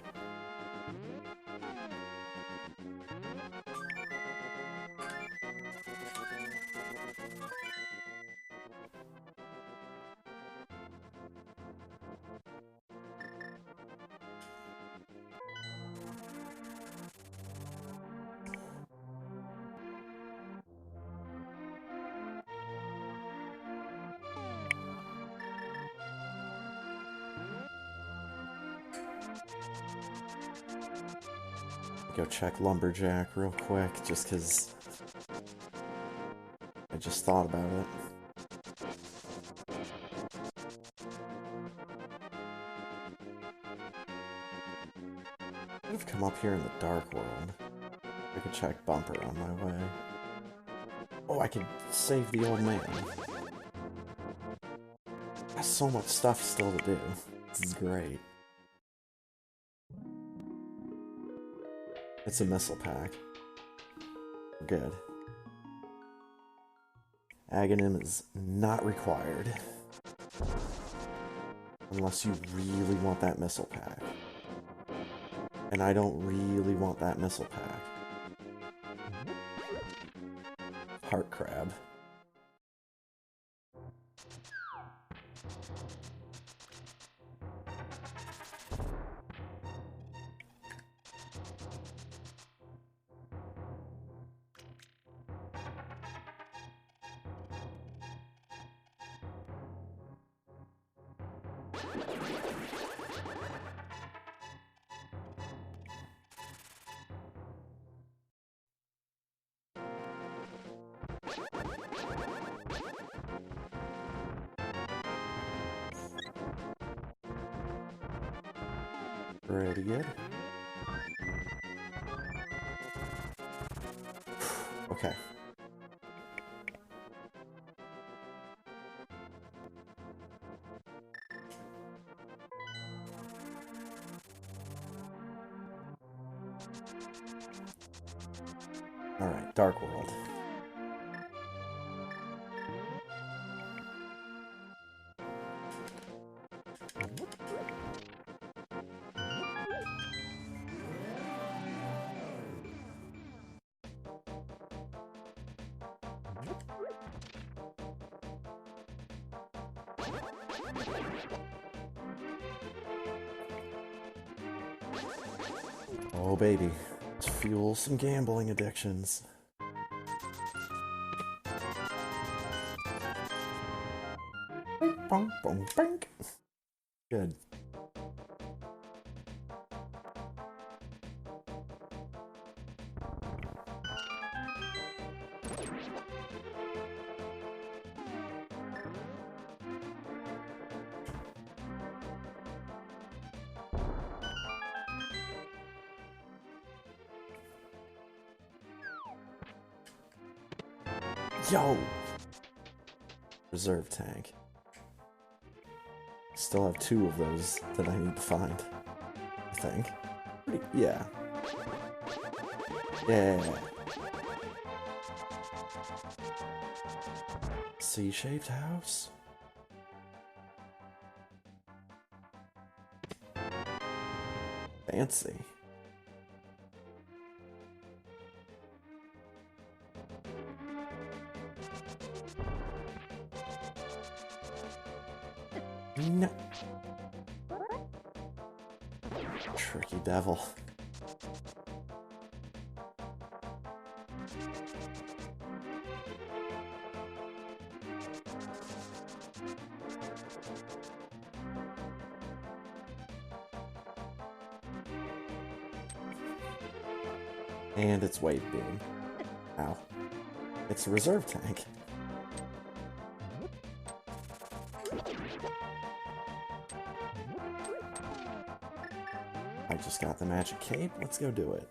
Go check Lumberjack real quick, just because I just thought about it. I've come up here in the Dark World. I could check Bumper on my way. Oh, I could save the old man. There's so much stuff still to do. This is great. It's a missile pack. Good. Aghanim is not required. Unless you really want that missile pack. And I don't really want that missile pack. Heart Crab. Pretty good. Okay. Alright, Dark World. Oh baby, let's fuel some gambling addictions. Bong, bong, bong. Good. Yo! Reserve tank. Still have 2 of those that I need to find. I think. Yeah. Yeah. C-shaped house? Fancy. No. Tricky devil. And it's wave beam. Ow. It's a reserve tank. I just got the magic cape. Let's go do it.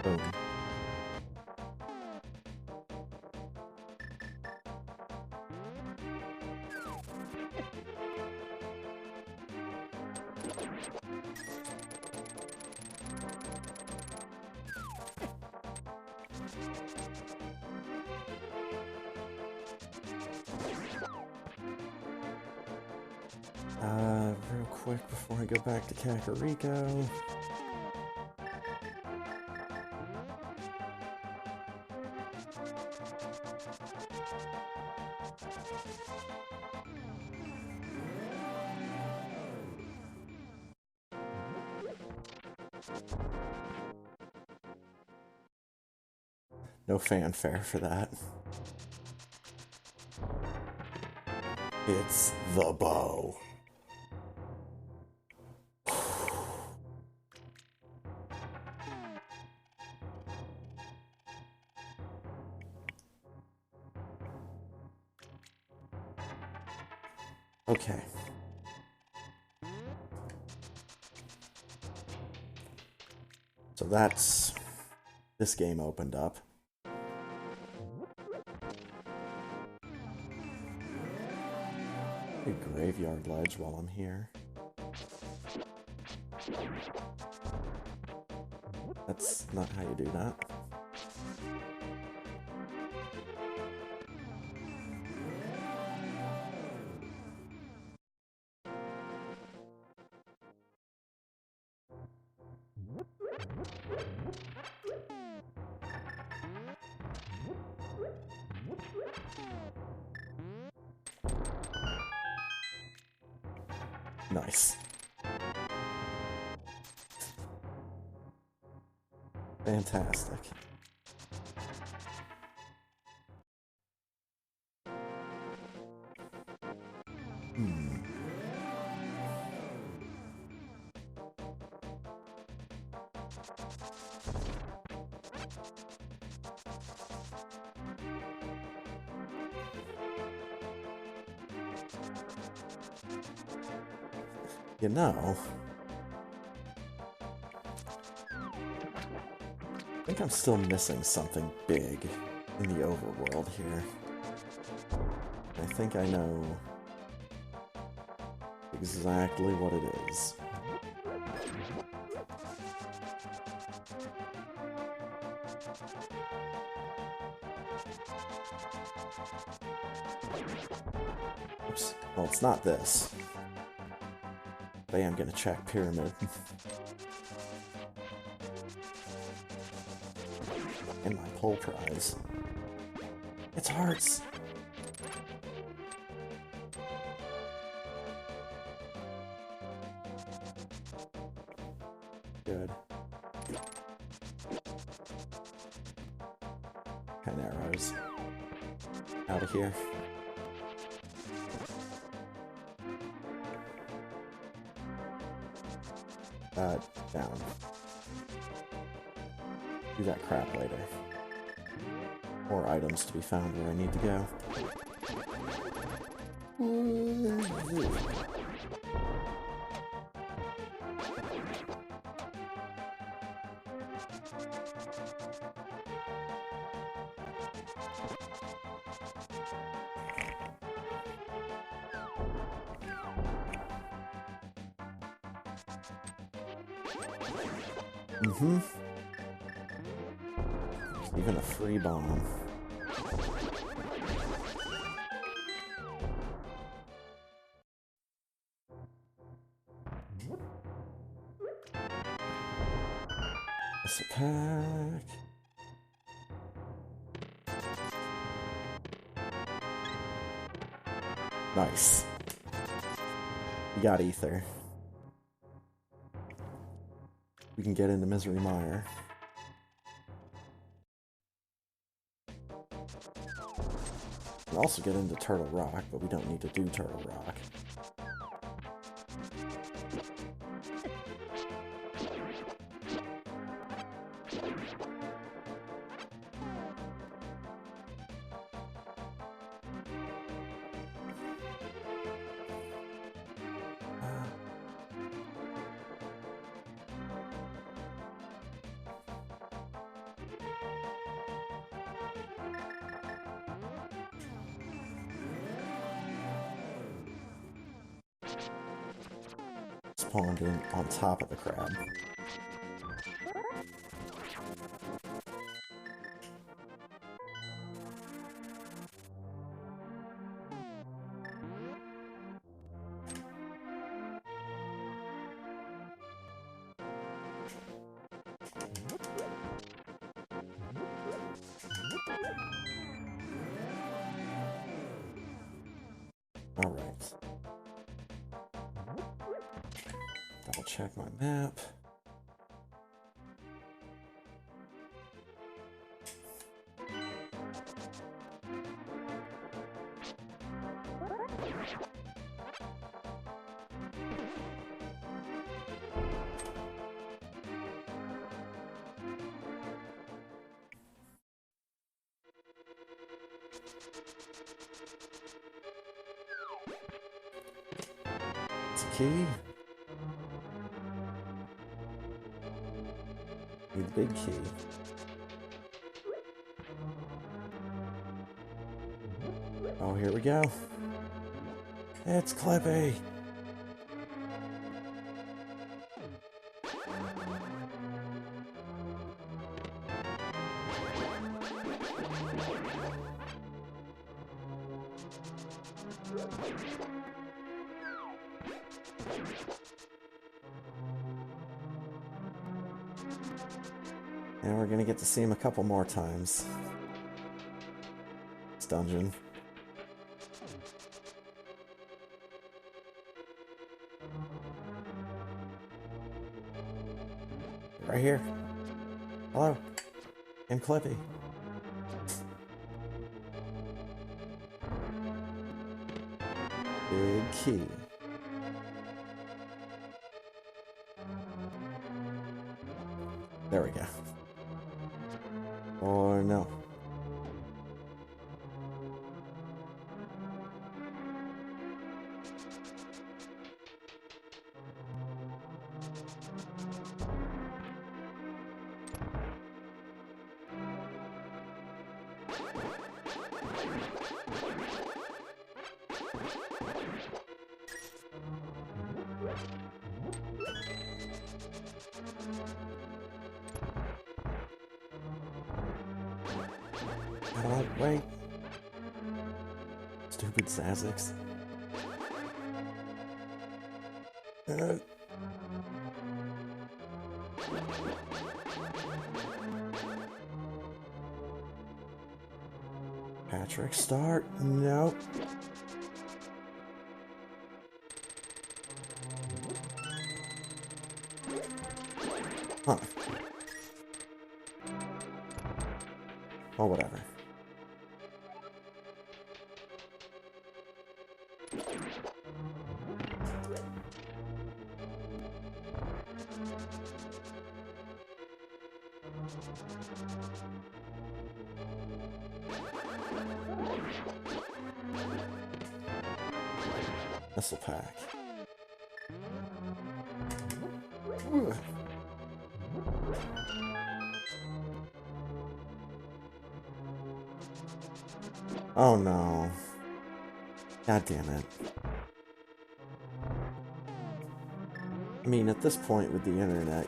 Boom. Real quick before I go back to Kakariko. No fanfare for that. It's the bow. Okay. So that's... this game opened up. A graveyard ledge while I'm here. That's not how you do that. Nice. Fantastic. You know, I think I'm still missing something big in the overworld here. I think I know exactly what it is. Oops. Well, it's not this. But I am gonna check Pyramid. And my pole prize. It's hearts! Good. 10 arrows. Out of here. Down. Do that crap later. More items to be found where I need to go. Mm-hmm. There's even a free bomb. This pack. Nice. We got ether. We can get into Misery Mire. We can also get into Turtle Rock, but we don't need to do Turtle Rock. Spawned in on top of the crab. Alright. Double check my map. It's a key. Need the big key. Oh, here we go. It's Clippy. And we're gonna get to see him a couple more times. This dungeon. Right here. Hello. I'm Clippy. Big key. There we go. Or no. Wait. Stupid Zazzix. Patrick, start. Nope. Huh. Oh, whatever. Missile pack. Oh no. God damn it. I mean, at this point with the internet,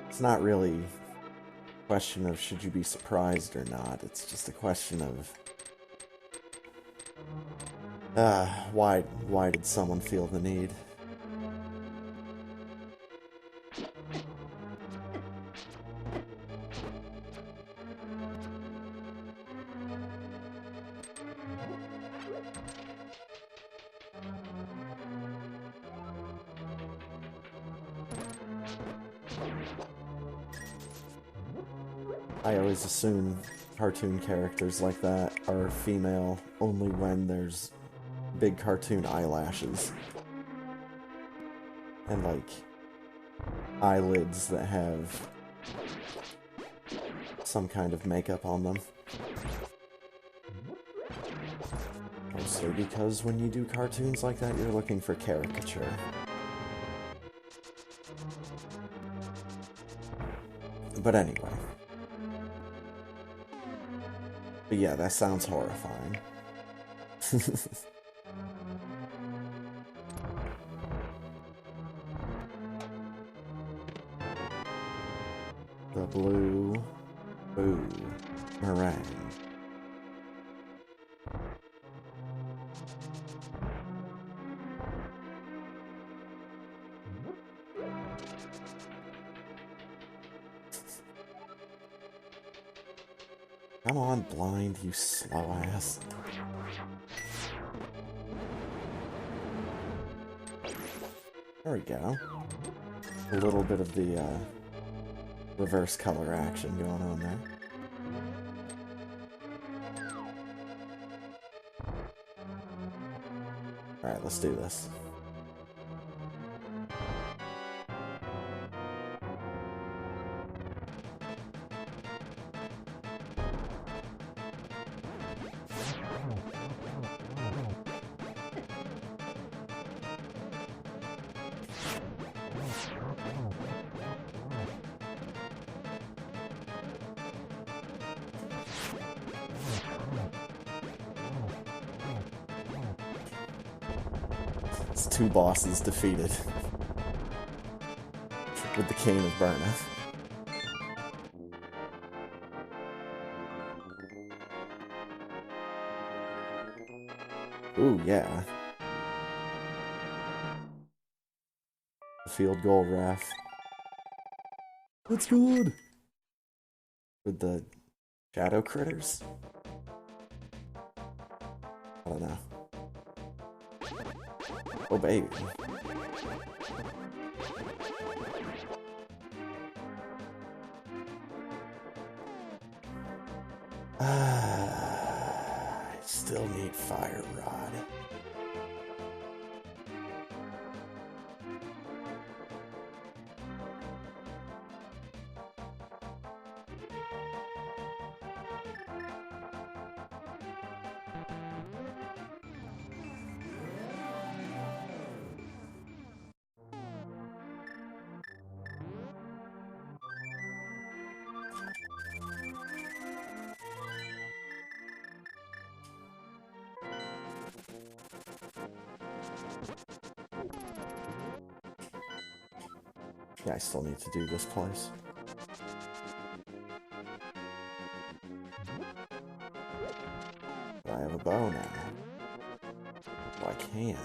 it's not really a question of should you be surprised or not. It's just a question of why did someone feel the need? I always assume cartoon characters like that are female only when there's big cartoon eyelashes. And like eyelids that have some kind of makeup on them. Mostly because when you do cartoons like that, you're looking for caricature. But anyway. But yeah, that sounds horrifying. The blue boo meringue. Come on, blind, you slow ass. There we go. A little bit of the reverse color action going on there. Alright, let's do this. It's 2 bosses defeated with the Cane of Burneth. Ooh, yeah. The field goal ref. That's good! With the shadow critters? I don't know. Oh, baby. I still need Fire Rod. Yeah, I still need to do this place. But I have a bow now. Well, I can.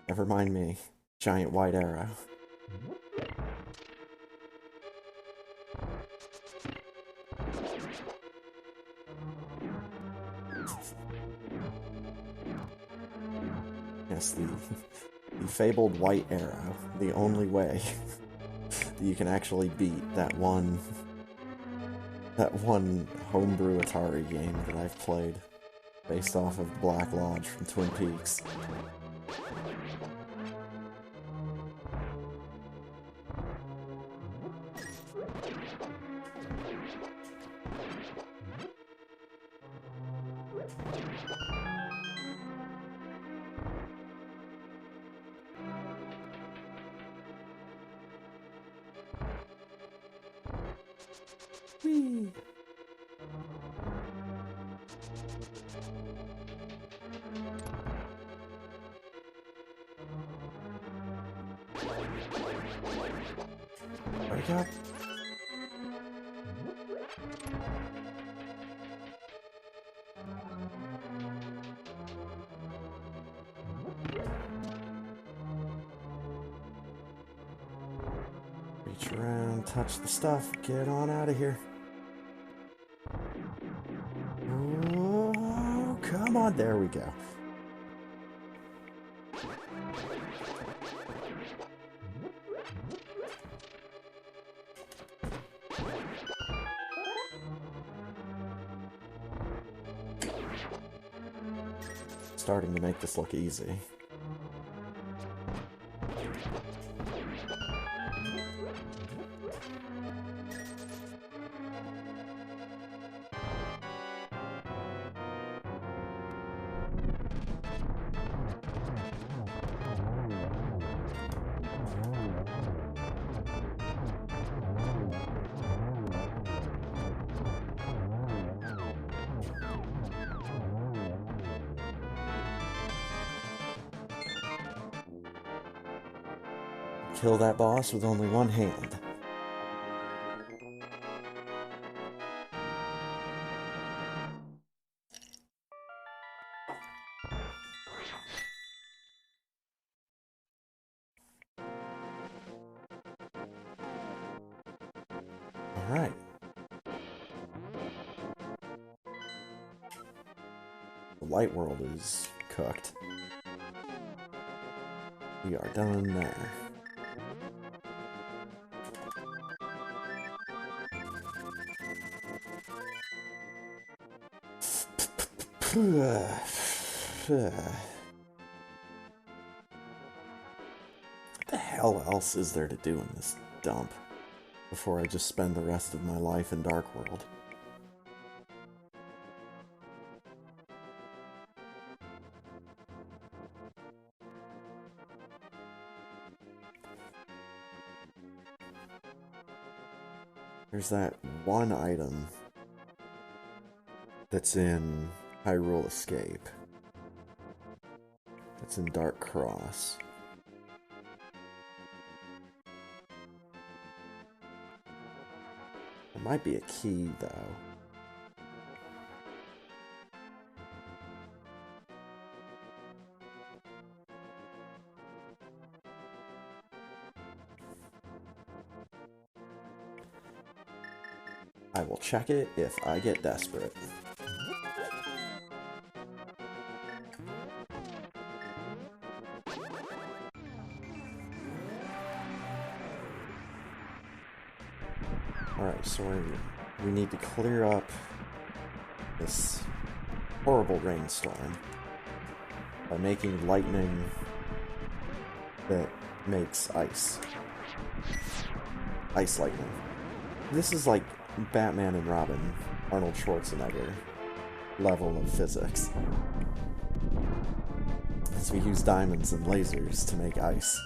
Never mind me. Giant white arrow. Yes, the fabled white arrow. The only way that you can actually beat that one homebrew Atari game that I've played based off of Black Lodge from Twin Peaks. Whee! Wake up. Reach around, touch the stuff, get on out of here. Oh, come on, there we go. Starting to make this look easy. Kill that boss with only one hand. Alright. The light world is cooked. We are done there. What the hell else is there to do in this dump before I just spend the rest of my life in Dark World? There's that one item that's in Hyrule Escape. That's in Dark Cross. There might be a key, though. I will check it if I get desperate. Alright, so we need to clear up this horrible rainstorm by making lightning that makes ice. Ice lightning. This is like Batman and Robin, Arnold Schwarzenegger level of physics. As we use diamonds and lasers to make ice.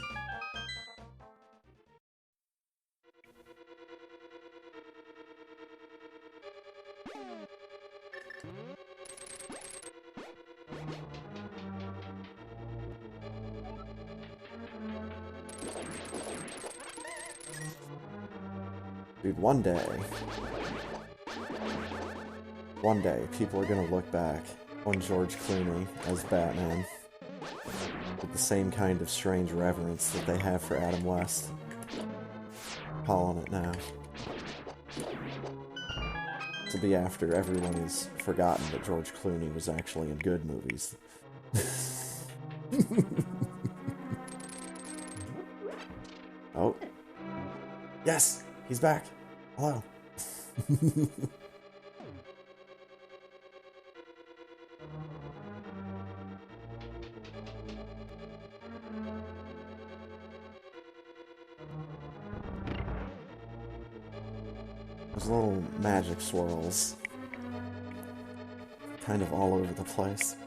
Dude, one day, people are gonna look back on George Clooney as Batman with the same kind of strange reverence that they have for Adam West. Calling it now. This will be after everyone has forgotten that George Clooney was actually in good movies. Oh. Yes! He's back! Hello. There's little magic swirls. Kind of all over the place.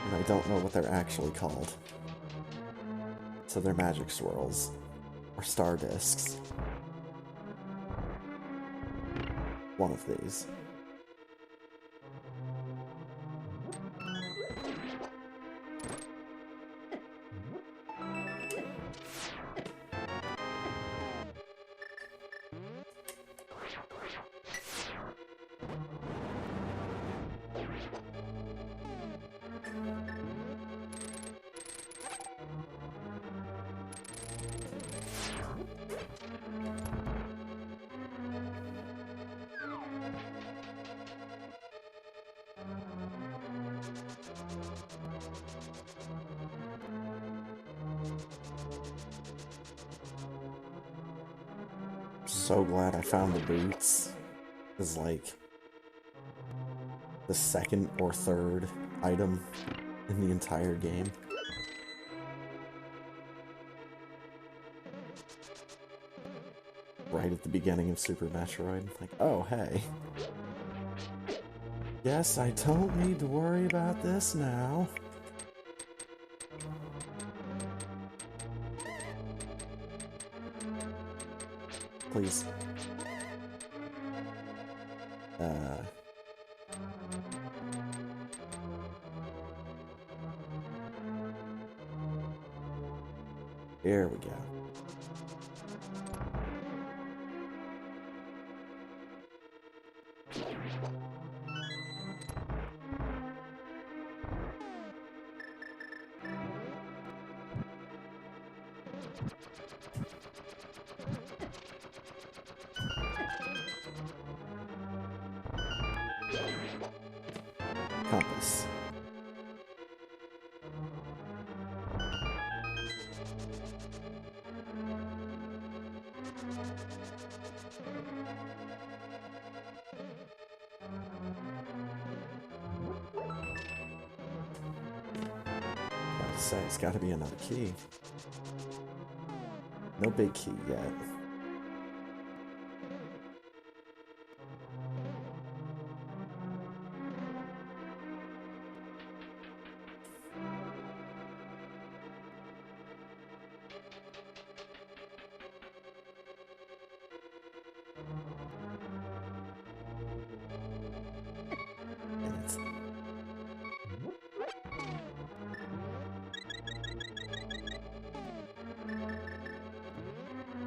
And I don't know what they're actually called. So they're magic swirls. Or star discs. One of these. So glad I found the boots. Is like the second or third item in the entire game. Right at the beginning of Super Metroid. Like, oh hey. Yes, I don't need to worry about this now. Please. Here we go. Compass. About to say, it's got to be another key. No big key yet.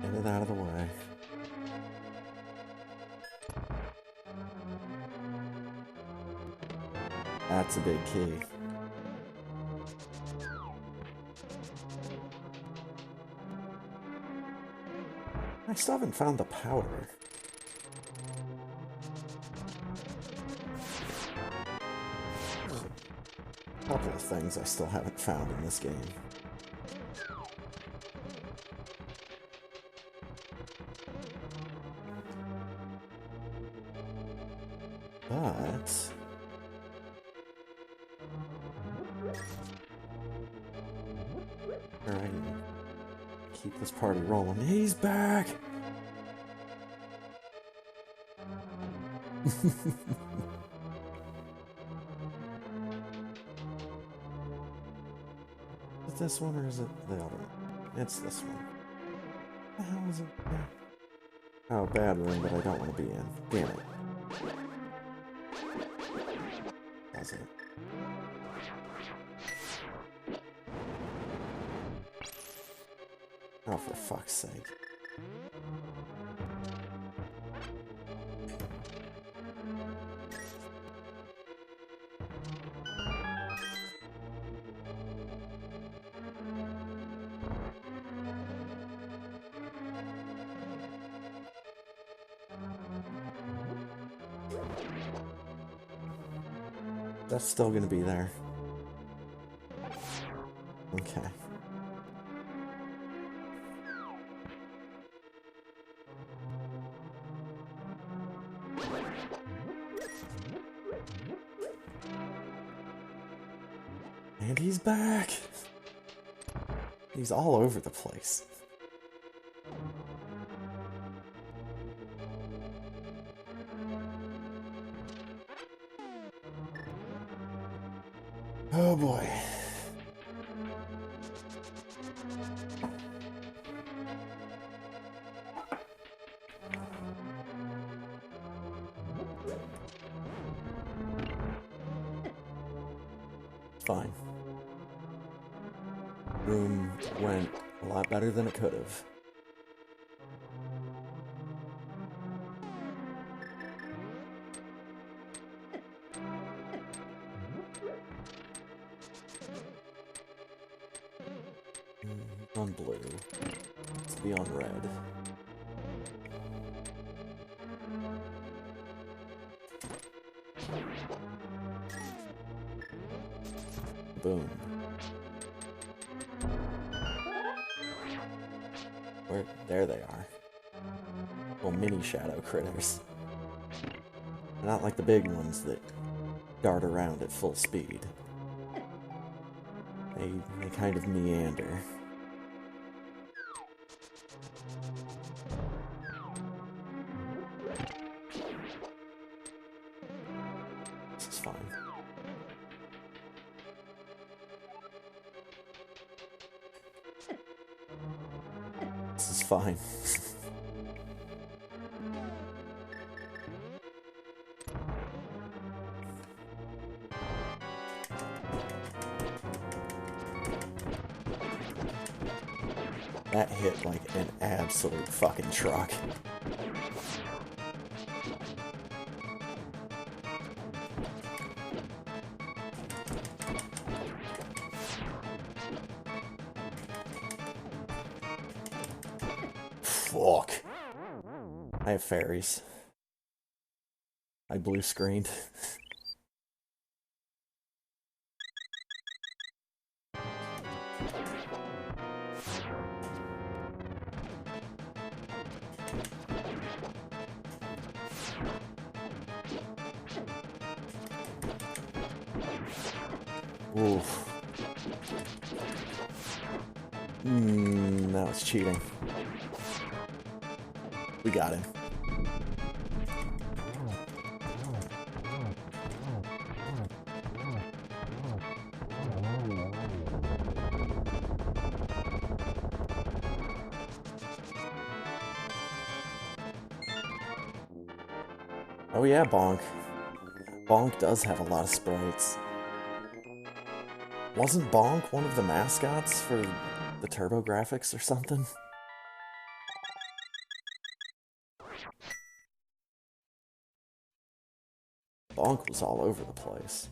Get it out of the way. That's a big key. I still haven't found the powder. There's a couple of things I still haven't found in this game. But alright, keep this party rolling. He's back! Is it this one or is it the other one? It's this one. What the hell is it? Oh, bad room that I don't want to be in. Damn it. Does it? Oh, for fuck's sake. That's still gonna be there. Okay. And he's back! He's all over the place. Oh boy. Fine. Room went a lot better than it could have. On blue. Let's be on red. Boom. Where? There they are. Little mini shadow critters. Not like the big ones that dart around at full speed. They kind of meander. This is fine. This is fine. That hit like an absolute fucking truck. Fuck. I have fairies. I blue screened. Oof. That was cheating. We got him. Oh yeah, Bonk. Bonk does have a lot of sprites. Wasn't Bonk one of the mascots for the TurboGrafx or something? Bonk was all over the place.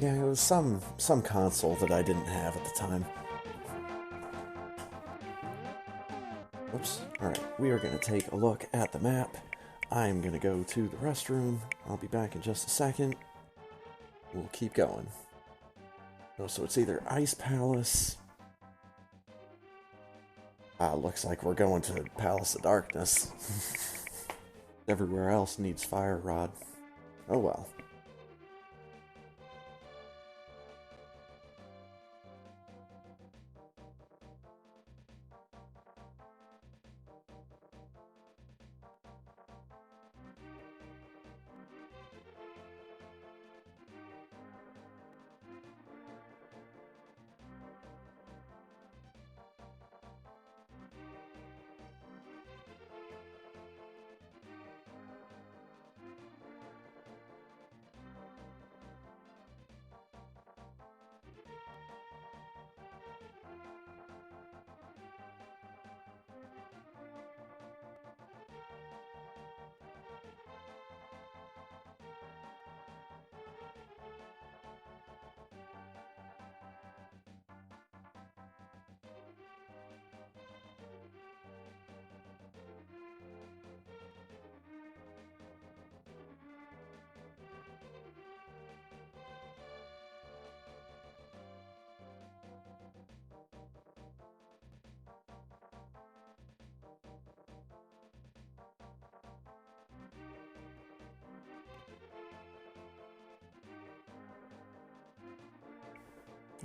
Yeah, it was some console that I didn't have at the time. Oops. Alright, we are going to take a look at the map. I'm going to go to the restroom. I'll be back in just a second. We'll keep going. Oh, so it's either Ice Palace. Looks like we're going to Palace of Darkness. Everywhere else needs Fire Rod. Oh well.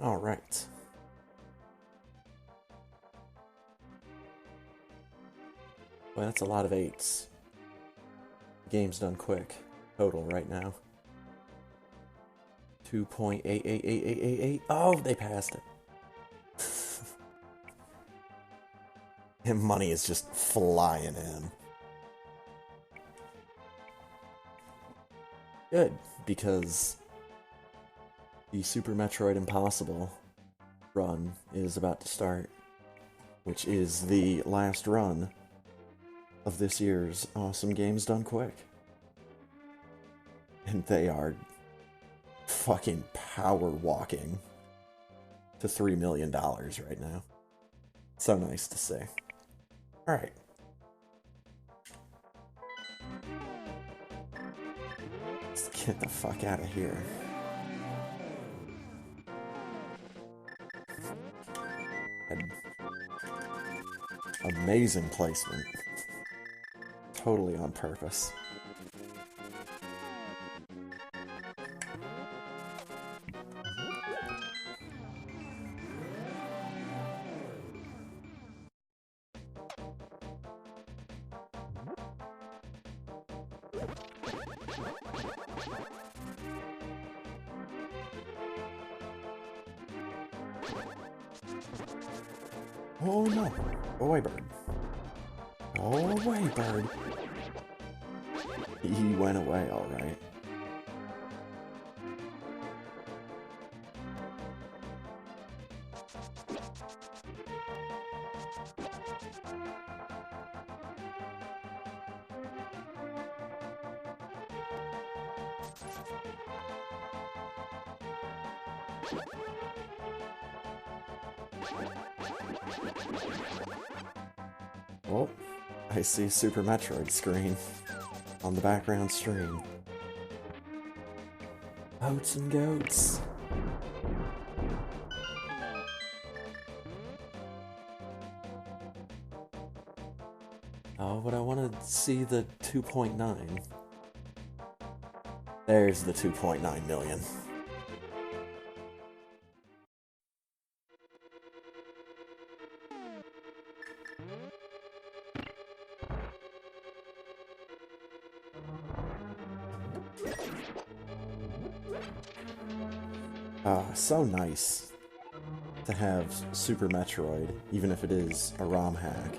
All right. Well, that's a lot of 8s. The game's done quick. Total right now. 2.888888. Oh, they passed it. And money is just flying in. Good, because the Super Metroid Impossible run is about to start, which is the last run of this year's Awesome Games Done Quick. And they are fucking power walking to $3 million right now. So nice to see. Alright. Let's get the fuck out of here. Amazing placement. Totally on purpose. Oh no. Go away, bird. Go away, bird. He went away, alright. Oh, I see Super Metroid screen on the background stream. Oats and goats. Oh, but I want to see the 2.9. There's the 2.9 million. So nice to have Super Metroid, even if it is a ROM hack.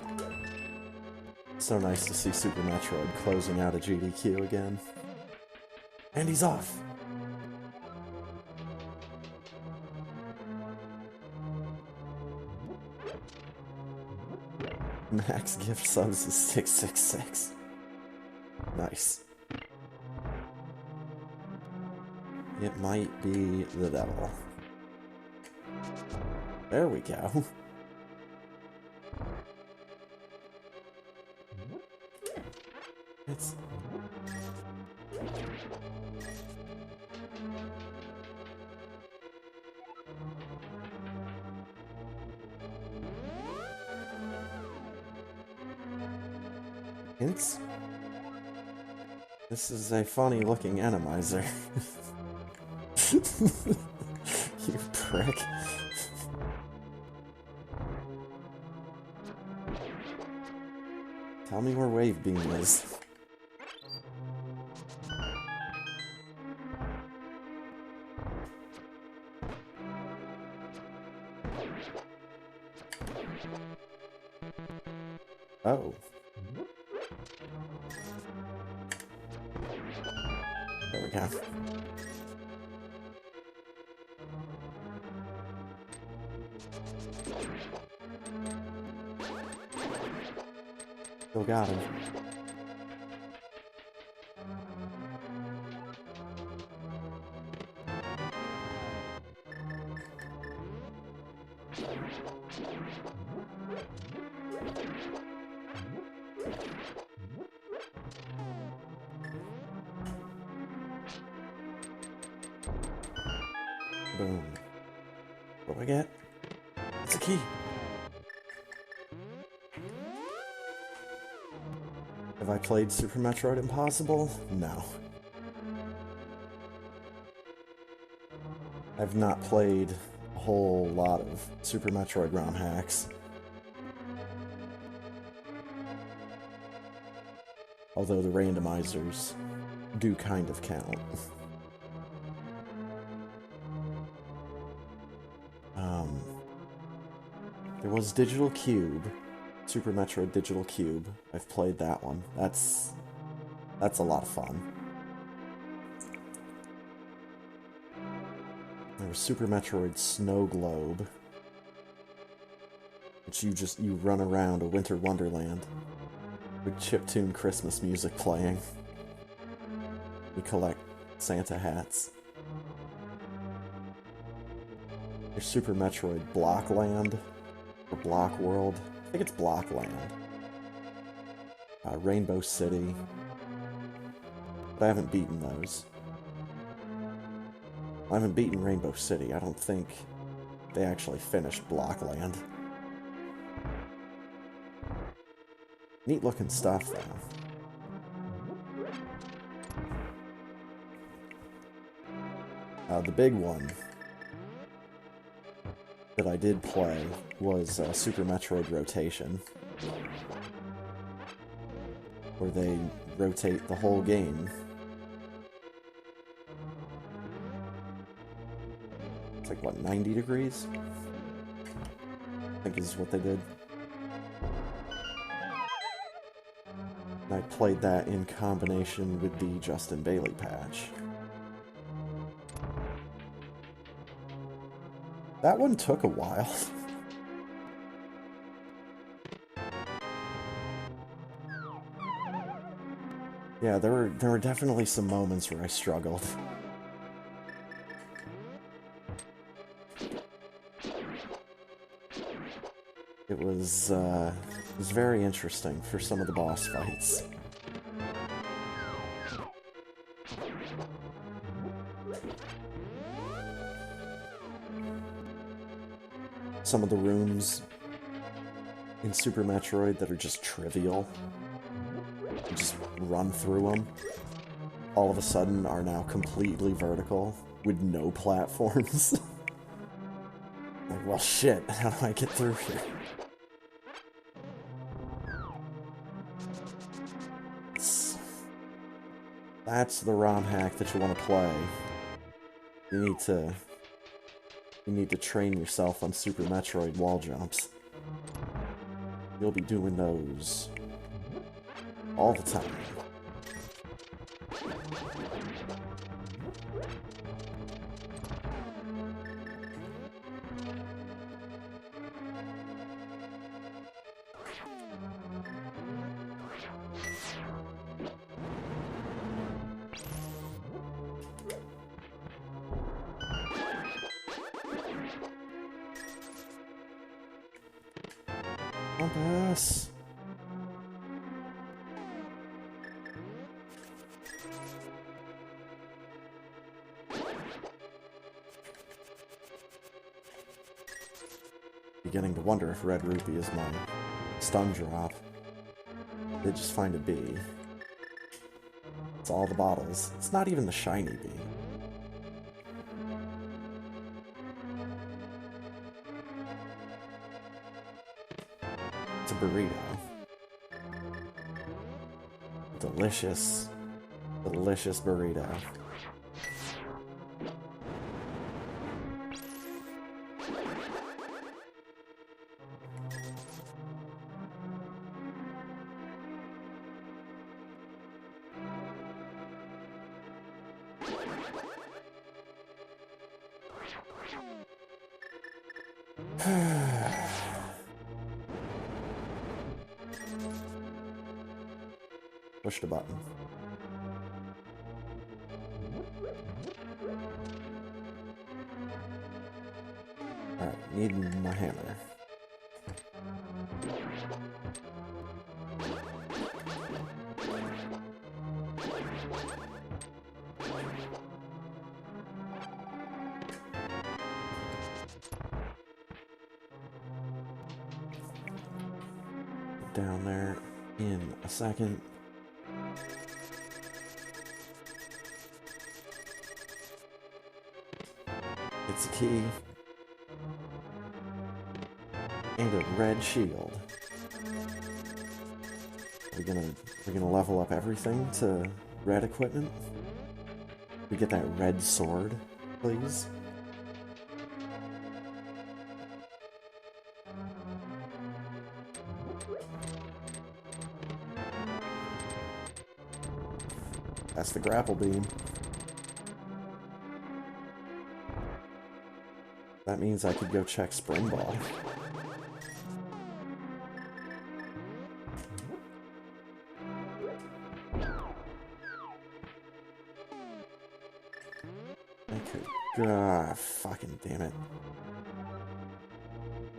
So nice to see Super Metroid closing out a GDQ again. And he's off! Max gift subs is 666. Nice. It might be the devil. There we go. It's... Hints? This is a funny looking Enemizer. You prick. Tell me where Wave Beam is. Oh. There we go. Still got him. Boom. What do I get? It's a key. Have I played Super Metroid Impossible? No. I've not played a whole lot of Super Metroid ROM hacks. Although the randomizers do kind of count. There was Digital Cube, Super Metroid Digital Cube. I've played that one. That's a lot of fun. There was Super Metroid Snow Globe, which you run around a winter wonderland with chiptune Christmas music playing. You collect Santa hats. There's Super Metroid Blockland, or Block World. I think it's Blockland. Rainbow City. But I haven't beaten those. I haven't beaten Rainbow City. I don't think they actually finished Blockland. Neat looking stuff, though. The big one that I did play was Super Metroid Rotation, where they rotate the whole game. It's like, what, 90 degrees? I think is what they did. And I played that in combination with the Justin Bailey patch. That one took a while. Yeah, there were definitely some moments where I struggled. It was very interesting for some of the boss fights. Some of the rooms in Super Metroid that are just trivial, you just run through them, all of a sudden are now completely vertical with no platforms. Like, well, shit, how do I get through here? That's the ROM hack that you want to play. You need to train yourself on Super Metroid wall jumps. You'll be doing those all the time. Compass. Beginning to wonder if Red Rupee is my stun drop. They just find a bee. It's all the bottles. It's not even the shiny bee. It's a burrito. Delicious, delicious burrito. Push the button. Alright, need my hammer. Down there in a second. It's a key. And a red shield. We're gonna level up everything to red equipment. We get that red sword, please. That's the grapple beam. That means I could go check Spring Ball. Ah, fucking damn it.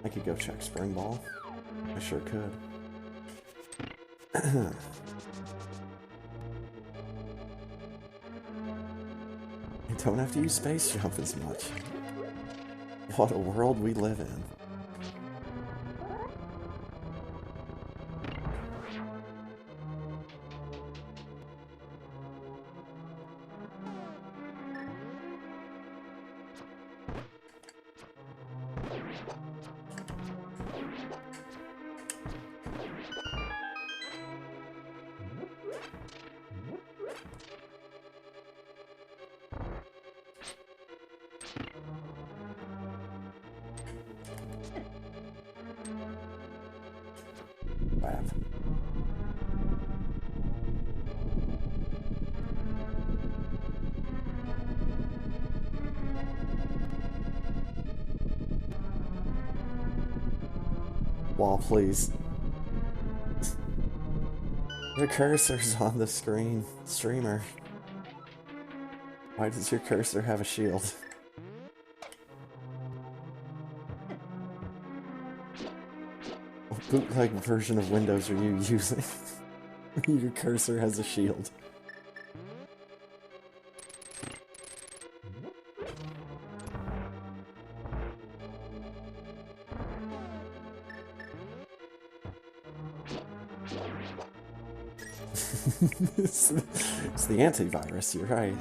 I could go check Spring Ball. I sure could. I don't have to use Space Jump as much. What a world we live in. Wall, please. Your cursor's on the screen, streamer. Why does your cursor have a shield? What bootleg version of Windows are you using? Your cursor has a shield. It's the antivirus, you're right.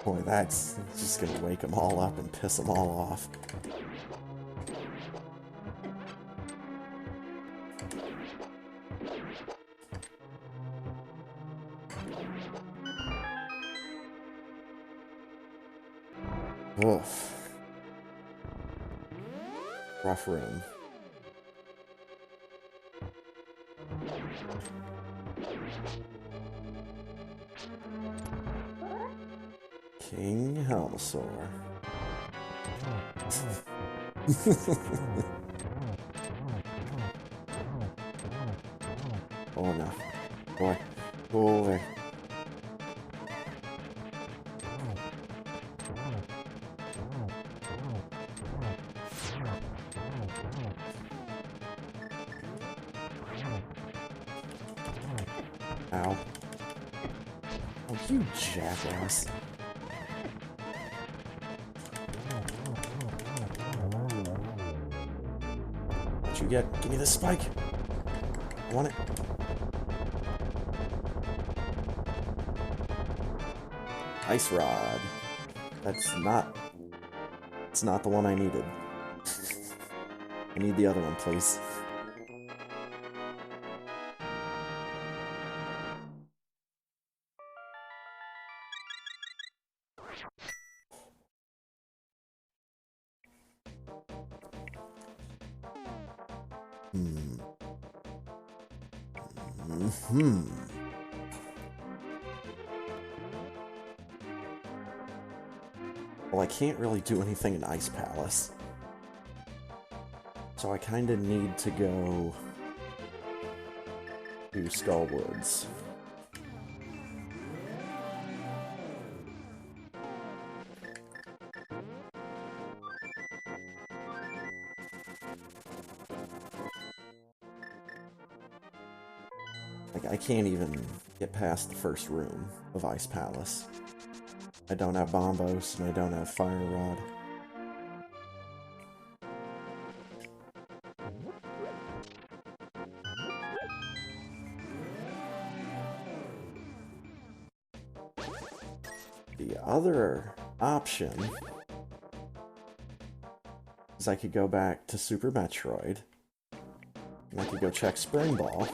Boy, that's just gonna wake them all up and piss them all off. Oof. Rough room. King Helmasaur. Oh no. Boy. Boy. Ow. Oh, you jackass. What you get? Give me the spike. I want it. Ice Rod. It's not the one I needed. I need the other one, please. Well, I can't really do anything in Ice Palace. So I kinda need to go to Skullwoods. Like, I can't even get past the first room of Ice Palace. I don't have Bombos, and I don't have Fire Rod. The other option is I could go back to Super Metroid, and I could go check Spring Ball,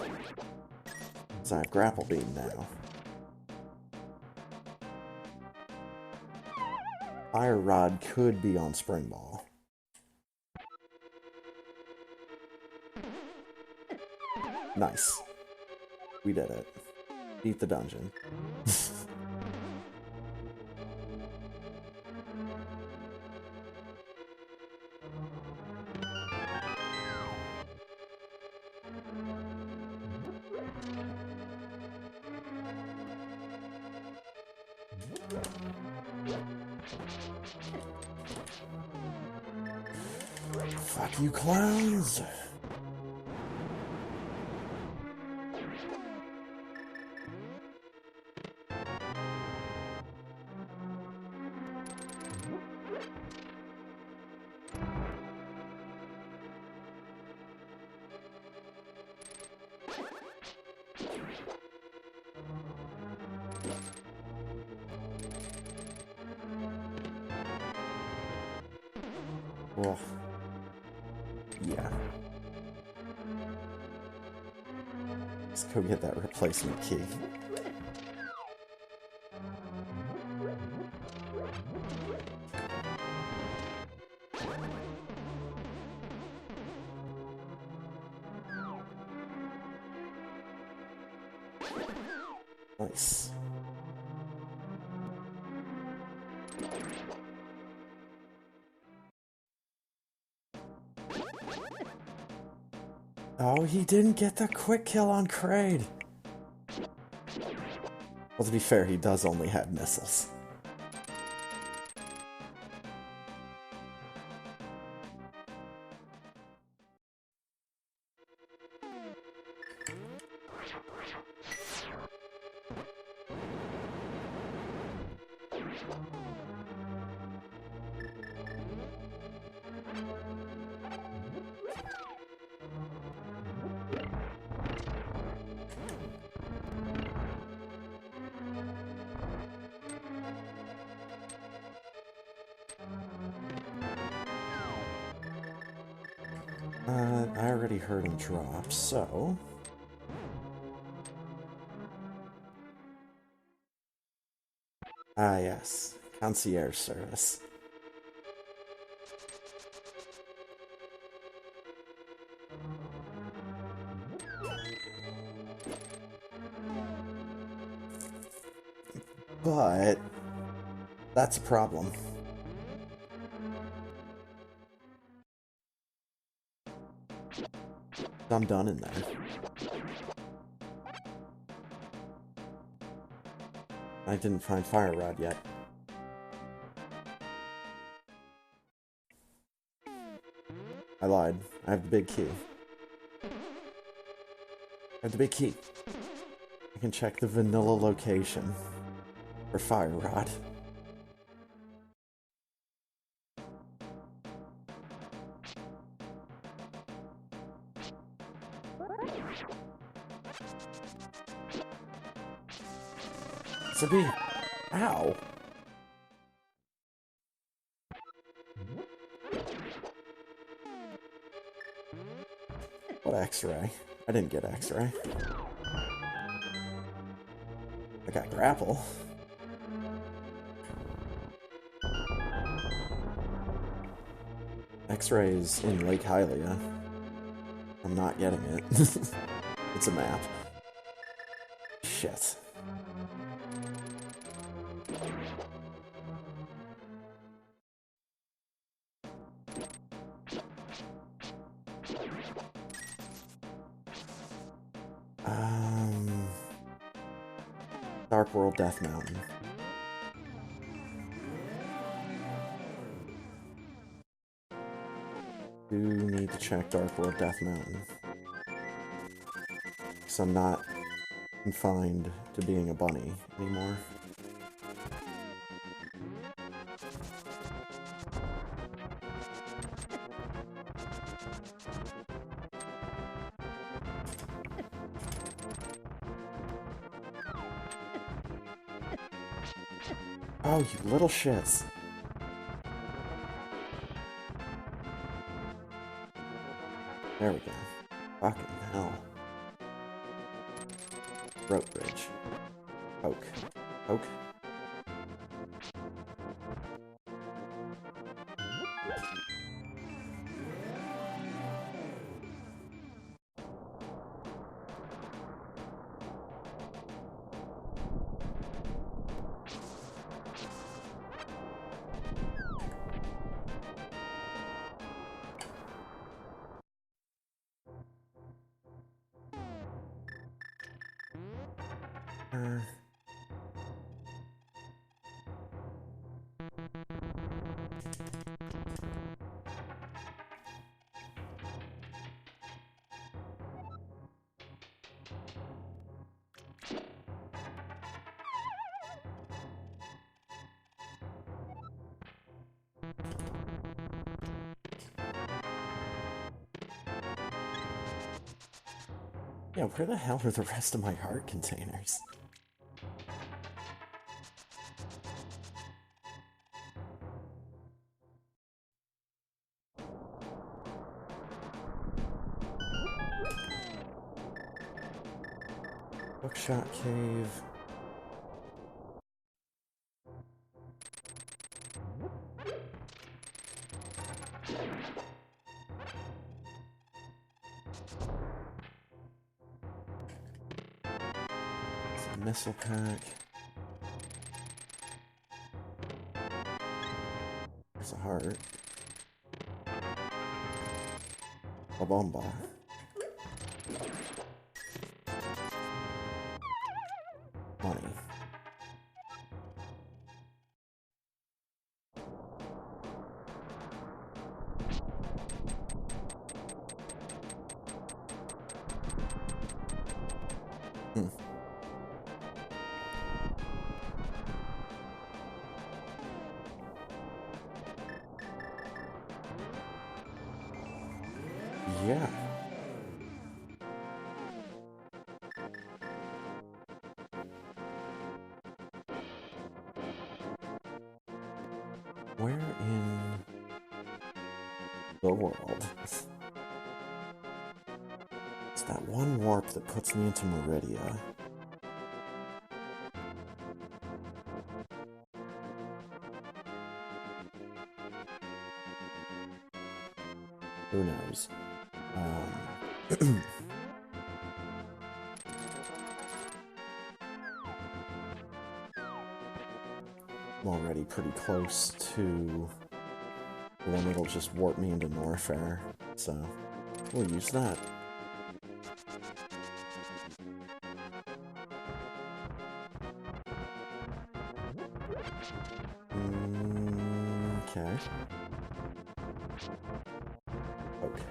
because I have Grapple Beam now. Fire Rod could be on Spring Ball. Nice. We did it. Beat the dungeon. Fuck you, clowns! Well, yeah. Let's go get that replacement key. Nice. Oh, he didn't get the quick kill on Kraid. Well, to be fair, he does only have missiles. I already heard him drop, so... Ah, yes. Concierge service. But... that's a problem. I'm done in there. I didn't find Fire Rod yet. I lied. I have the big key. I have the big key. I can check the vanilla location for Fire Rod. It's a bee. Ow. What X-ray? I didn't get X-ray. I got grapple. X-ray is in Lake Hylia. I'm not getting it. It's a map. Shit. Dark World Death Mountain. Do need to check Dark World Death Mountain. Because I'm not confined to being a bunny anymore. Oh, you little shits. There we go. Fucking hell. Rope bridge. Poke. Poke. Yeah, where the hell are the rest of my heart containers? Bookshot cave. Some missile pack. There's a heart. A bomba. Money. Hmm. Yeah. Where in the world is that one warp that puts me into Meridia? Who knows? I'm already pretty close to the one that'll just warp me into Norfair, so we'll use that. Okay. Okay.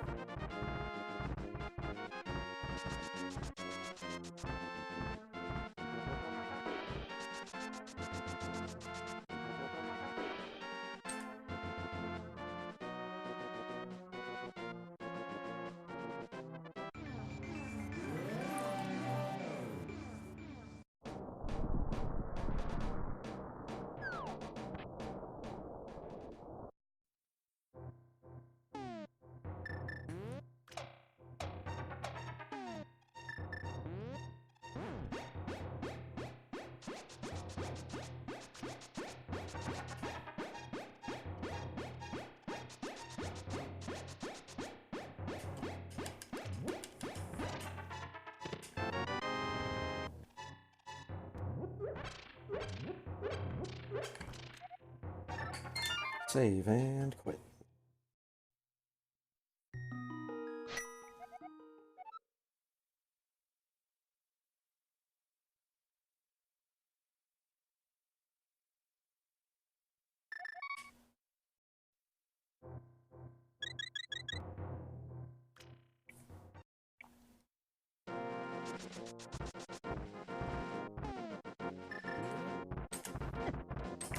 Save and quit.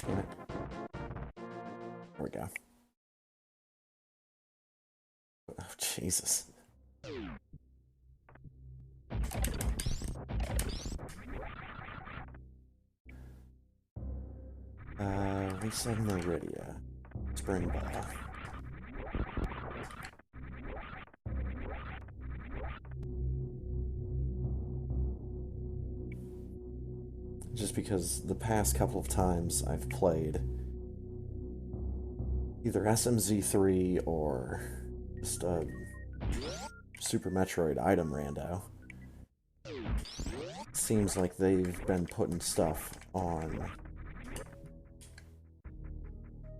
Damn it. There we go. Oh, Jesus. Lisa Meridia. Spring Ball. Just because the past couple of times I've played either SMZ3 or just a Super Metroid item rando, seems like they've been putting stuff on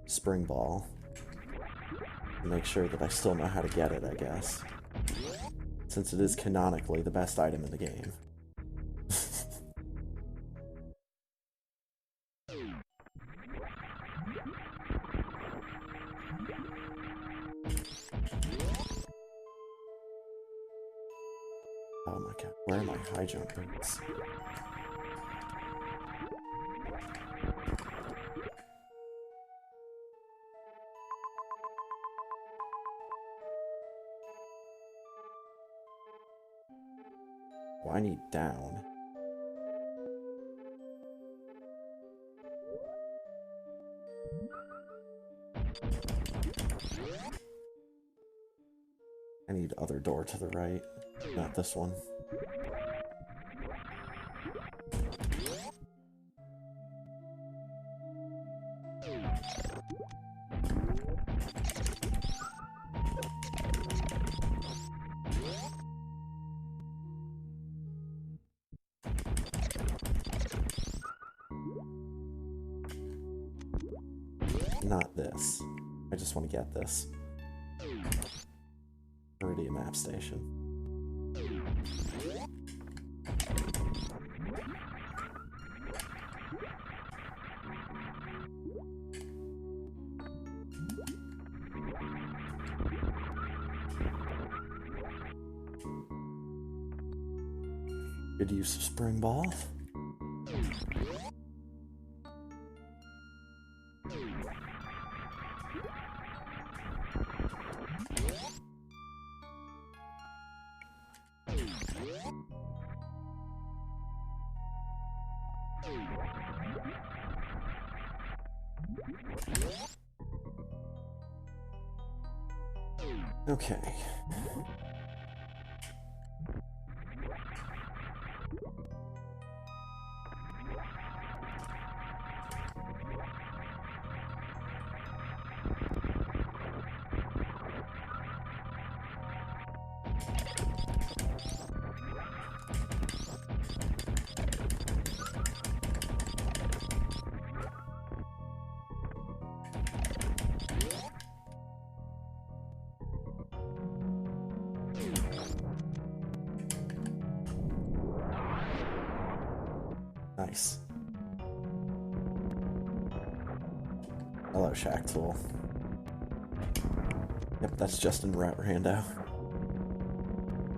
Spring Ball to make sure that I still know how to get it, I guess. Since it is canonically the best item in the game. Oh my god, where are my high jump boots? Oh, I need down. I need other door to the right, not this one. Not this. I just want to get this. Meridia map station. Good use of Spring Ball. Okay. Nice. Hello, Shack Tool. Yep, that's Justin Rando.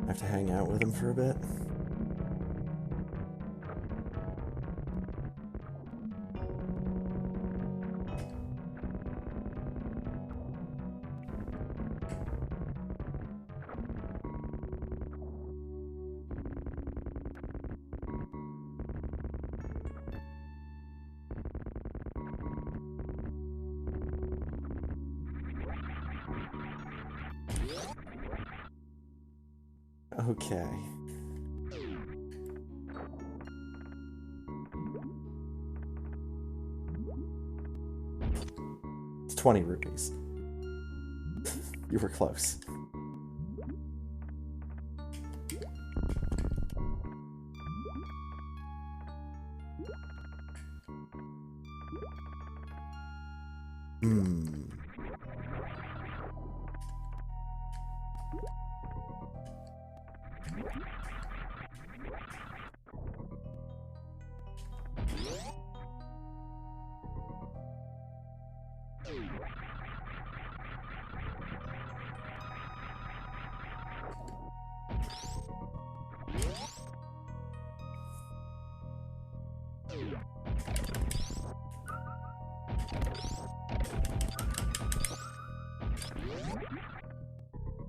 I have to hang out with him for a bit. Okay. It's 20 rupees. You were close.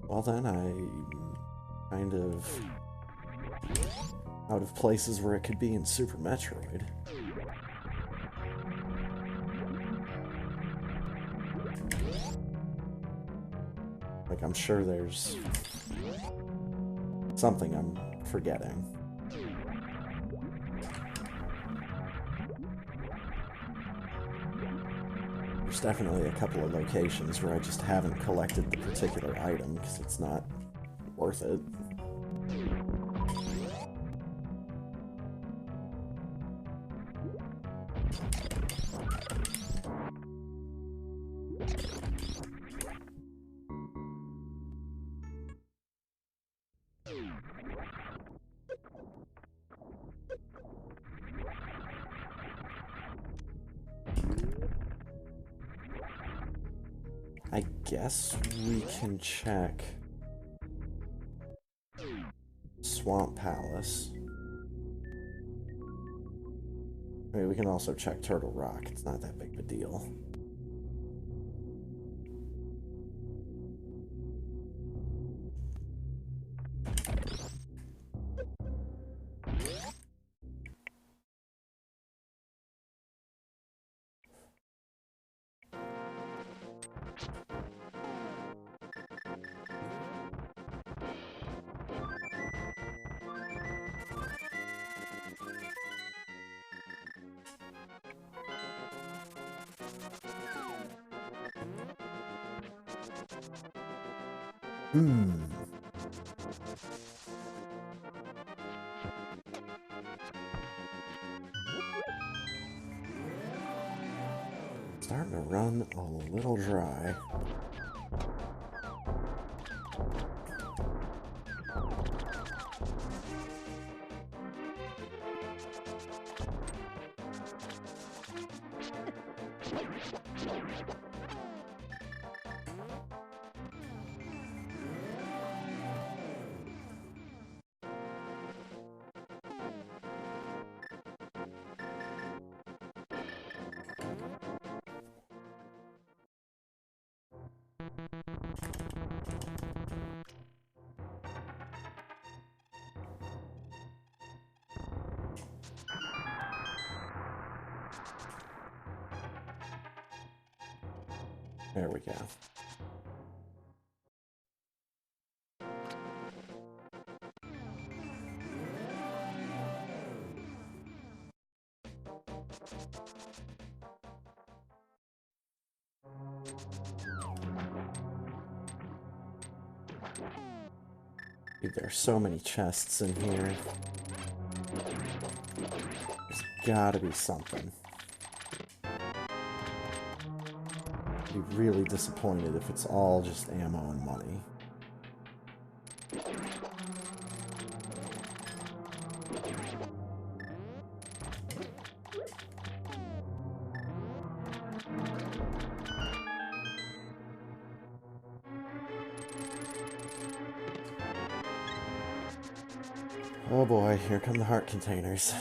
Well then, I'm kind of out of places where it could be in Super Metroid. Like, I'm sure there's something I'm forgetting. There's definitely a couple of locations where I just haven't collected the particular item because it's not worth it. I guess we can check Swamp Palace. I mean, we can also check Turtle Rock. It's not that big of a deal. Starting to run a little dry. There we go. Dude, there's so many chests in here. There's gotta be something. I'd be really disappointed if it's all just ammo and money. Oh boy, here come the heart containers.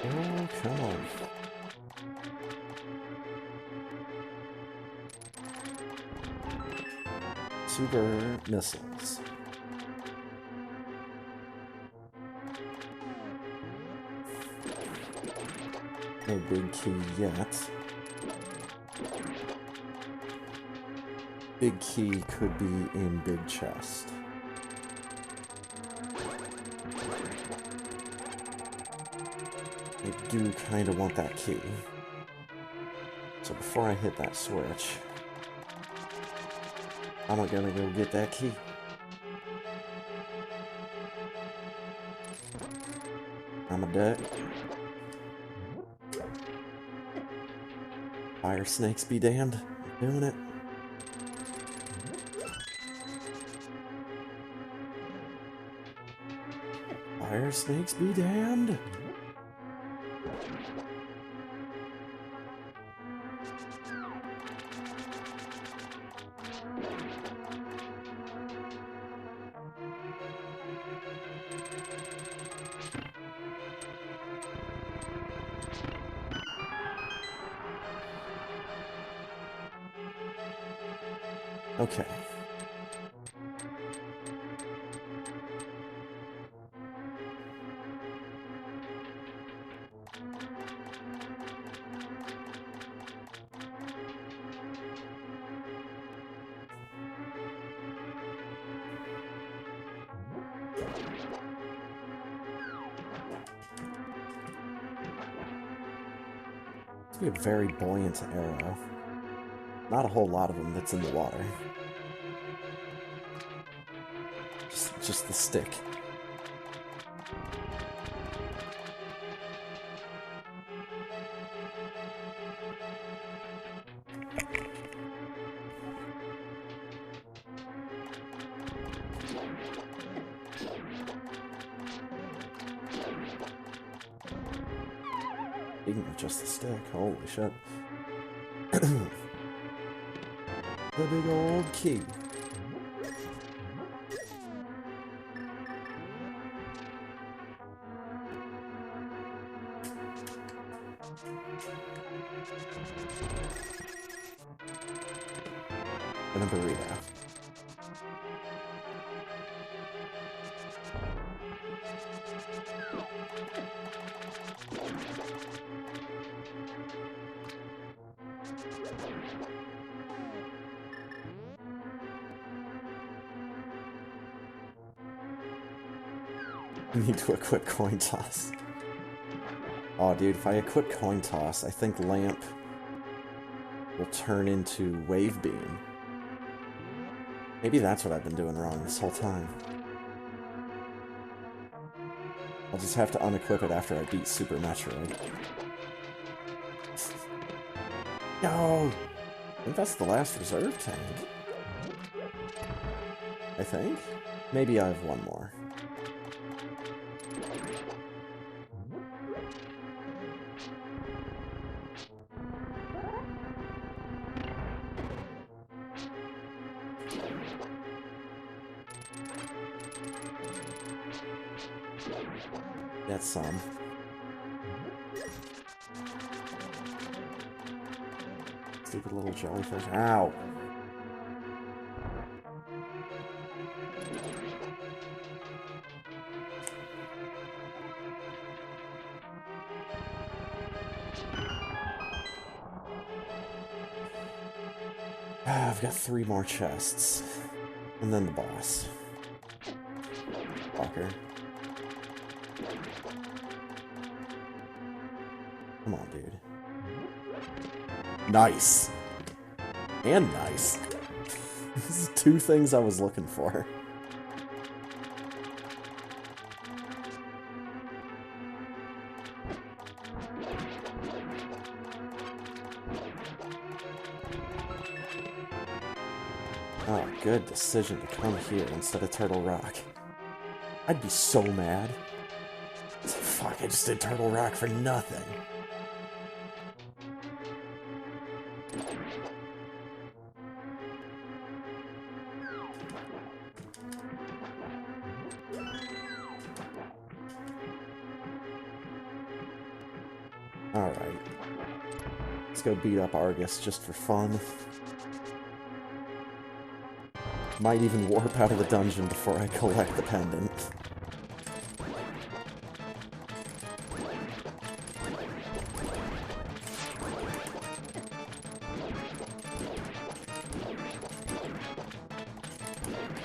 Oh, come on. Super missiles. No big key yet. Big key could be in big chest. do kind of want that key. So before I hit that switch, I'm gonna go get that key. I'm a duck. Fire snakes be damned. I'm doing it. Fire snakes be damned. Okay. It's be a very buoyant arrow. Not a whole lot of them that's in the water. Just the stick. Speaking of just the stick, holy shit. The big old key. And a burrito. I need to equip coin toss. Oh, dude, if I equip coin toss, I think lamp will turn into wave beam. Maybe that's what I've been doing wrong this whole time. I'll just have to unequip it after I beat Super Metroid. No! I think that's the last reserve tank. I think? Maybe I have one more. That's some. Stupid little jellyfish. Ow! I've got 3 more chests. And then the boss. Fucker. Come on, dude. Nice. And nice. This is 2 things I was looking for. Oh, good decision to come here instead of Turtle Rock. I'd be so mad. Fuck, I just did Turtle Rock for nothing. Alright. Let's go beat up Argus just for fun. Might even warp out of the dungeon before I collect the pendant.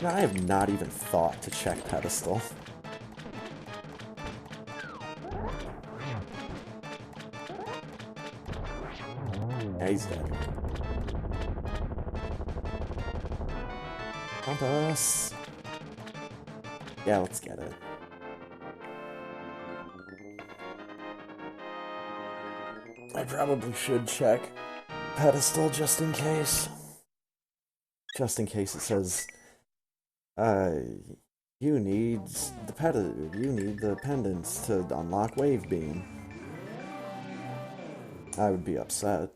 Now, I have not even thought to check pedestal. he's dead. Compass. Yeah, let's get it. I probably should check pedestal just in case. Just in case it says, you need the pendants to unlock Wave Beam. I would be upset.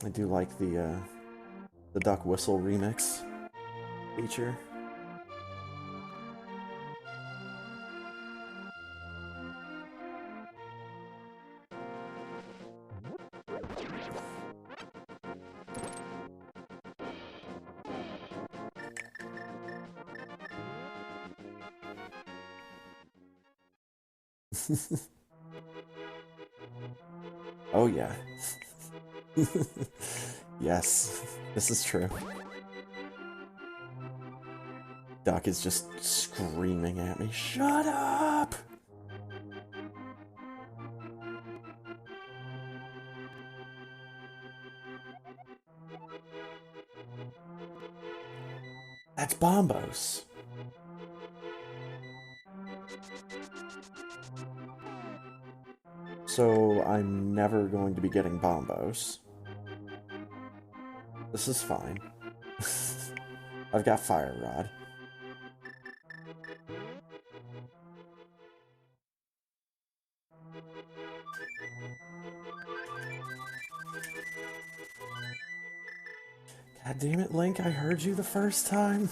I do like the duck whistle remix feature. Oh yeah. Yes, this is true. Duck is just screaming at me, "Shut up!" That's Bombos. So I'm never going to be getting Bombos. This is fine. I've got Fire Rod. God damn it, Link, I heard you the first time.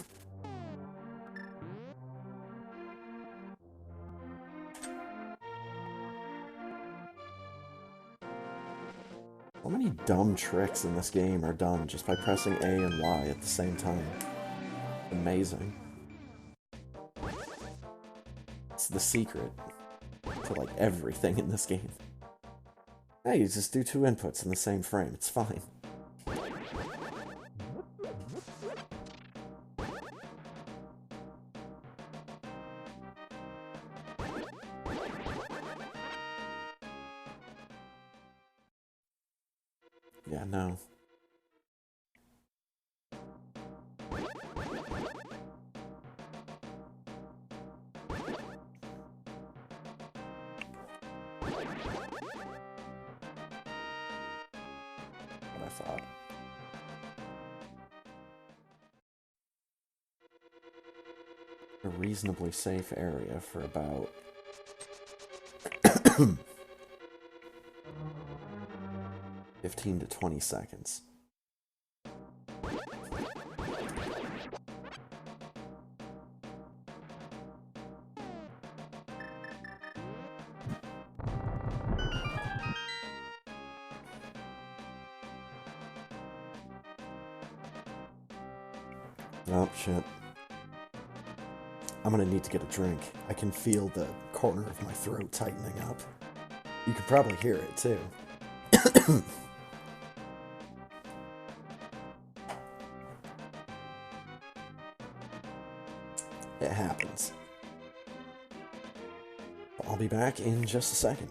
So many dumb tricks in this game are done just by pressing A and Y at the same time. Amazing. It's the secret to, like, everything in this game. Hey, you just do 2 inputs in the same frame, it's fine. Yeah, no. What I thought. A reasonably safe area for about 15 to 20 seconds. Oh, shit. I'm gonna need to get a drink. I can feel the corner of my throat tightening up. You can probably hear it, too. It happens. I'll be back in just a second.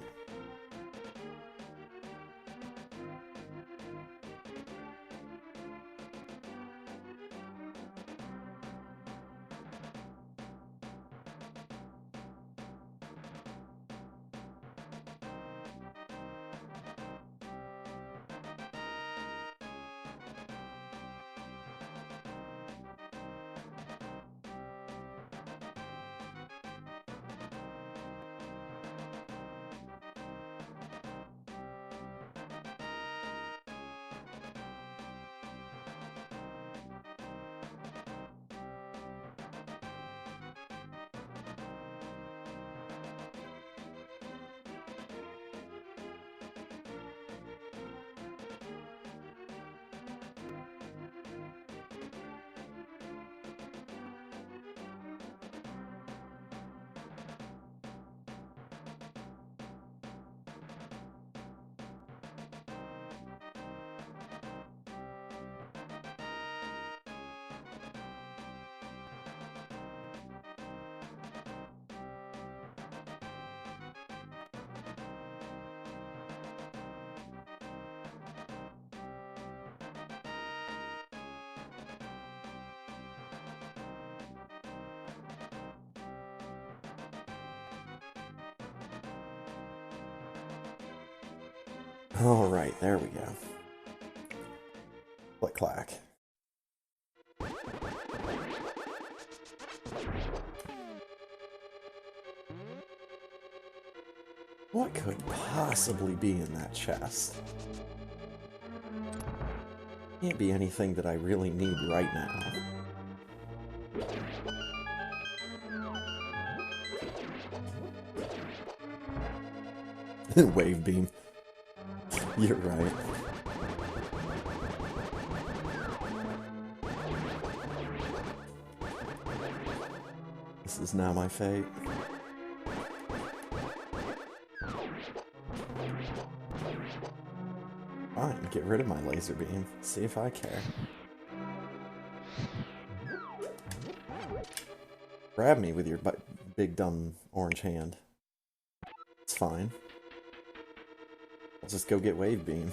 Alright, there we go. Click clack. What could possibly be in that chest? Can't be anything that I really need right now. Wave beam. You're right. This is now my fate. Fine, get rid of my laser beam. See if I care. Grab me with your big dumb orange hand. It's fine. I'll just go get wave beam.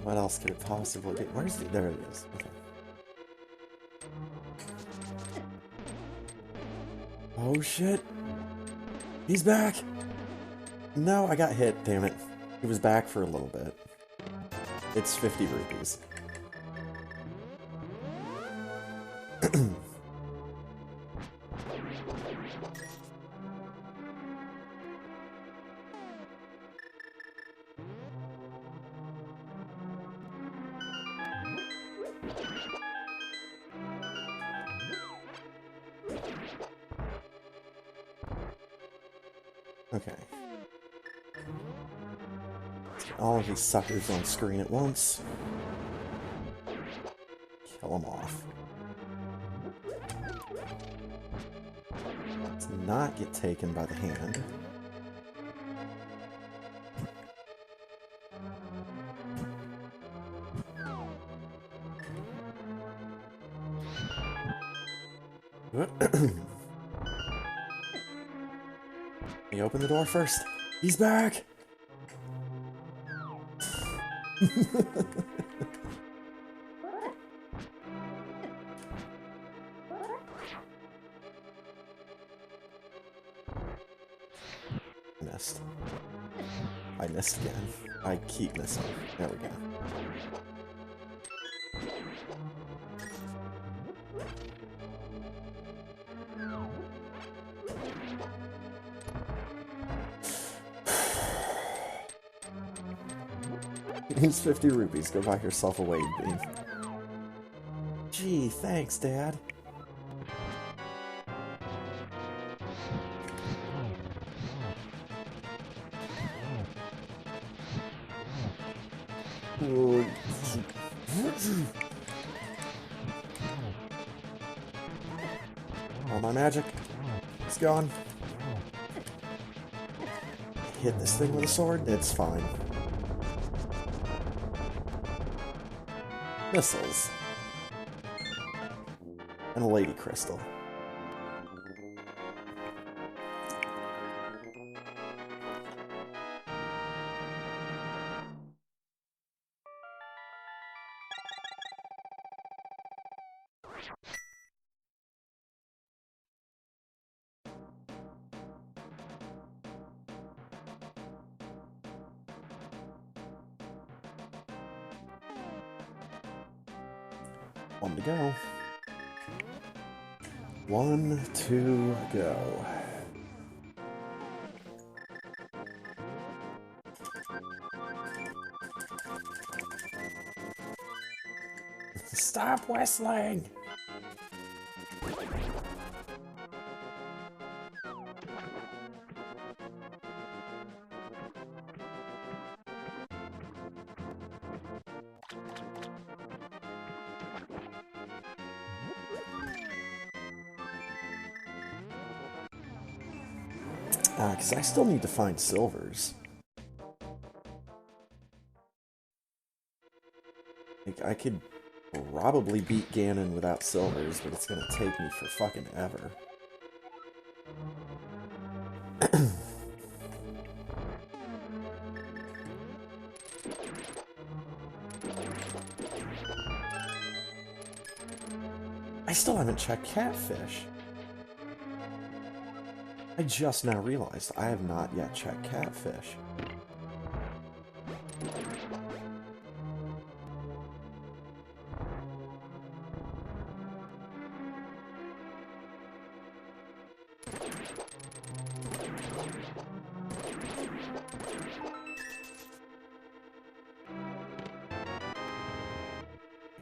What else could it possibly be? Where's the... There it is. Okay. Oh shit! He's back! No, I got hit, damn it. He was back for a little bit. It's 50 rupees. Okay. Let's get all of these suckers on screen at once. Kill them off. Let's not get taken by the hand. Let me open the door first. He's back! Missed. I missed again. I keep missing. There we go. Here's 50 rupees. Go buy yourself a wave beam. Gee, thanks, Dad. All my magic is gone. Hit this thing with a sword. It's fine. Missiles. And a lady crystal. One to go. 1, 2, go. Stop whistling! Because I still need to find silvers. Like, I could probably beat Ganon without silvers, but it's gonna take me for fucking ever. I still haven't checked Catfish. I just now realized I have not yet checked catfish.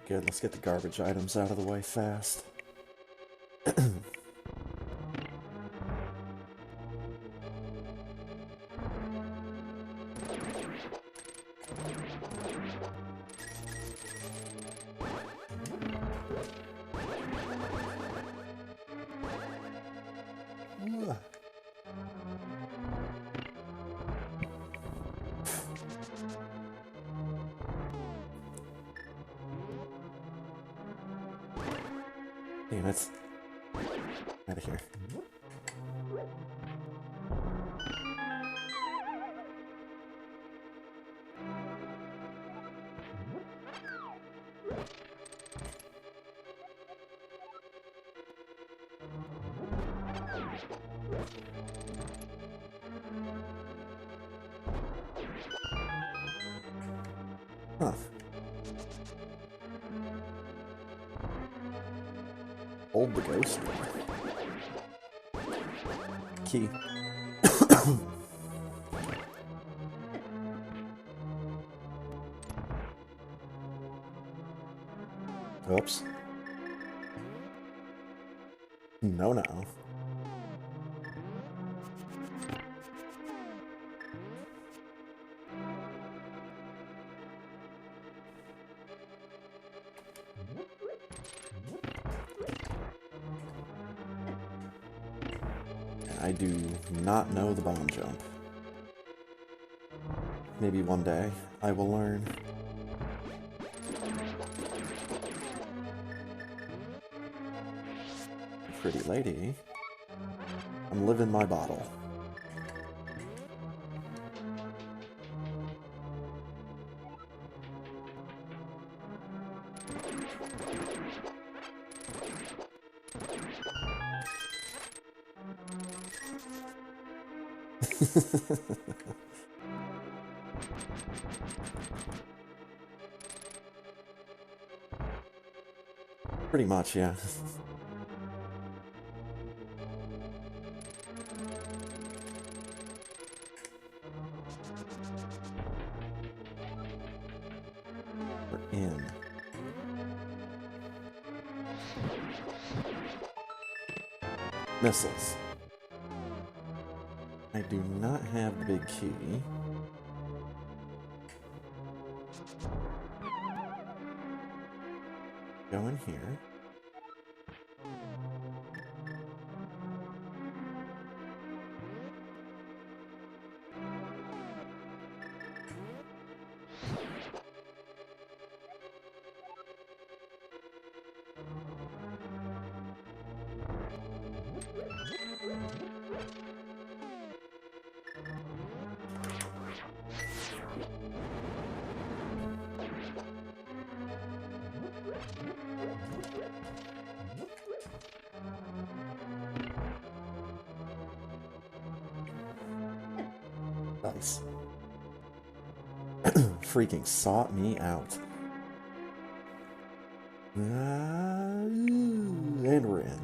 Good, let's get the garbage items out of the way fast. Damn it. Out of here. Huh. Hold the ghost. Key. Oops. No, no. I do not know the bomb jump. Maybe one day I will learn. Pretty lady. I'm living my bottle. Pretty much, yeah. We're in. Missiles. I do not have the big key. Go in here. Nice. Freaking sought me out. And we're in.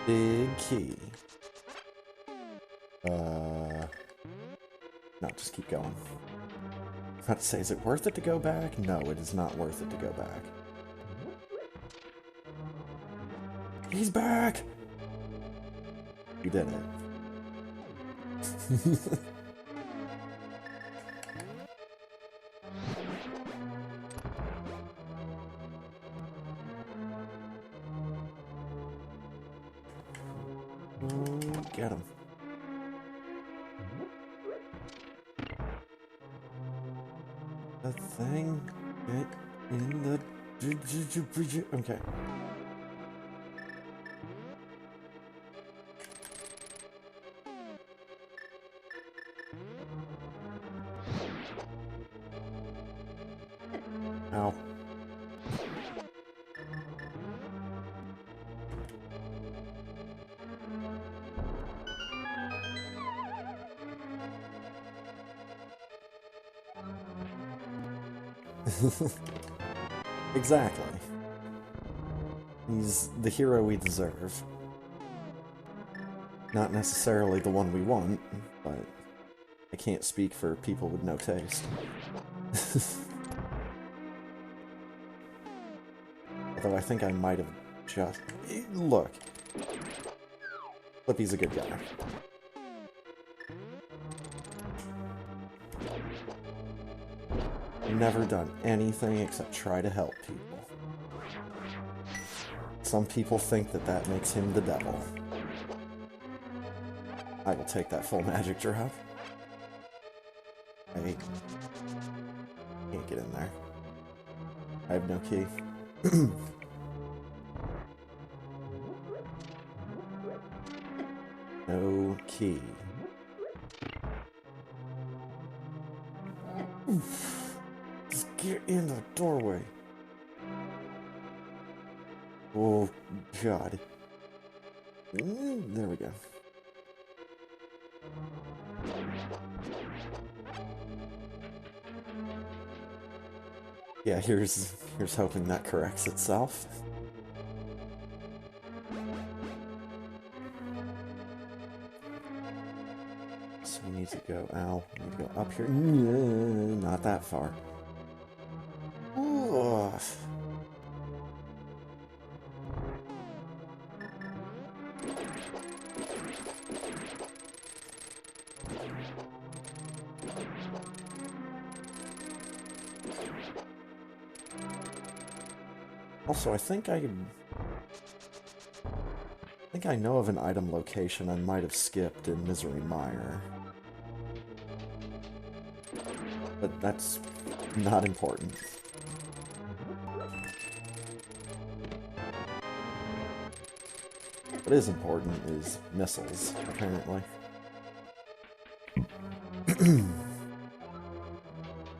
Big key. No, just keep going. I was about to say, is it worth it to go back? No, it is not worth it to go back. He's back! You did it. Oh, get him. That thing, get in the... Okay. Ow. Exactly. He's the hero we deserve. Not necessarily the one we want, but I can't speak for people with no taste. Although I think I might have just... Look. Flippy's a good guy. Never done anything except try to help people. Some people think that that makes him the devil. I will take that full magic drop. I can't get in there. I have no key. No key. Oof. Just get in the doorway. Oh, God. There we go. Yeah, here's hoping that corrects itself. So we need to go, ow, we need to go up here. Not that far. Ugh. Also, I think I know of an item location I might have skipped in Misery Mire. But that's not important. What is important is missiles, apparently.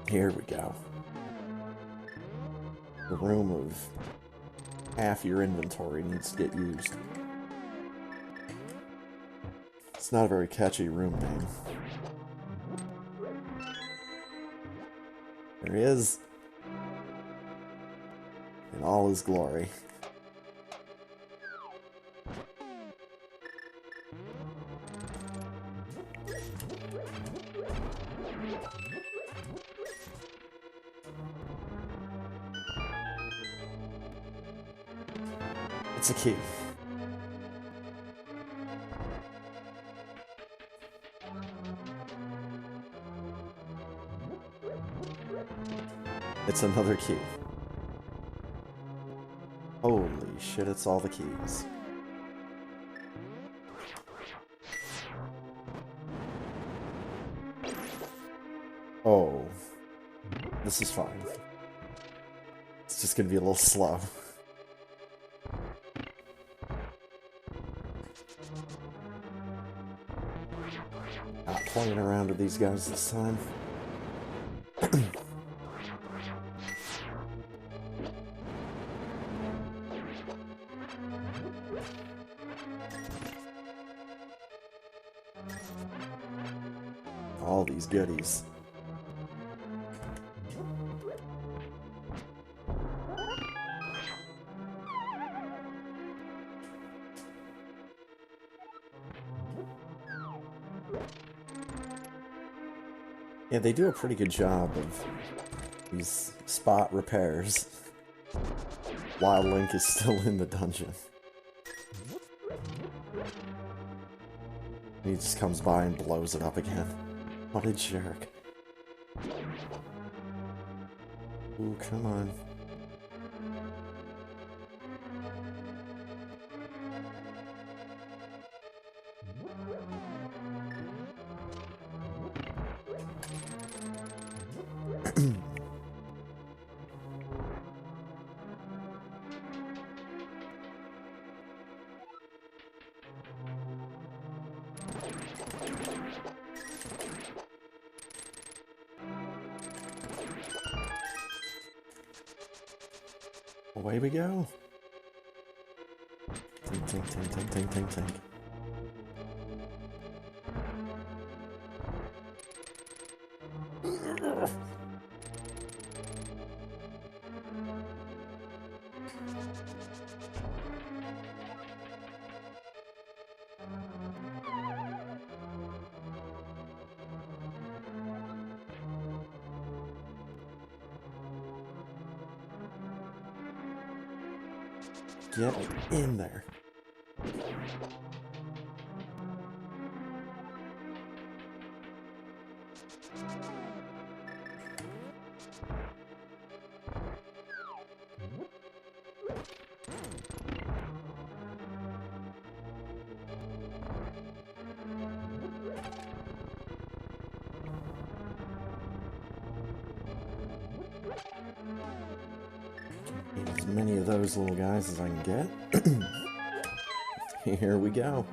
Here we go. The room of half your inventory needs to get used. It's not a very catchy room name. There he is. In all his glory. It's a key. It's another key. Holy shit, it's all the keys. Oh. This is fine. It's just gonna be a little slow. Not playing around with these guys this time. All these goodies. Yeah, they do a pretty good job of these spot repairs while Link is still in the dungeon. He just comes by and blows it up again. What a jerk. Ooh, come on. Away we go. Tink, tink, tink, tink, tink, tink, tink. Get in there. Get as many of those little guys as I can get. Here we go.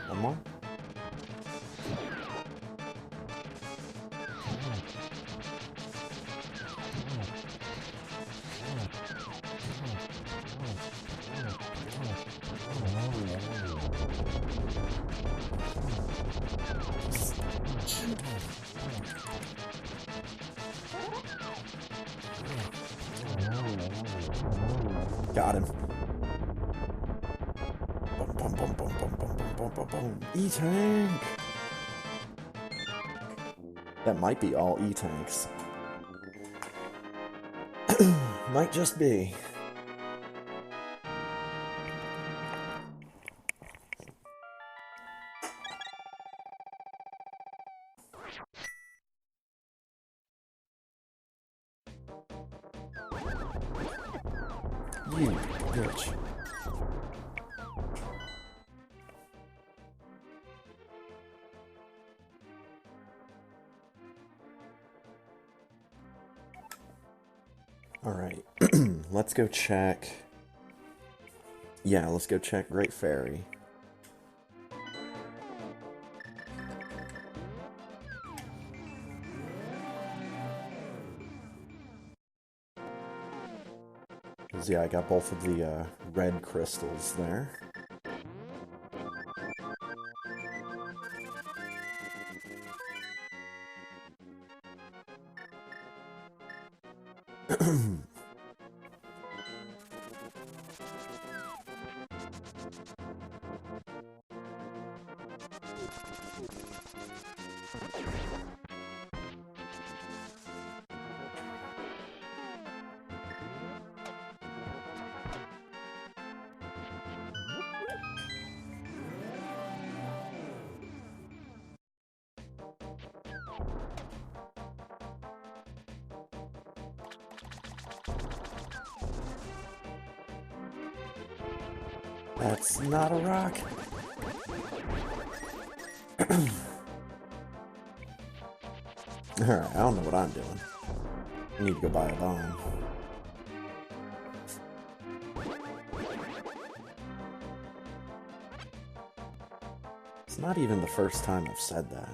One more. Got him. Boom, boom, boom, boom, boom, boom, boom, boom, boom, boom. E-tank! That might be all E-tanks. Might just be. You bitch. Alright, let's go check. Yeah, let's go check Great Fairy. Because, yeah, I got both of the red crystals there. That's not a rock. Alright, I don't know what I'm doing. I need to go buy a bomb. It's not even the first time I've said that.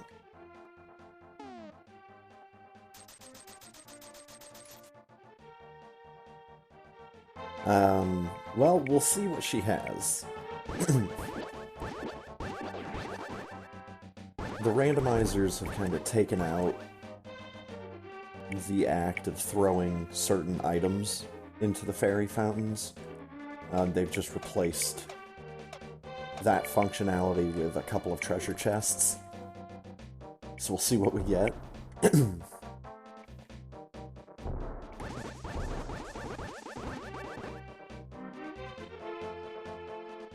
Well, we'll see what she has. The randomizers have kind of taken out the act of throwing certain items into the fairy fountains. They've just replaced that functionality with a couple of treasure chests. So we'll see what we get.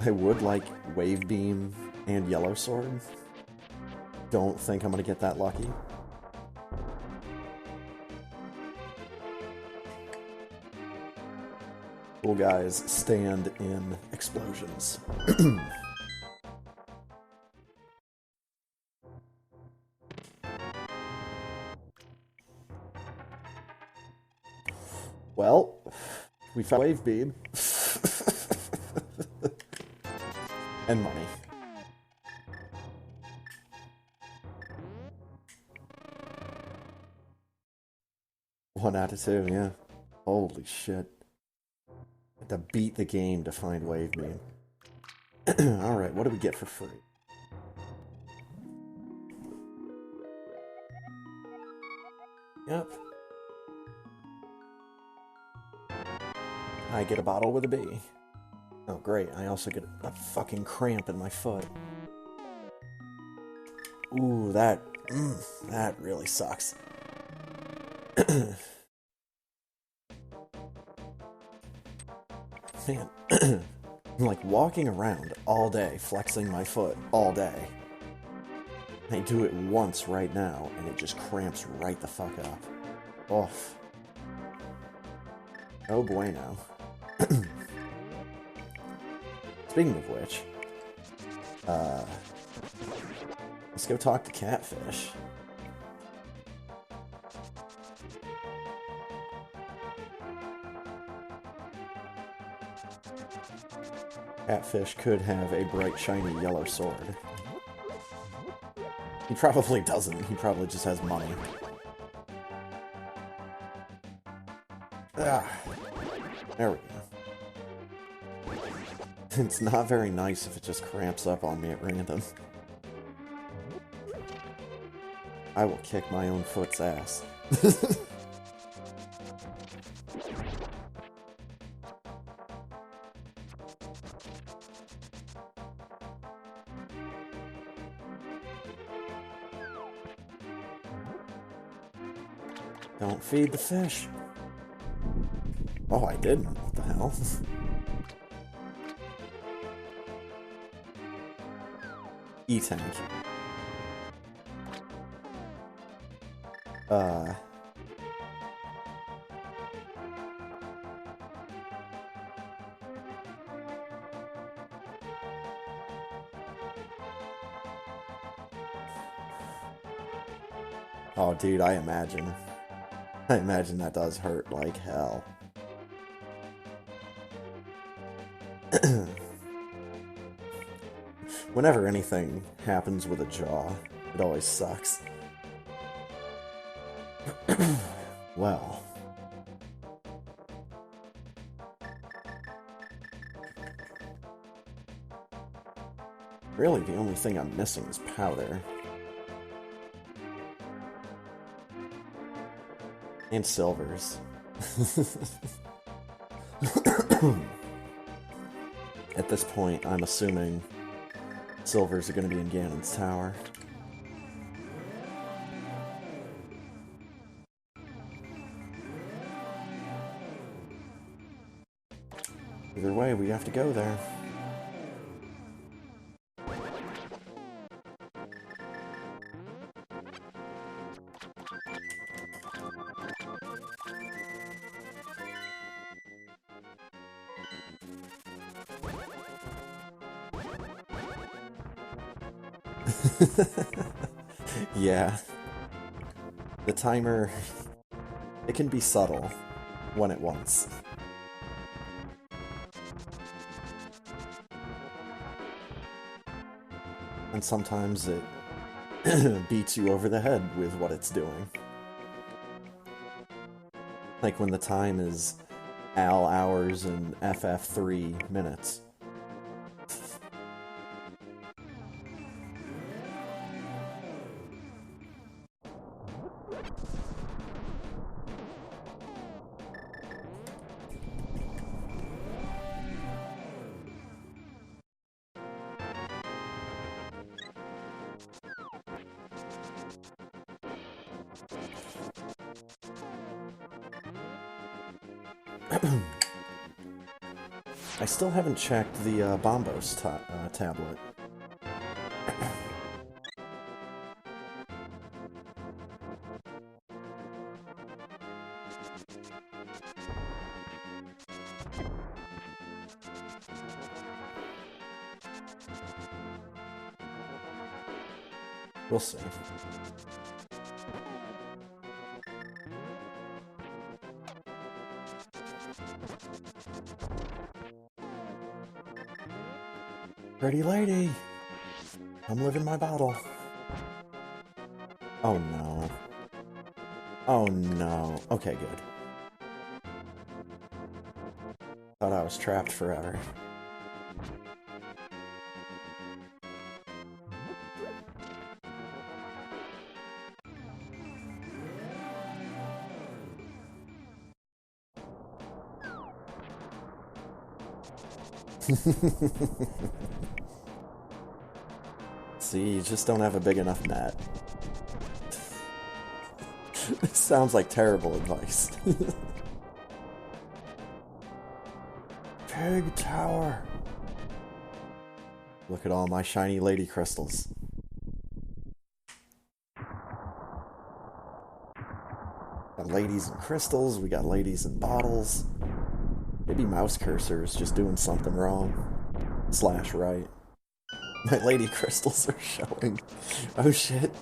I would like Wave Beam and Yellow Sword. Don't think I'm gonna get that lucky. Cool guys stand in explosions. Well, we found Wave Beam. And money. One out of two, yeah. Holy shit. Had to beat the game to find Wave Beam. Alright, what do we get for free? Yep. I get a bottle with a B. Oh, great. I also get a fucking cramp in my foot. Ooh, that really sucks. Man, I'm like walking around all day, flexing my foot all day. I do it once right now, and it just cramps right the fuck up. Oof. Oh bueno. Speaking of which, let's go talk to Catfish. Catfish could have a bright, shiny yellow sword. He probably doesn't. He probably just has money. Ah, there we go. It's not very nice if it just cramps up on me at random. I will kick my own foot's ass. Don't feed the fish. Oh, I didn't. What the hell? E-tank. Oh, dude, I imagine that does hurt like hell. Whenever anything happens with a jaw, it always sucks. Well. Really, the only thing I'm missing is powder. And silvers. At this point, I'm assuming silvers are going to be in Ganon's tower. Either way, we have to go there. Yeah. The timer, it can be subtle when it wants. And sometimes it beats you over the head with what it's doing. Like when the time is AL hours and FF3 minutes. I still haven't checked the Bombos tablet. We'll see. Pretty lady! I'm living my bottle. Oh no. Oh no. Okay, good. Thought I was trapped forever. See, you just don't have a big enough net. This sounds like terrible advice. Pig Tower! Look at all my shiny lady crystals. Got ladies and crystals, we got ladies and bottles. Maybe mouse cursor is just doing something wrong. / right. My lady crystals are showing. Oh shit.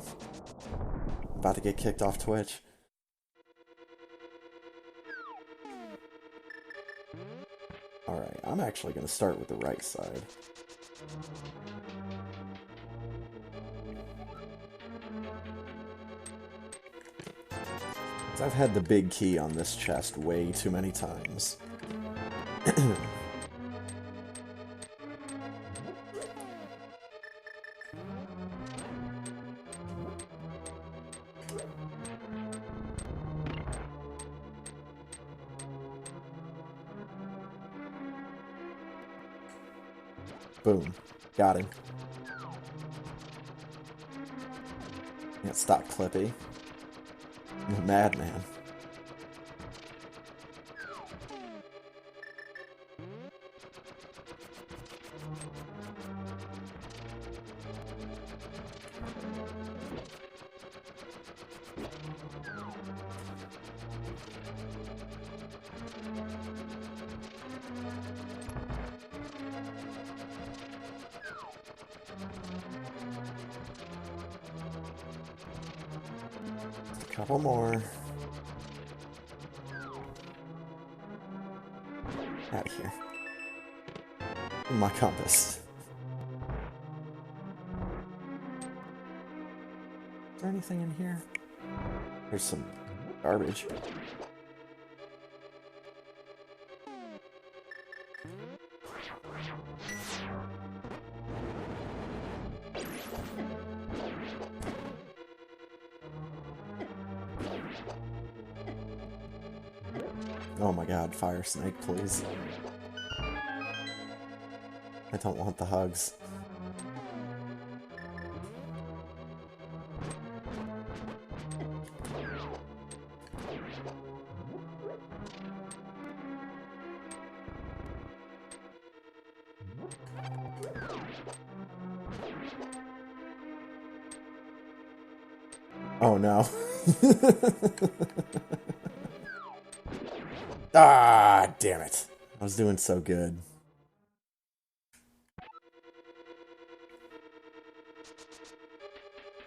About to get kicked off Twitch. Alright, I'm actually going to start with the right side. I've had the big key on this chest way too many times. Boom. Got him. Can't stop Clippy. I'm a madman. Couple more. Out of here. My compass. Is there anything in here? There's some garbage. Oh my god, fire snake, please. I don't want the hugs. Oh no. Ah, damn it. I was doing so good.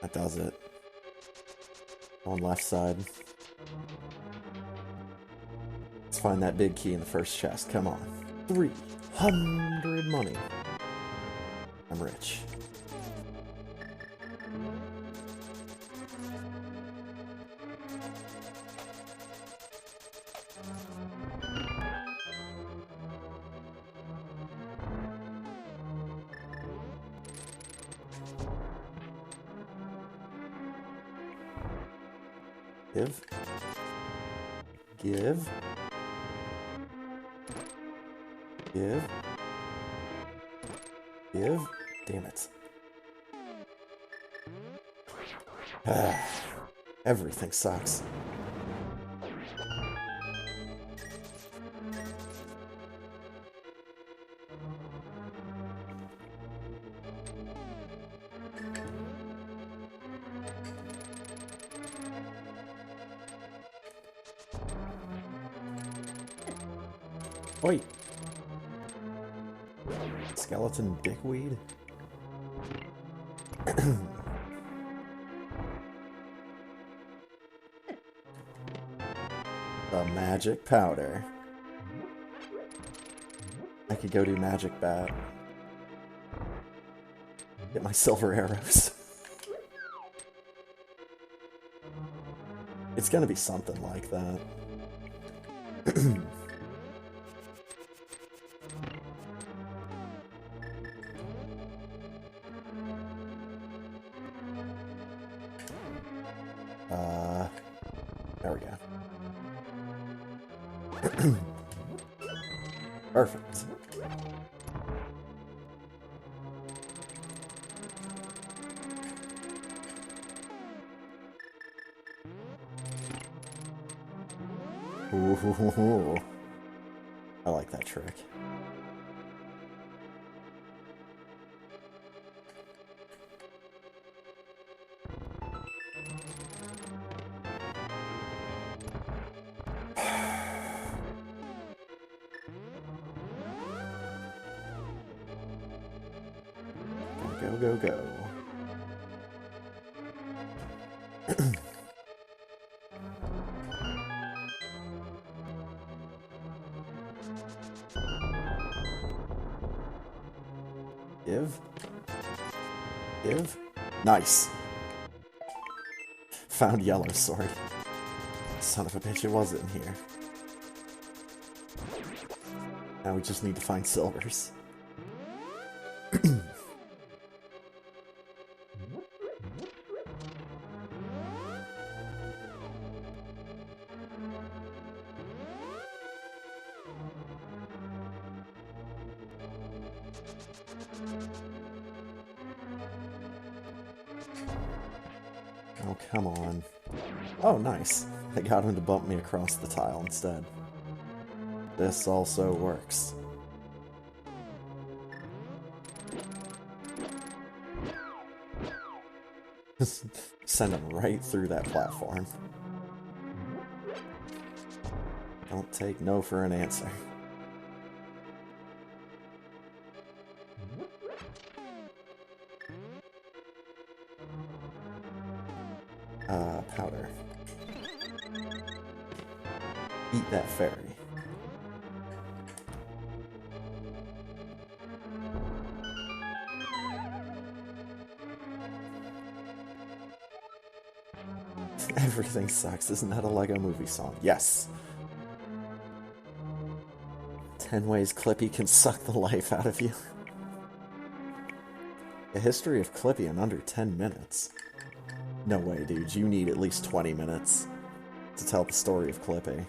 That does it. On left side. Let's find that big key in the first chest. Come on. 300 money. I'm rich. Give. Give. Give. Give. Damn it. Everything sucks. Oi! Skeleton dickweed? The magic powder. I could go do magic bat. Get my silver arrows. It's gonna be something like that. There we go. Perfect. Ooh. I like that trick. Go, go, go. Give. Give. Nice. Found yellow sword. Son of a bitch, it was in here. Now we just need to find silvers. Oh, come on. Oh, nice. I got him to bump me across the tile instead. This also works. Send him right through that platform. Don't take no for an answer. Powder. Eat that fairy. Everything sucks. Isn't that a Lego Movie song? Yes. 10 ways Clippy can suck the life out of you. A history of Clippy in under 10 minutes. No way, dude. You need at least 20 minutes to tell the story of Clippy.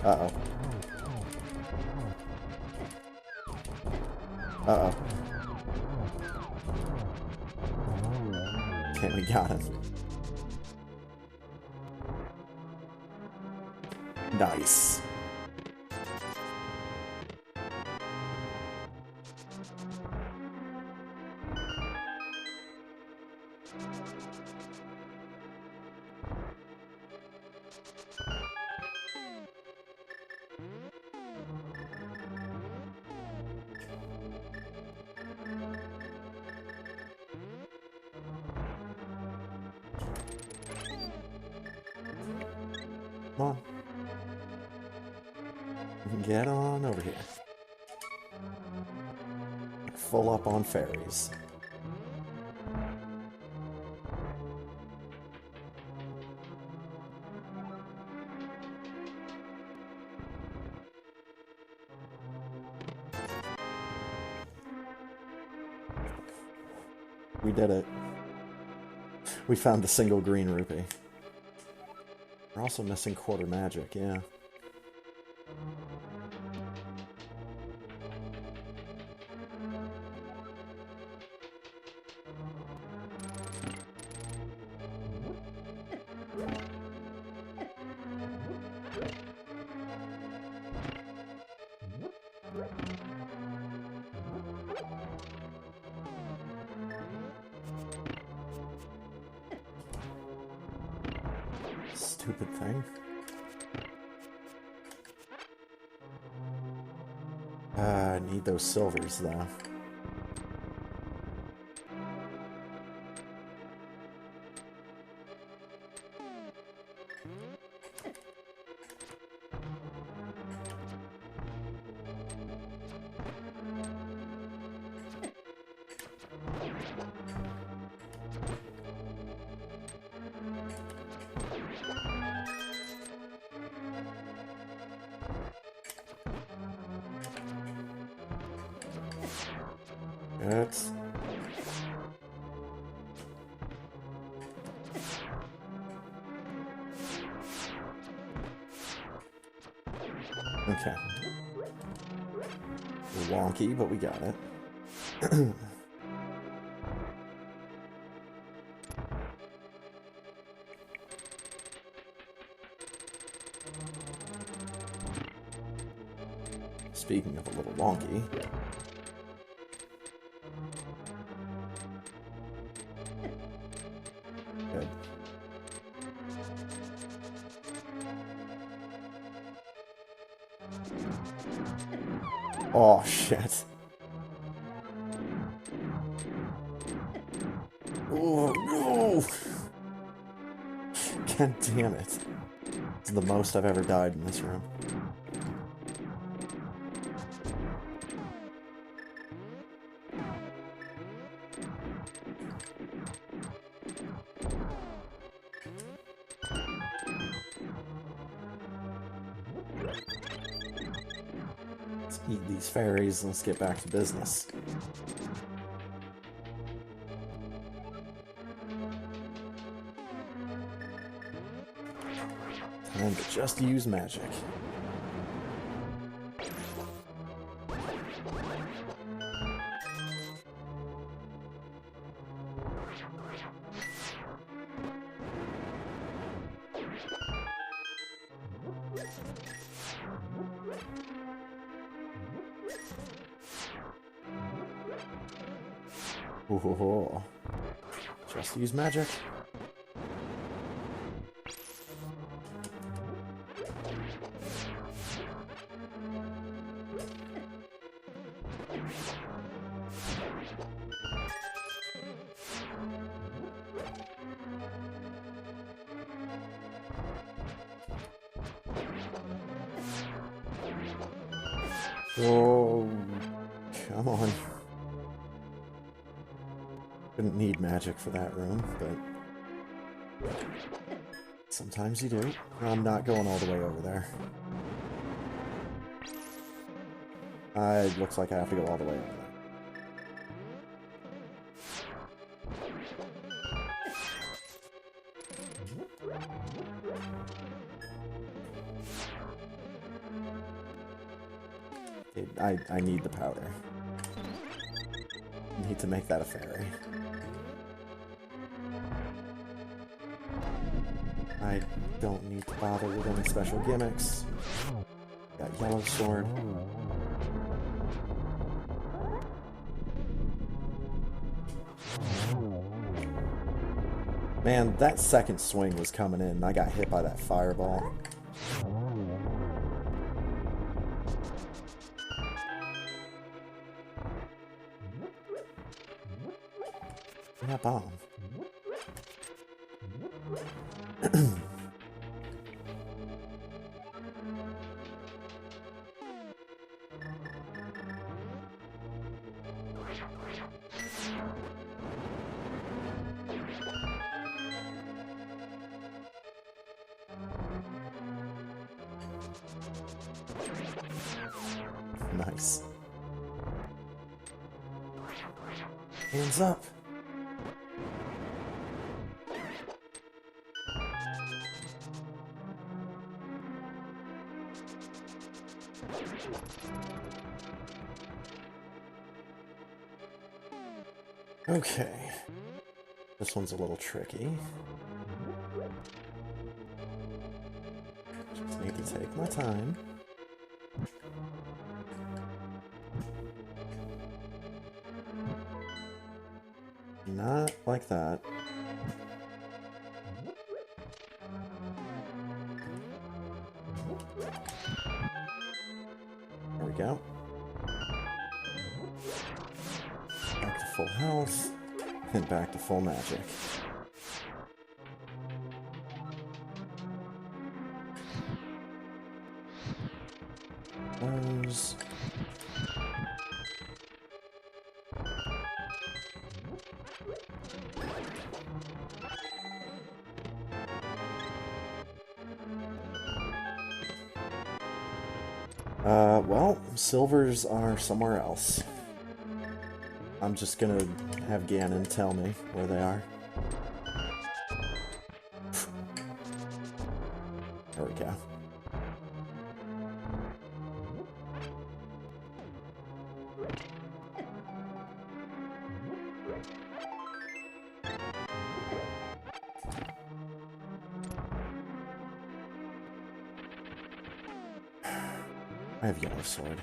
Uh-oh. Uh-oh. Okay, we got him. Nice. Come on. Get on over here. Full up on fairies. We did it. We found the single green rupee. We're also missing quarter magic, yeah. Stupid thing. I need those silvers, though. That's... Okay. Wonky, but we got it. Speaking of a little wonky. Good. Oh, shit. Oh, no! God damn it. This is the most I've ever died in this room. Let's eat these fairies and let's get back to business. Time to just use magic. Ooh, just use magic. Oh, come on. Didn't need magic for that room, but sometimes you do. I'm not going all the way over there. It looks like I have to go all the way over there. I need the powder. I need to make that a fairy. I don't need to bother with any special gimmicks. Got yellow sword. Man, that second swing was coming in and I got hit by that fireball. Yeah, bomb. Nice. Hands up. Okay. This one's a little tricky. Just need to take my time. Not like that. There we go. Back to full health, and back to full magic. Those. Well, silvers are somewhere else. I'm just gonna have Ganon tell me where they are. There we go. I have yellow sword.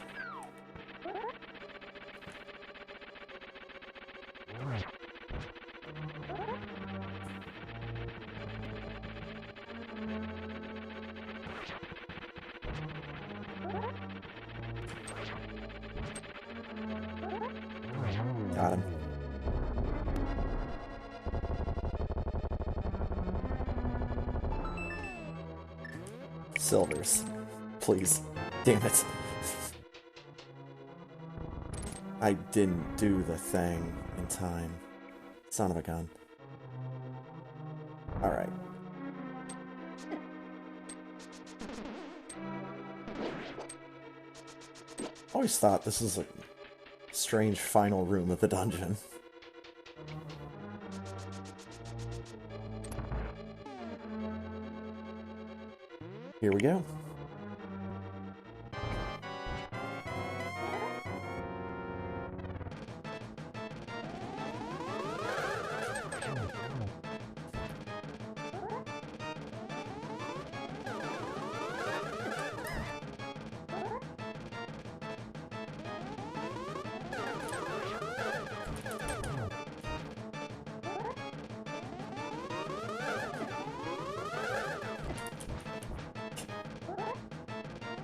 Got him. Silvers. Please. Damn it. I didn't do the thing in time. Son of a gun. Alright. Always thought this was a strange final room of the dungeon. Here we go.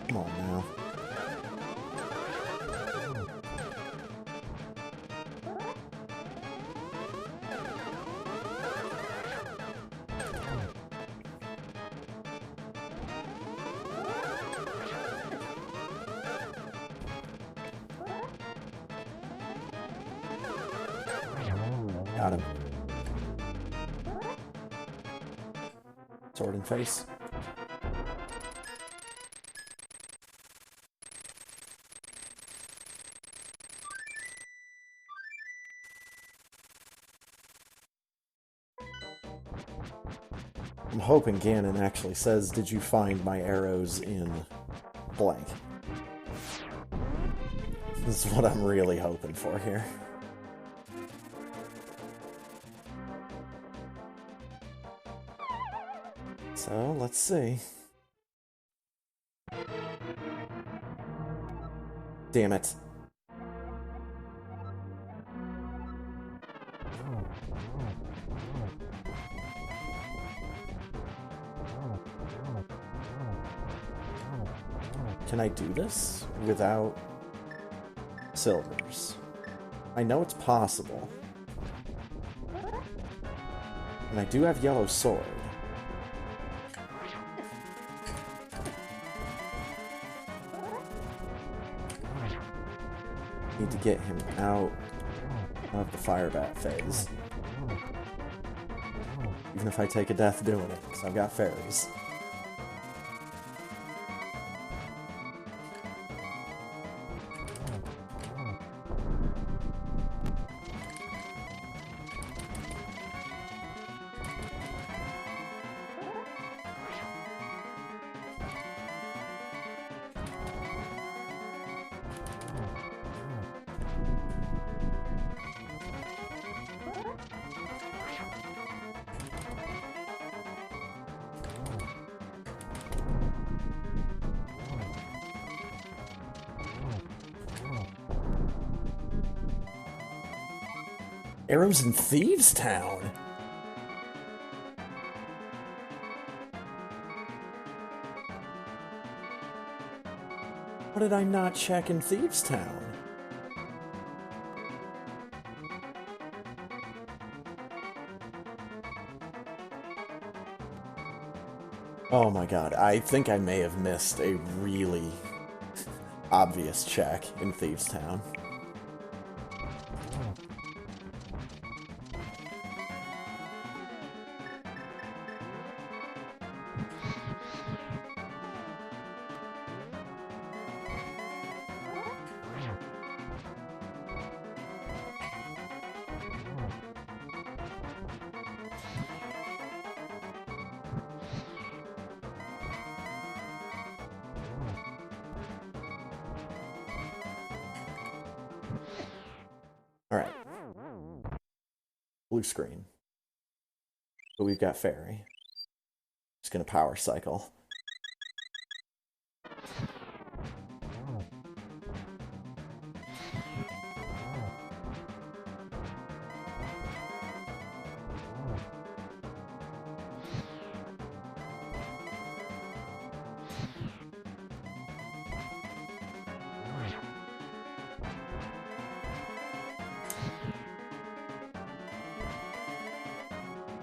Come on now. Got him. Sword in face. I'm hoping Ganon actually says, "Did you find my arrows in blank?" This is what I'm really hoping for here. So, let's see. Damn it. Can I do this without silvers? I know it's possible. And I do have yellow sword. Need to get him out of the fire bat phase. Even if I take a death doing it, because I've got fairies. Arrows in Thieves Town? What did I not check in Thieves Town? Oh my god, I think I may have missed a really obvious check in Thieves Town. Alright. Blue screen. But we've got fairy. Just gonna power cycle.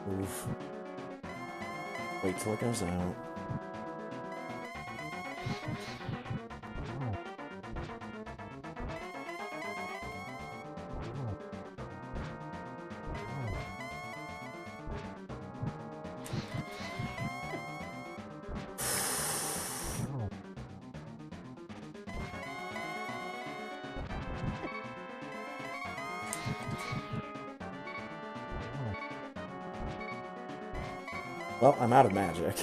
Move. Wait till it goes out. Well, I'm out of magic.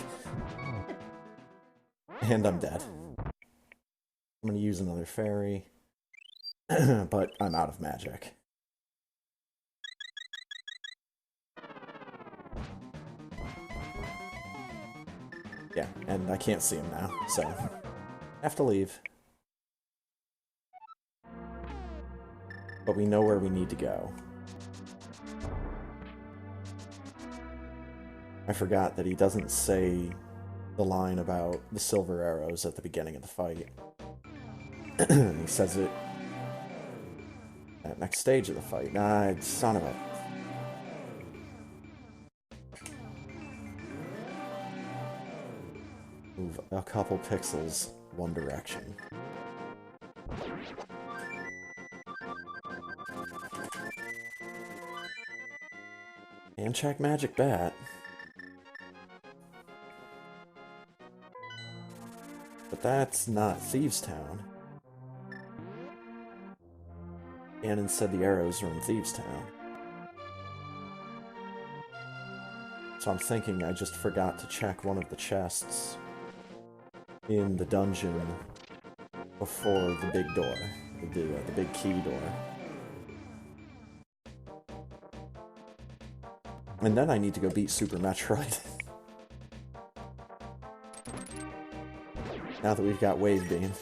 And I'm dead. I'm gonna use another fairy. But I'm out of magic. Yeah, and I can't see him now, so I have to leave. But we know where we need to go. I forgot that he doesn't say the line about the silver arrows at the beginning of the fight. He says it at next stage of the fight. Nah, son of a... Move a couple pixels one direction. And check Magic Bat. But that's not Thieves' Town. And said the arrows are in Thieves' Town. So I'm thinking I just forgot to check one of the chests in the dungeon before the big door, the big key door. And then I need to go beat Super Metroid. Now that we've got Wave Beam.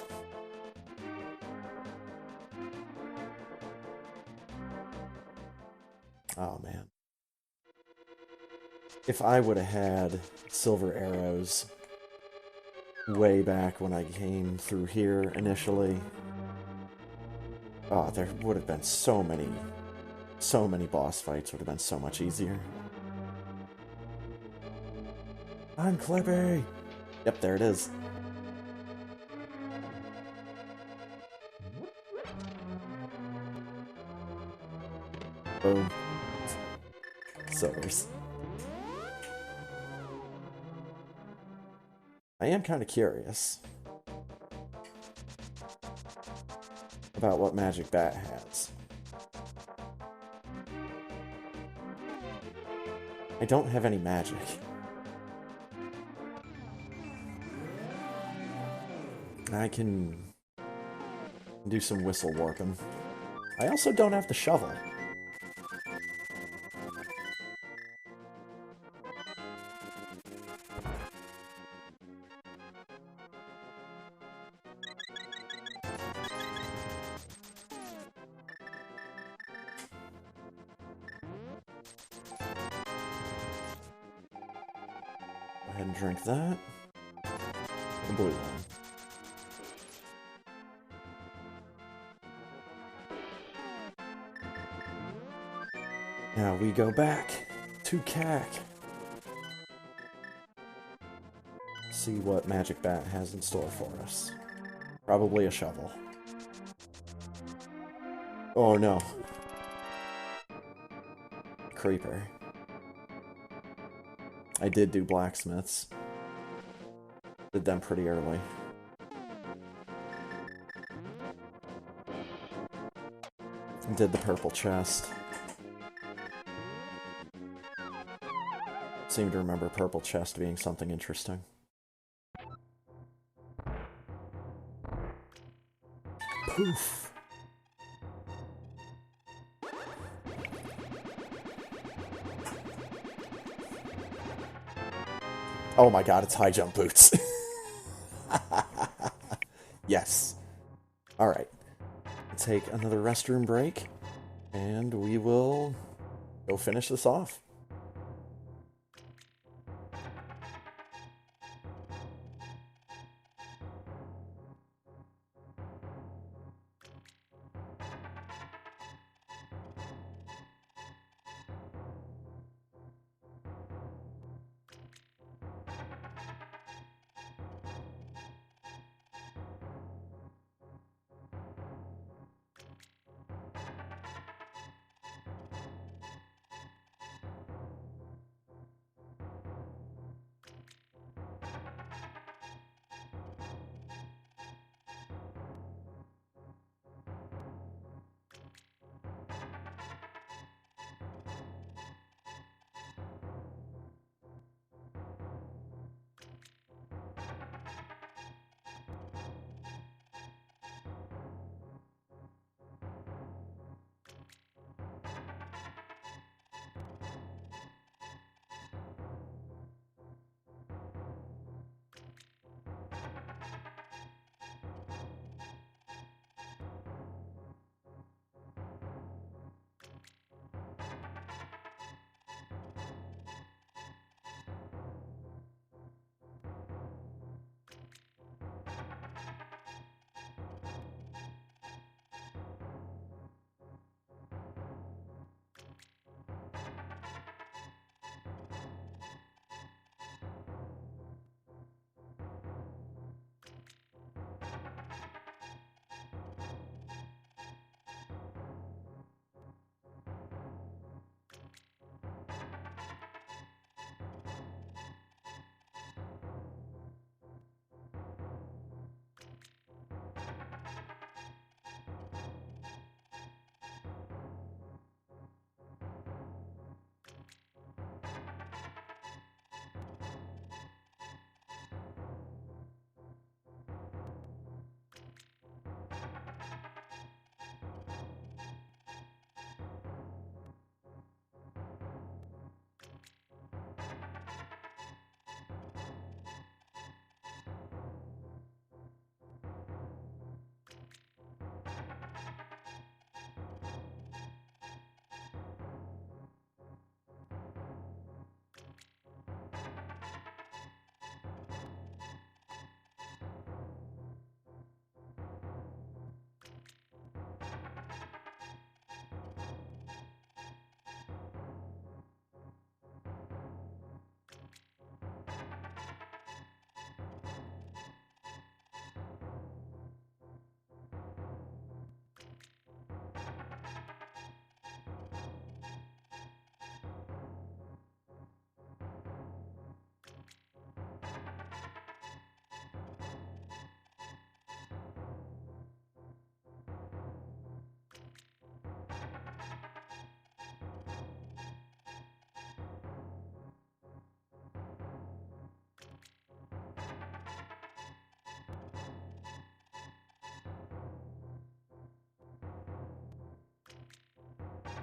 Oh man. If I would have had silver arrows way back when I came through here initially, oh, there would have been so many boss fights would have been so much easier. I'm Clippy! Yep, there it is. Boom. Silvers. I am kind of curious about what Magic Bat has. I don't have any magic. I can do some whistle warping. I also don't have the shovel. Go ahead and drink that. The blue one. Now we go back to CAC. See what Magic Bat has in store for us. Probably a shovel. Oh no. Creeper. I did do blacksmiths. Did them pretty early. Did the purple chest. Seem to remember purple chest being something interesting. Poof! Oh my god, it's high jump boots. Yes. Alright. Take another restroom break, and we will go finish this off.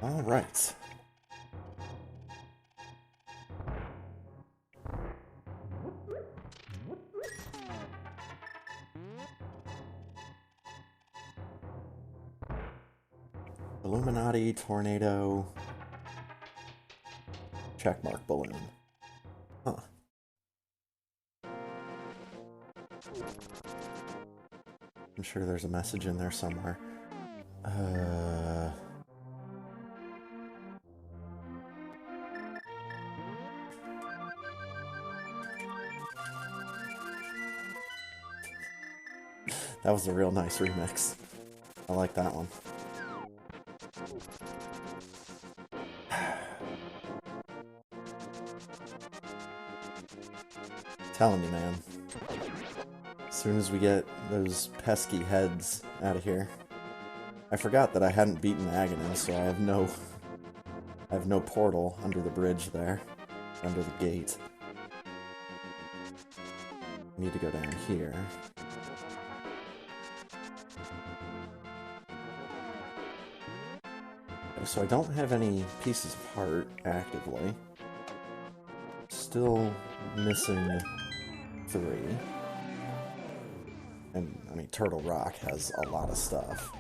All right. Illuminati, tornado, checkmark balloon. Huh. I'm sure there's a message in there somewhere. That was a real nice remix. I like that one. Telling you, man. As soon as we get those pesky heads out of here. I forgot that I hadn't beaten Aghanim, so I have no portal under the bridge there, under the gate. I need to go down here. So I don't have any pieces of heart actively. Still missing 3. And, I mean, Turtle Rock has a lot of stuff.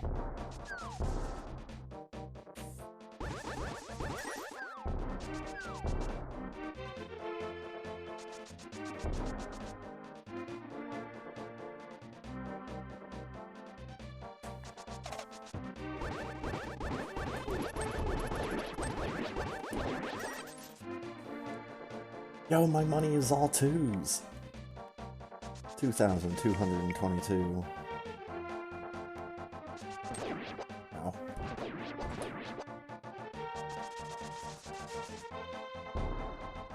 Yo, my money is all 2s. 2,222. Ow.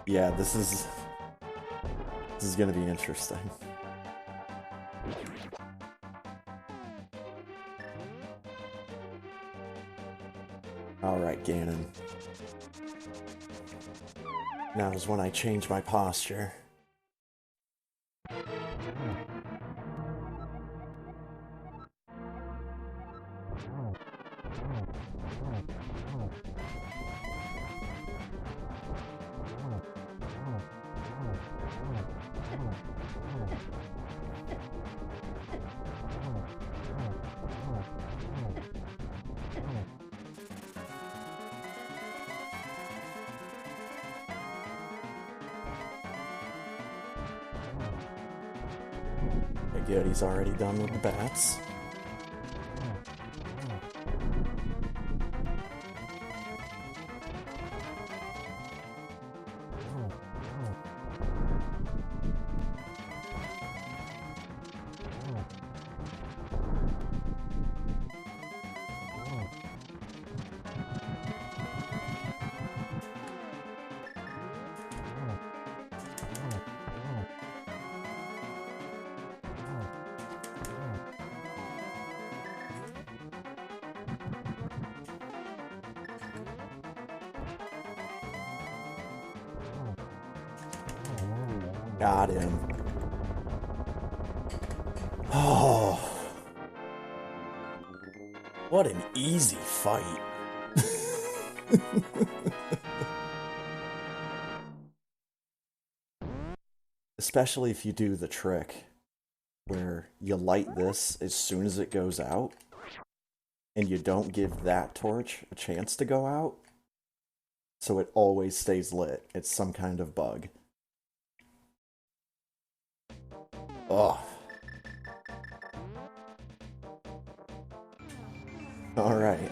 Yeah, this is gonna be interesting. Alright, Ganon. Now is when I change my posture. Good, he's already done with the bats. Got him. Oh. What an easy fight. Especially if you do the trick where you light this as soon as it goes out and you don't give that torch a chance to go out, so it always stays lit. It's some kind of bug. Ugh. Alright.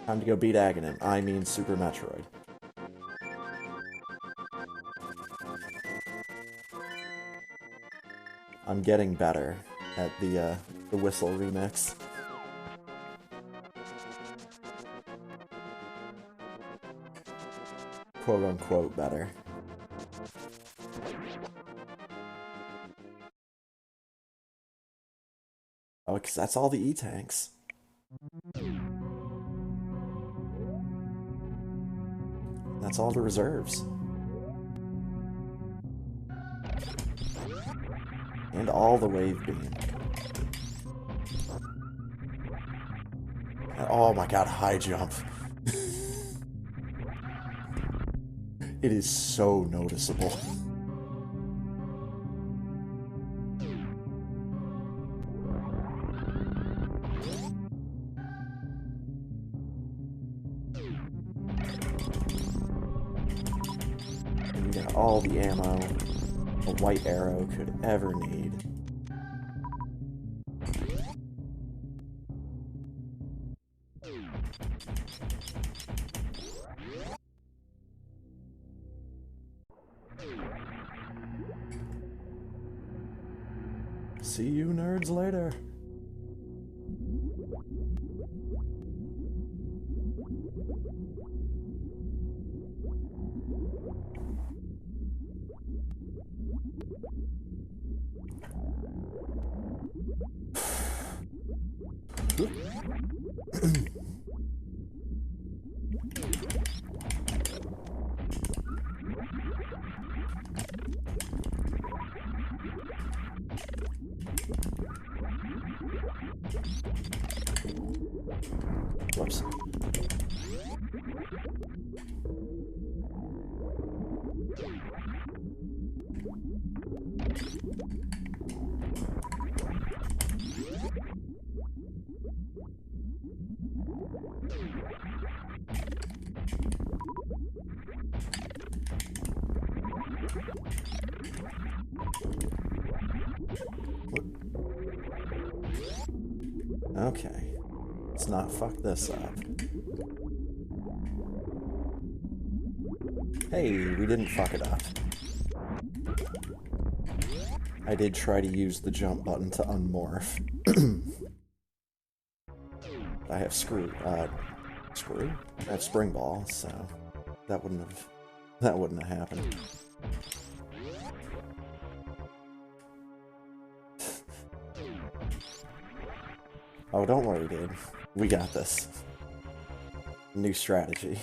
Time to go beat Aghanim. I mean Super Metroid. I'm getting better at the whistle remix. Quote unquote better. Oh, because that's all the E-tanks. That's all the reserves. And all the wave beam. Oh my god, high jump. It is so noticeable. And we got all the ammo a white arrow could ever need. See you nerds later. Whoops. Okay. Let's not fuck this up. Hey, we didn't fuck it up. I did try to use the jump button to unmorph. I have I have spring ball, so that wouldn't have happened. Oh, don't worry, dude. We got this. New strategy.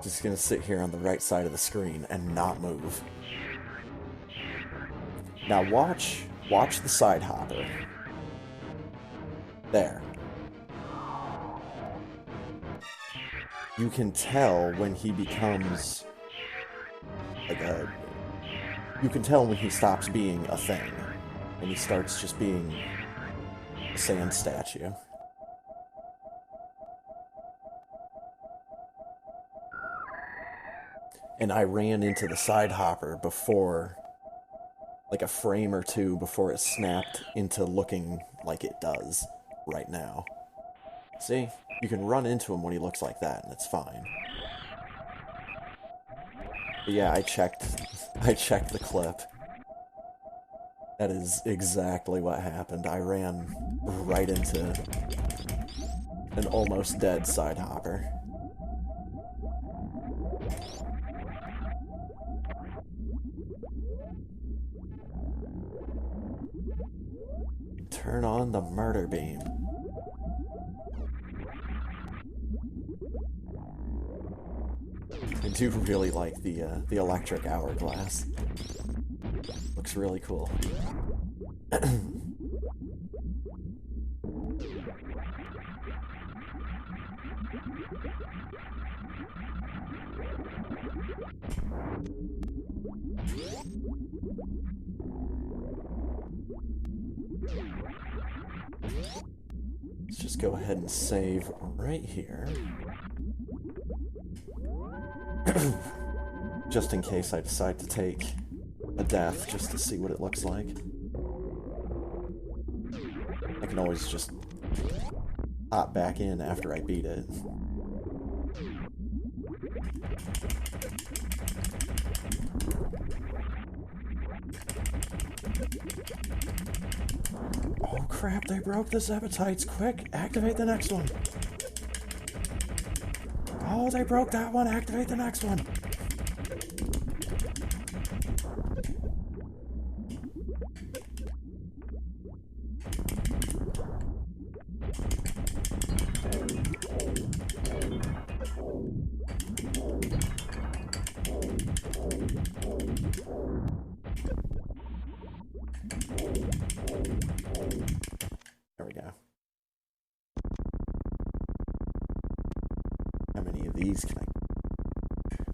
Just gonna sit here on the right side of the screen and not move. Now watch the side hopper. There. You can tell when he becomes like you can tell when he stops being a thing and he starts just being a sand statue. And I ran into the side hopper before, like a frame or two before it snapped into looking like it does right now. See? You can run into him when he looks like that, and it's fine. But yeah, I checked the clip. That is exactly what happened. I ran right into an almost dead side hopper. Turn on the murder beam. I do really like the electric hourglass. Looks really cool. Let's just go ahead and save right here. Just in case I decide to take a death, just to see what it looks like. I can always just hop back in after I beat it. Oh crap, they broke the Zepatites. Quick, activate the next one. Oh, they broke that one. Activate the next one. There we go. these can I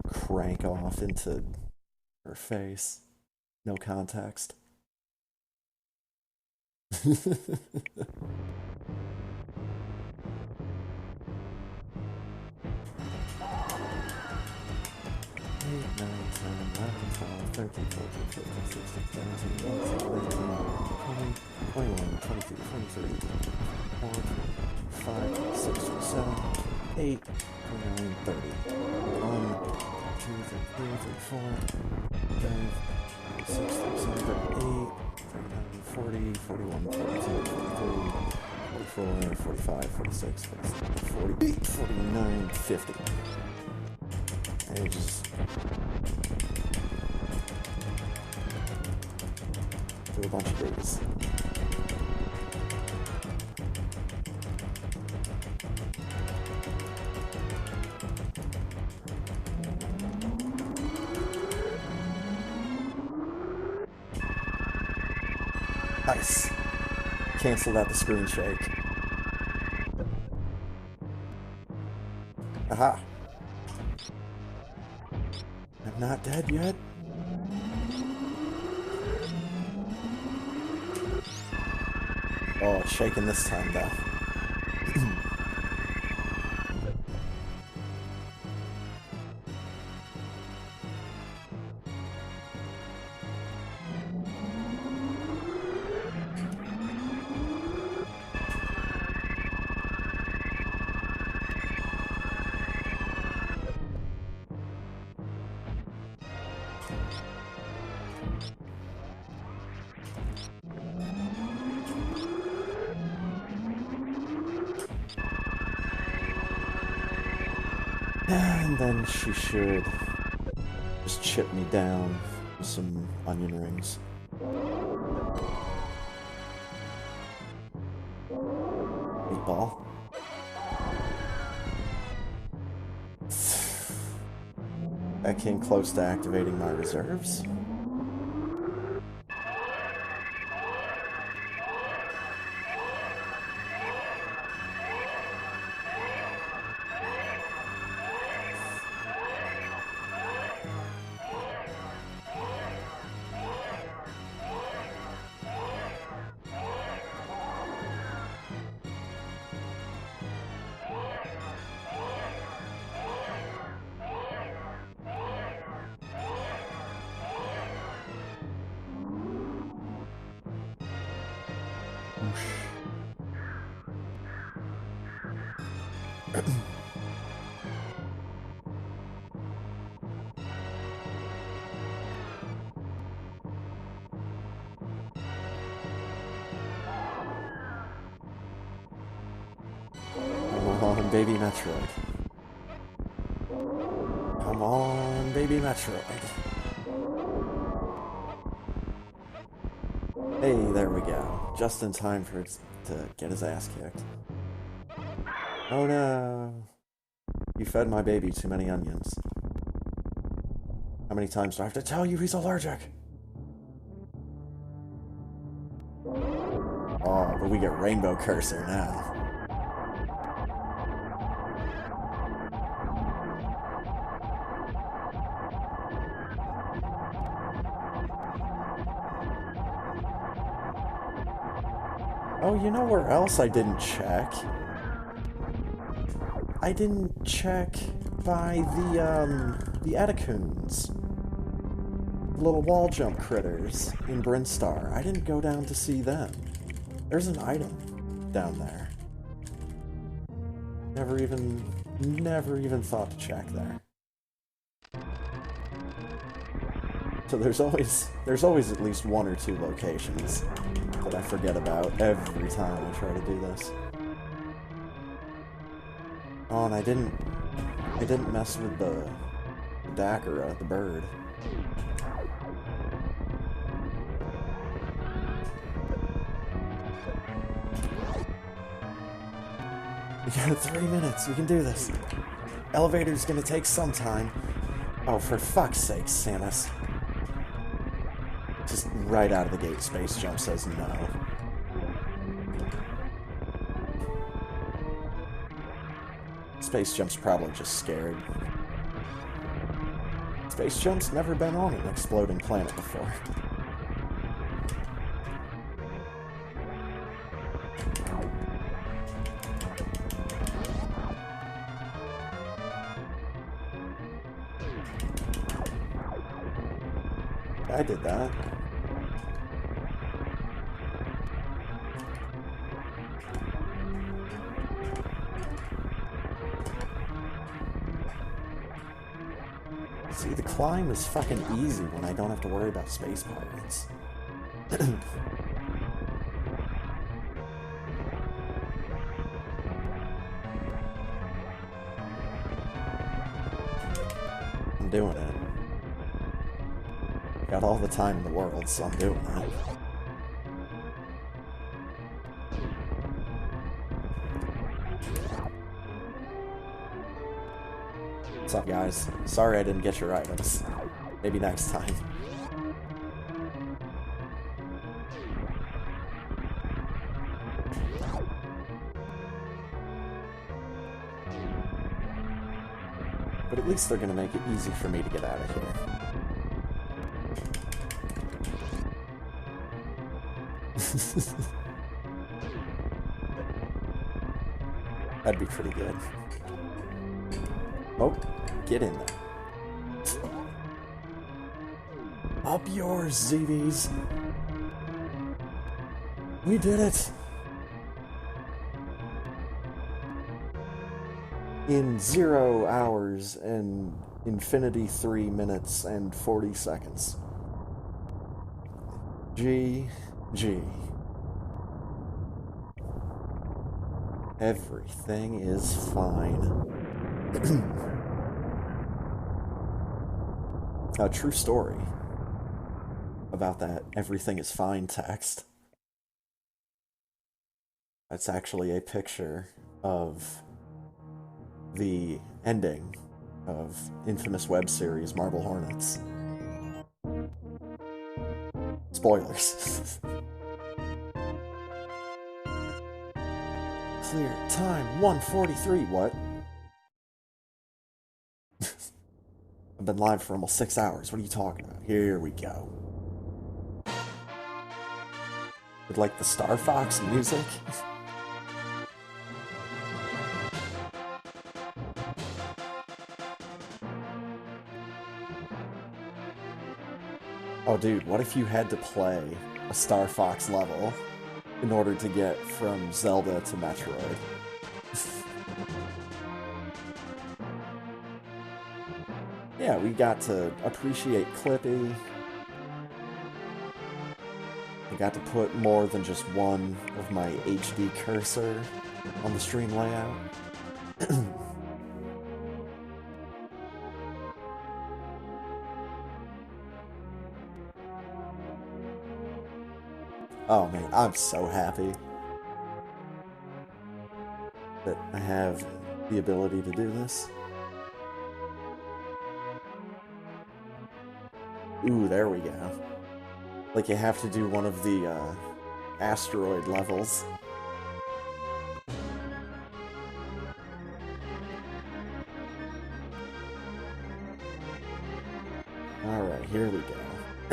crank off into her face? No context. And just do a bunch of these. Nice. Canceled out the screen shake. Aha. I'm not dead yet. Oh, it's shaking this time though. And then she should just chip me down with some onion rings. Meatball. That came close to activating my reserves. Come on, baby Metroid. Come on, baby Metroid. Hey, there we go. Just in time for it to get his ass kicked. Oh no. You fed my baby too many onions. How many times do I have to tell you he's allergic? Oh, but we get Rainbow Cursor now. Oh, you know where else I didn't check? I didn't check by the Etacoons. Little wall jump critters in Brinstar. I didn't go down to see them. There's an item down there. Never even thought to check there. So there's always at least one or two locations that I forget about every time I try to do this. Oh, and I didn't mess with the Dakara, the bird. We got 3 minutes, we can do this. Elevator's gonna take some time. Oh, for fuck's sake, Samus. Just right out of the gate, Space Jump says no. Space Jump's probably just scared. Space Jump's never been on an exploding planet before. I did that. See, the climb is fucking easy when I don't have to worry about space pirates. I'm doing it. Got all the time in the world, so I'm doing it. What's up, guys? Sorry I didn't get your items. Maybe next time. But at least they're gonna make it easy for me to get out of here. That'd be pretty good. Oh, get in there. Up yours, ZVs. We did it. In 0 hours and infinity 3 minutes and 40 seconds. GG. Everything is fine. A true story about that everything is fine text. That's actually a picture of the ending of infamous web series Marble Hornets. Spoilers. Clear time 1:43. What? I've been live for almost 6 hours. What are you talking about? Here we go. With like the Star Fox music. Oh dude, what if you had to play a Star Fox level in order to get from Zelda to Metroid? Yeah, we got to appreciate Clippy. I got to put more than just one of my HD cursor on the stream layout. Oh man, I'm so happy that I have the ability to do this. Ooh, there we go. Like you have to do one of the asteroid levels. Alright, here we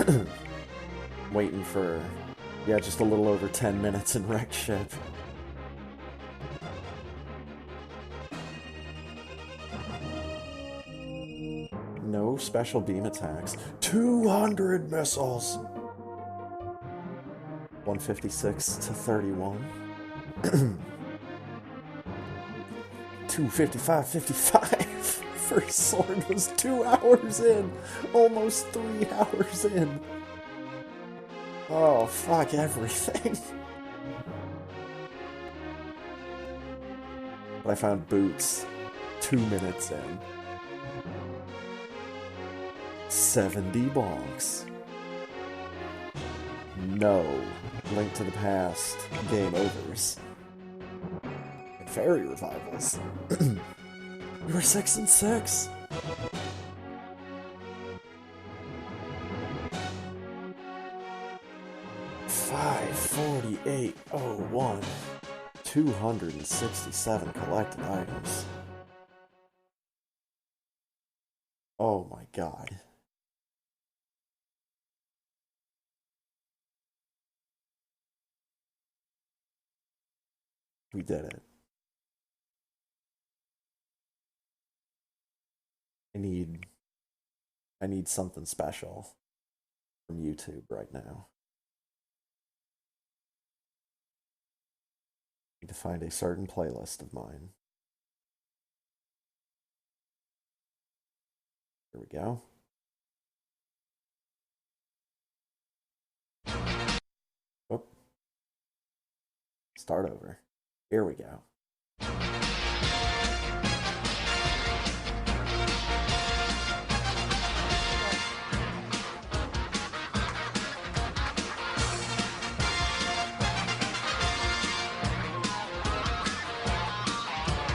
go. Waiting for, yeah, just a little over 10 minutes in wrecked ship. No special beam attacks. 200 missiles! 156 to 31. 255. First sword was 2 hours in. Almost 3 hours in. Oh, fuck everything. But I found boots 2 minutes in. 70 bonks. No. Link to the Past. Game overs. And fairy revivals. You were 6 and 6. $548.01. 267 collected items. god. We did it. I need I need something special from YouTube right now. I need to find a certain playlist of mine. Here we go. Whoop. Start over. Here we go.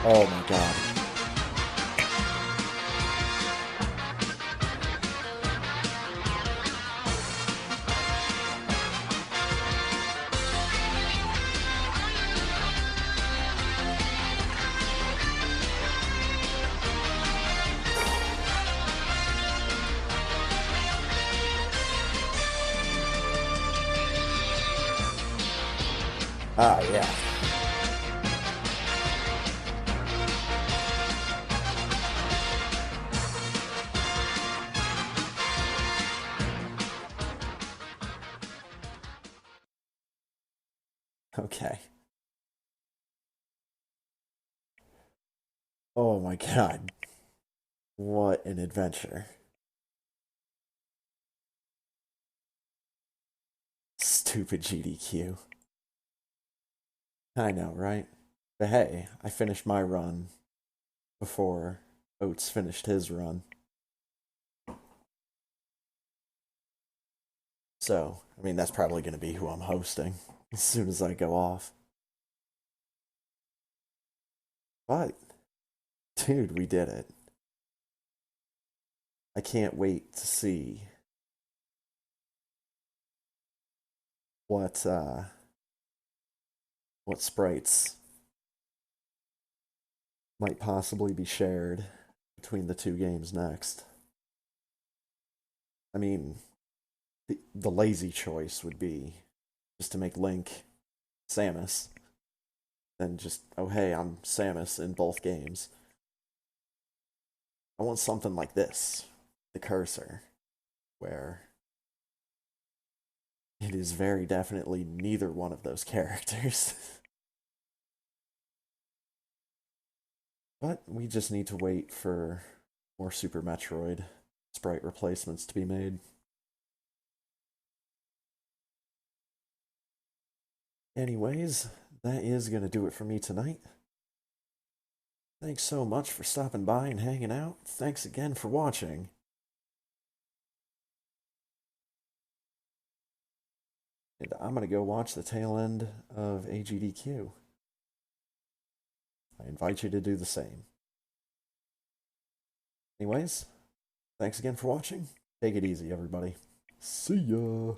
Oh my god. Ah, yeah. Okay. Oh my god. What an adventure. Stupid GDQ. I know, right? But hey, I finished my run before Oates finished his run. So, I mean, that's probably going to be who I'm hosting as soon as I go off. But, dude, we did it. I can't wait to see what what sprites might possibly be shared between the two games next. I mean, the lazy choice would be just to make Link Samus, then just, oh hey, I'm Samus in both games. I want something like this, the cursor, where it is very definitely neither one of those characters. But we just need to wait for more Super Metroid sprite replacements to be made. Anyways, that is going to do it for me tonight. Thanks so much for stopping by and hanging out. Thanks again for watching. And I'm going to go watch the tail end of AGDQ. I invite you to do the same. Anyways, thanks again for watching. Take it easy, everybody. See ya.